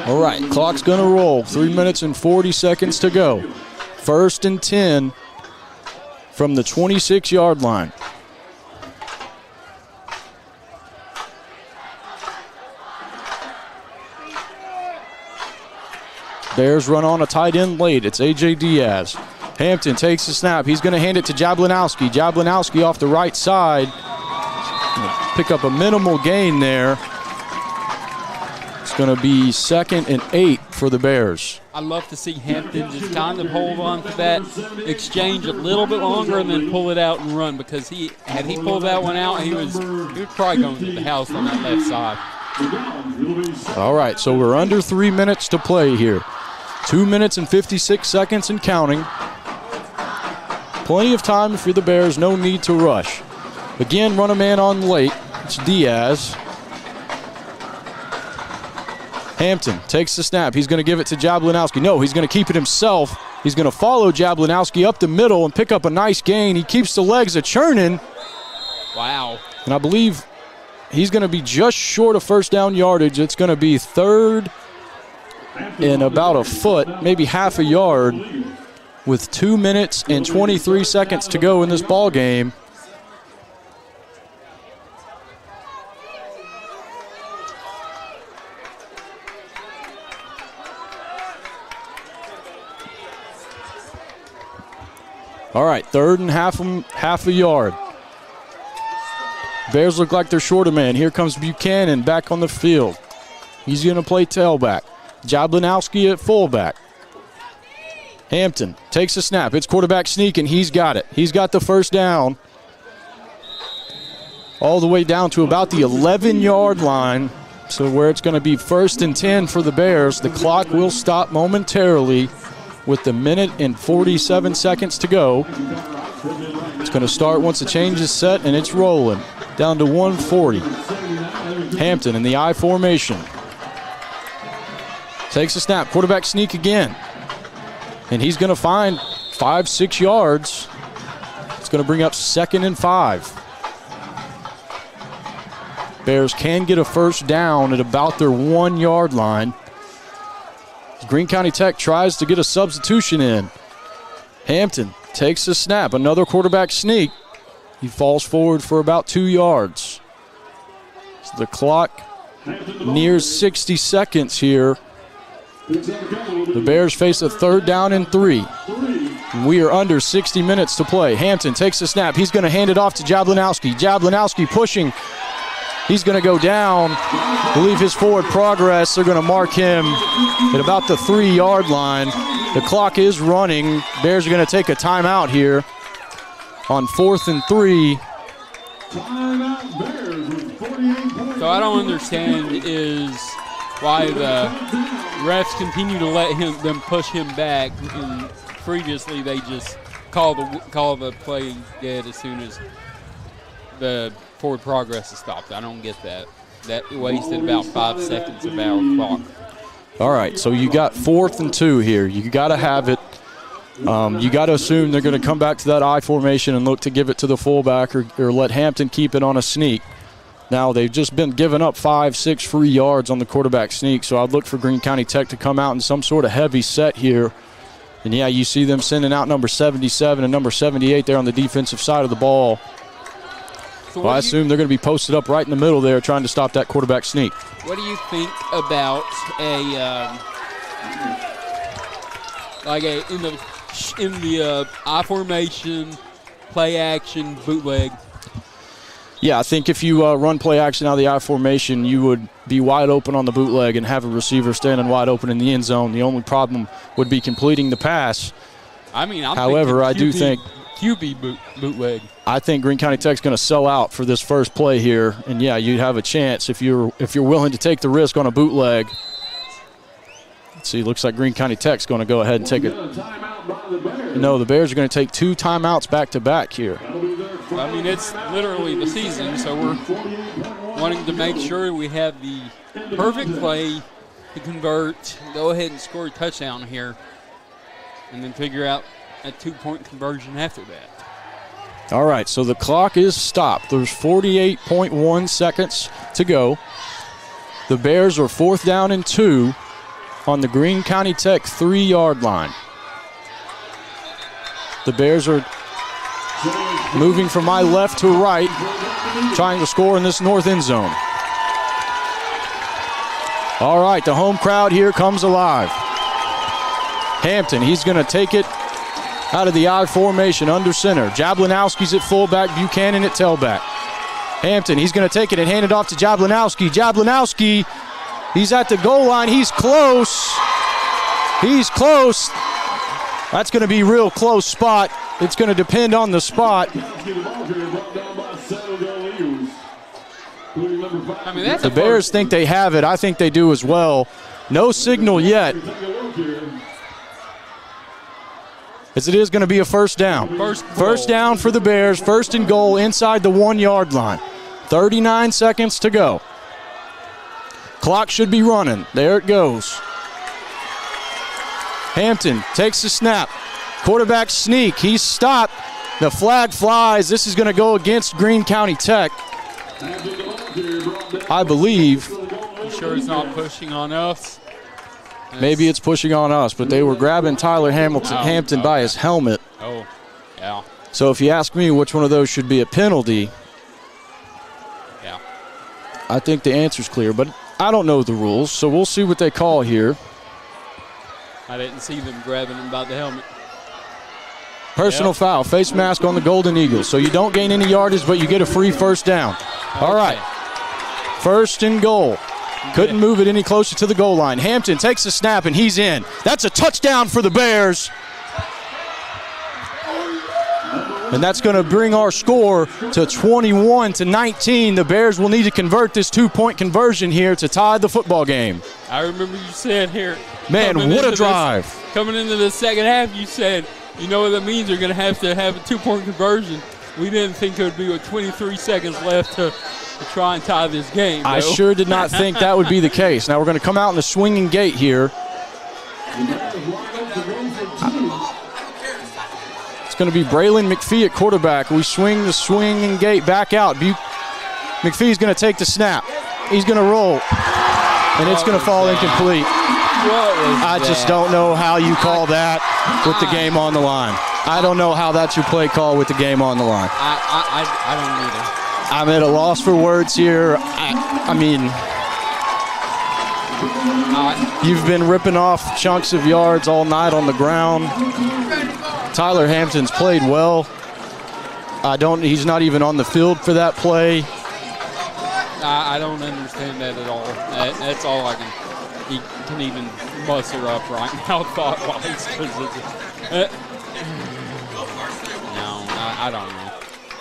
All right, clock's going to roll. 3 minutes and 40 seconds to go. 1st and 10 from the 26-yard line. Bears run on a tight end late. It's A.J. Diaz. Hampton takes the snap. He's going to hand it to Jablanowski. Jablanowski off the right side. Pick up a minimal gain there. It's going to be 2nd and 8 for the Bears. I love to see Hampton just kind of hold on to that exchange a little bit longer and then pull it out and run, because had he pulled that one out, he was probably going to the house on that left side. All right, so we're under 3 minutes to play here. 2 minutes and 56 seconds and counting. Plenty of time if you're the Bears, no need to rush. Again, run a man on late. It's Diaz. Hampton takes the snap. He's going to give it to Jablinowski. No, he's going to keep it himself. He's going to follow Jablinowski up the middle and pick up a nice gain. He keeps the legs a-churning. Wow. And I believe he's going to be just short of first down yardage. It's going to be third and about a foot, maybe half a yard, with 2 minutes and 23 seconds to go in this ball game. All right, third and half a yard. Bears look like they're short a man. Here comes Buchanan back on the field. He's going to play tailback. Jablinowski at fullback. Hampton takes a snap. It's quarterback sneak, and he's got it. He's got the first down. All the way down to about the 11-yard line. So where it's going to be 1st and 10 for the Bears. The clock will stop momentarily with the minute and 47 seconds to go. It's going to start once the change is set, and it's rolling down to 140. Hampton in the I formation. Takes a snap. Quarterback sneak again. And he's going to find 5-6 yards. It's going to bring up 2nd and 5. Bears can get a first down at about their 1-yard line. Greene County Tech tries to get a substitution in. Hampton takes a snap. Another quarterback sneak. He falls forward for about 2 yards. So the clock nears 60 seconds here. The Bears face a 3rd down and 3. And we are under 60 minutes to play. Hampton takes the snap. He's going to hand it off to Jablinowski. Jablinowski pushing. He's going to go down. I believe his forward progress, they're going to mark him at about the 3-yard line. The clock is running. Bears are going to take a timeout here on 4th and 3. So I don't understand is why the refs continue to let them push him back. And previously they just call the play dead as soon as the forward progress is stopped. I don't get that. That wasted about 5 seconds of our clock. All right, so you got 4th and 2 here. You got to have it. You got to assume they're going to come back to that I formation and look to give it to the fullback or let Hampton keep it on a sneak. Now, they've just been giving up 5-6 free yards on the quarterback sneak, so I'd look for Greene County Tech to come out in some sort of heavy set here. And, yeah, you see them sending out number 77 and number 78 there on the defensive side of the ball. So well, I assume they're going to be posted up right in the middle there trying to stop that quarterback sneak. What do you think about in the I formation, play action, bootleg? Yeah, I think if you run play action out of the I formation, you would be wide open on the bootleg and have a receiver standing wide open in the end zone. The only problem would be completing the pass. However, I do think QB bootleg. I think Greene County Tech's going to sell out for this first play here, and yeah, you'd have a chance if you're willing to take the risk on a bootleg. Let's see, looks like Greene County Tech's going to go ahead and take it. No, the Bears are going to take 2 timeouts back to back here. I mean, it's literally the season, so we're wanting to make sure we have the perfect play to convert, go ahead and score a touchdown here, and then figure out a 2-point conversion after that. All right, so the clock is stopped. There's 48.1 seconds to go. The Bears are 4th down and 2 on the Greene County Tech 3-yard line. The Bears are moving from my left to right, trying to score in this north end zone. All right, the home crowd here comes alive. Hampton, he's going to take it out of the I formation under center. Jablinowski's at fullback, Buchanan at tailback. Hampton, he's going to take it and hand it off to Jablinowski. Jablinowski, he's at the goal line. He's close. He's close. That's going to be a real close spot. It's going to depend on the spot. The Bears think they have it. I think they do as well. No signal yet, as it is going to be a first down. First down for the Bears. 1st and goal inside the 1-yard line. 39 seconds to go. Clock should be running. There it goes. Hampton takes the snap. Quarterback sneak. He's stopped. The flag flies. This is going to go against Greene County Tech, I believe. You sure it's not pushing on us? Maybe it's pushing on us, but they were grabbing Tyler Hampton by his helmet. Oh, yeah. So if you ask me which one of those should be a penalty, yeah, I think the answer's clear, but I don't know the rules, so we'll see what they call here. I didn't see them grabbing him by the helmet. Personal foul, face mask on the Golden Eagles. So you don't gain any yardage, but you get a free first down. All right, first and goal. Couldn't move it any closer to the goal line. Hampton takes the snap, and he's in. That's a touchdown for the Bears. And that's going to bring our score to 21-19. The Bears will need to convert this 2-point conversion here to tie the football game. I remember you said here. Man, what a drive. Coming into the second half, you said, you know what that means? They're going to have a 2-point conversion. We didn't think it would be with 23 seconds left to try and tie this game. I sure did not think that would be the case. Now we're going to come out in the swinging gate here. It's going to be Braylon McPhee at quarterback. We swing the swinging gate back out. McPhee's going to take the snap. He's going to roll, and it's going to fall incomplete. I just don't know how you call that with the game on the line. I don't know how that's your play call with the game on the line. I don't either. I'm at a loss for words here. I mean, you've been ripping off chunks of yards all night on the ground. Tyler Hampton's played well. He's not even on the field for that play. I don't understand that at all. That's all he can even muster up right now, thought-wise. No, I don't know.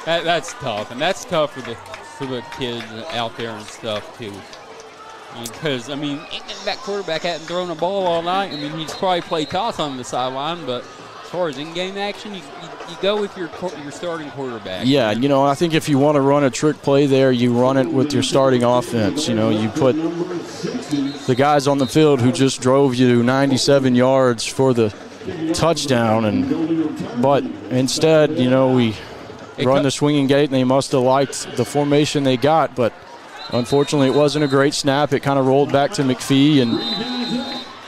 That's tough, and that's tough for the kids out there and stuff too. Because that quarterback hadn't thrown a ball all night. He's probably played toss on the sideline, but as far as in-game action, you go with your starting quarterback. Yeah, I think if you want to run a trick play there, you run it with your starting offense. You put the guys on the field who just drove you 97 yards for the touchdown, but instead, we run the swinging gate, and they must have liked the formation they got, but unfortunately it wasn't a great snap. It kind of rolled back to McPhee, and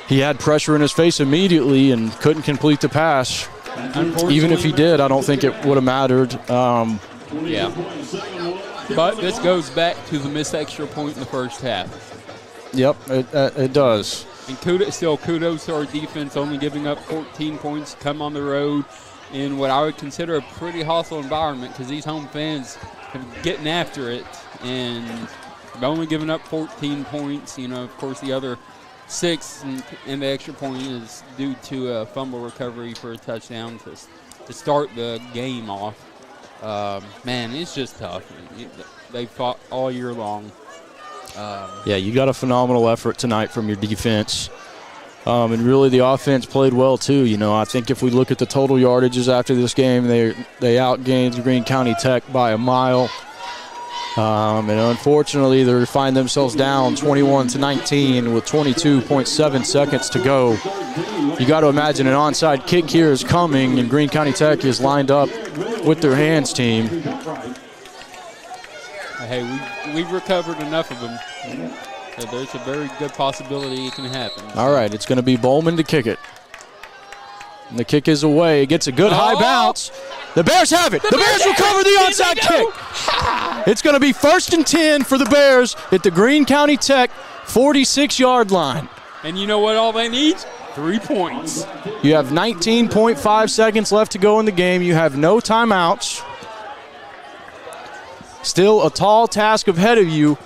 he had pressure in his face immediately and couldn't complete the pass. Even if he did, I don't think it would have mattered. Yeah. But this goes back to the missed extra point in the first half. Yep, it does. And kudos to our defense, only giving up 14 points, come on the road in what I would consider a pretty hostile environment, because these home fans are getting after it, and they've only given up 14 points. Of course, the other 6 and the extra point is due to a fumble recovery for a touchdown to start the game off. Man, it's just tough. They fought all year long. Yeah, you got a phenomenal effort tonight from your defense. And really the offense played well too. I think if we look at the total yardages after this game, they outgained Greene County Tech by a mile. And unfortunately, they find themselves down 21-19 with 22.7 seconds to go. You got to imagine an onside kick here is coming, and Greene County Tech is lined up with their hands team. Hey, we've recovered enough of them. So there's a very good possibility it can happen. All right, it's going to be Bowman to kick it. And the kick is away. It gets a good high bounce. The Bears have it. The Bears recover the onside kick. It's going to be 1st and 10 for the Bears at the Greene County Tech 46-yard line. And you know what all they need? 3 points. You have 19.5 seconds left to go in the game. You have no timeouts. Still a tall task ahead of you.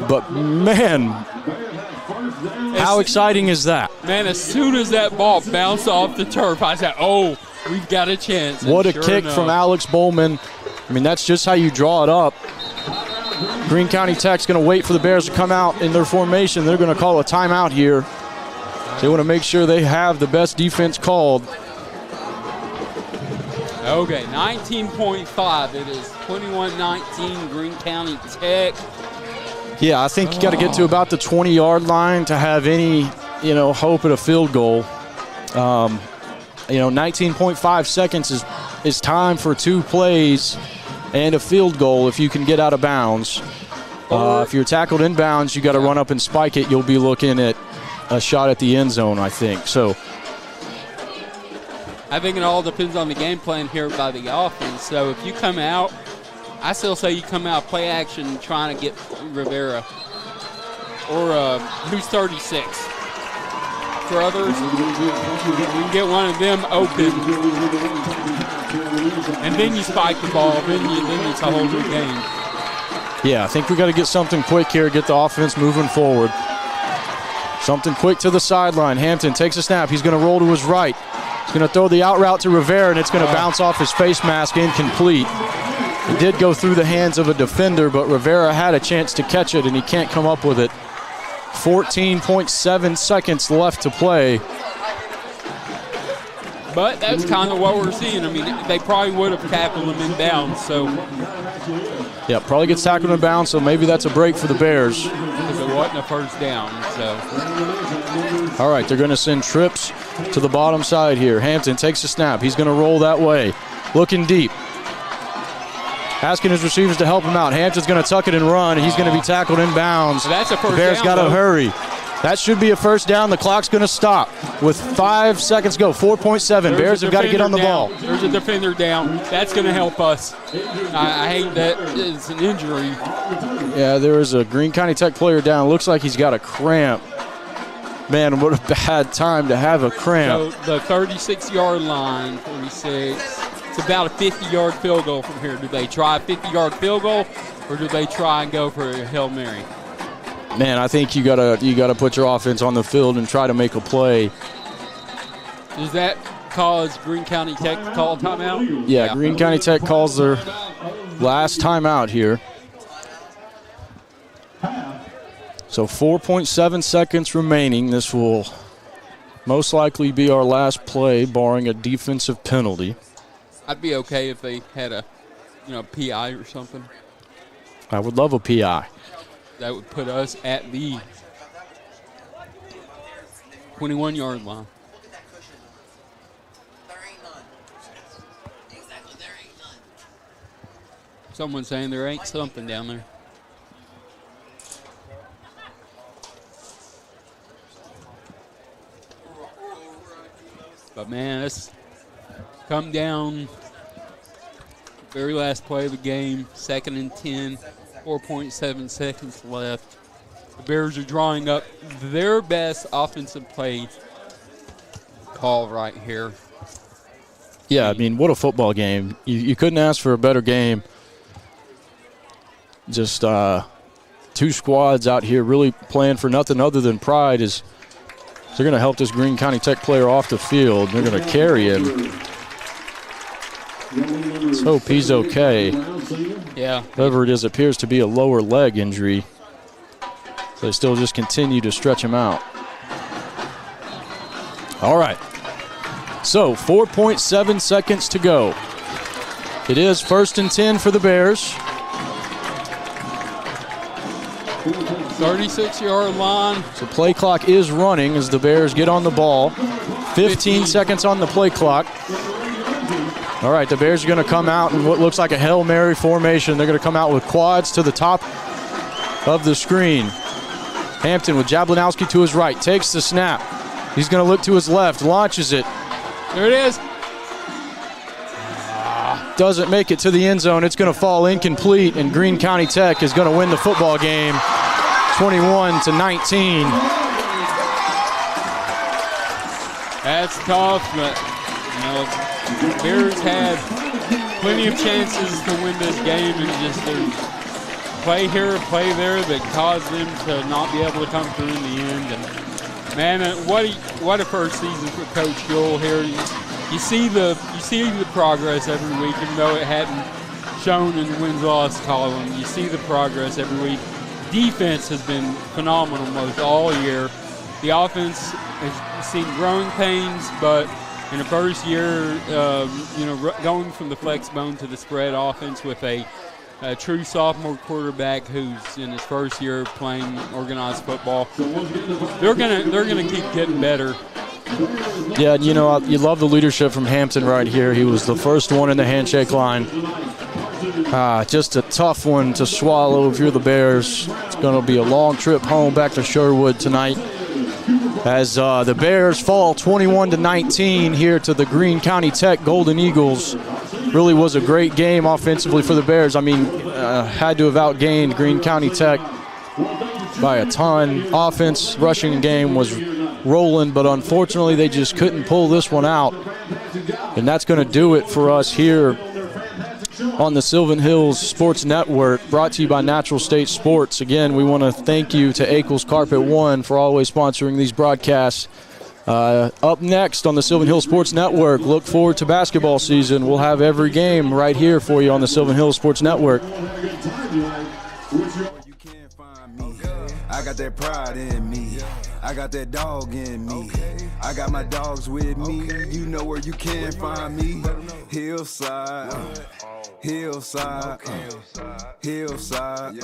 But, man, how exciting is that? Man, as soon as that ball bounced off the turf, I said, oh, we've got a chance. What a kick from Alex Bowman. That's just how you draw it up. Greene County Tech's going to wait for the Bears to come out in their formation. They're going to call a timeout here. They want to make sure they have the best defense called. Okay, 19.5. It is 21-19 Greene County Tech. Yeah, I think you got to get to about the 20-yard line to have any, hope at a field goal. 19.5 seconds is time for 2 plays and a field goal if you can get out of bounds. If you're tackled inbounds, you got to run up and spike it. You'll be looking at a shot at the end zone, I think. So I think it all depends on the game plan here by the offense. So if you come out, I still say you come out play action trying to get Rivera or who's 36. For others, you can get one of them open, and then you spike the ball. Then it's a whole new game. Yeah, I think we got to get something quick here, get the offense moving forward. Something quick to the sideline. Hampton takes a snap. He's going to roll to his right. He's going to throw the out route to Rivera, and it's going to bounce off his face mask, incomplete. It did go through the hands of a defender, but Rivera had a chance to catch it, and he can't come up with it. 14.7 seconds left to play. But that's kind of what we're seeing. I mean, they probably would have tackled him inbounds, so. Yeah, probably gets tackled inbounds, so maybe that's a break for the Bears. Because it wasn't a first down, so. All right, they're going to send trips to the bottom side here. Hampton takes a snap. He's going to roll that way. Looking deep. Asking his receivers to help him out. Hampton's going to tuck it and run. He's going to be tackled inbounds. That's a first down. The Bears got to hurry. That should be a first down. The clock's going to stop with 5 seconds to go. 4.7. Bears have got to get on the ball. There's a defender down. That's going to help us. I hate that it's an injury. Yeah, there is a Greene County Tech player down. Looks like he's got a cramp. Man, what a bad time to have a cramp. So the 36-yard line, 46. It's about a 50-yard field goal from here. Do they try a 50-yard field goal, or do they try and go for a Hail Mary? Man, I think you gotta put your offense on the field and try to make a play. Does that cause Greene County Tech to call a timeout? Yeah, Greene County Tech calls their last timeout here. So 4.7 seconds remaining. This will most likely be our last play, barring a defensive penalty. I'd be okay if they had a, PI or something. I would love a PI. That would put us at the 21-yard line. Someone's saying there ain't something down there. But, man, let's come down. Very last play of the game, 2nd and 10, 4.7 seconds left. The Bears are drawing up their best offensive play call right here. Yeah, I mean, what a football game. You couldn't ask for a better game. Just 2 squads out here really playing for nothing other than pride. They're going to help this Greene County Tech player off the field. They're going to carry him. Let's hope he's okay. Yeah. Whatever it is, appears to be a lower leg injury. So they still just continue to stretch him out. All right. So 4.7 seconds to go. It is 1st and 10 for the Bears. 36-yard line. So play clock is running as the Bears get on the ball. 15 seconds on the play clock. All right, the Bears are going to come out in what looks like a Hail Mary formation. They're going to come out with quads to the top of the screen. Hampton with Jablanowski to his right, takes the snap. He's going to look to his left, launches it. There it is. Doesn't make it to the end zone. It's going to fall incomplete, and Greene County Tech is going to win the football game 21-19. That's tough, but, the Bears had plenty of chances to win this game, and just play here, play there that caused them to not be able to come through in the end. And man, what a first season for Coach Joel here. You see the progress every week, even though it hadn't shown in the wins-loss column. You see the progress every week. Defense has been phenomenal most all year. The offense has seen growing pains, but in the first year, going from the flex bone to the spread offense with a true sophomore quarterback who's in his first year playing organized football, they're gonna keep getting better. Yeah, you love the leadership from Hampton right here. He was the first one in the handshake line. Just a tough one to swallow if you're the Bears. It's going to be a long trip home back to Sherwood tonight as the Bears fall 21-19 here to the Greene County Tech Golden Eagles. Really was a great game offensively for the Bears. I mean, had to have outgained Greene County Tech by a ton. Offense, rushing game was rolling, but unfortunately they just couldn't pull this one out. And that's going to do it for us here on the Sylvan Hills Sports Network, brought to you by Natural State Sports. Again, we want to thank you to Akel's Carpet One for always sponsoring these broadcasts. Up next on the Sylvan Hills Sports Network, look forward to basketball season. We'll have every game right here for you on the Sylvan Hills Sports Network. I got that pride in me. I got that dog in me. I got my dogs with me. You know where you can find me. Hillside. Hillside. Hillside.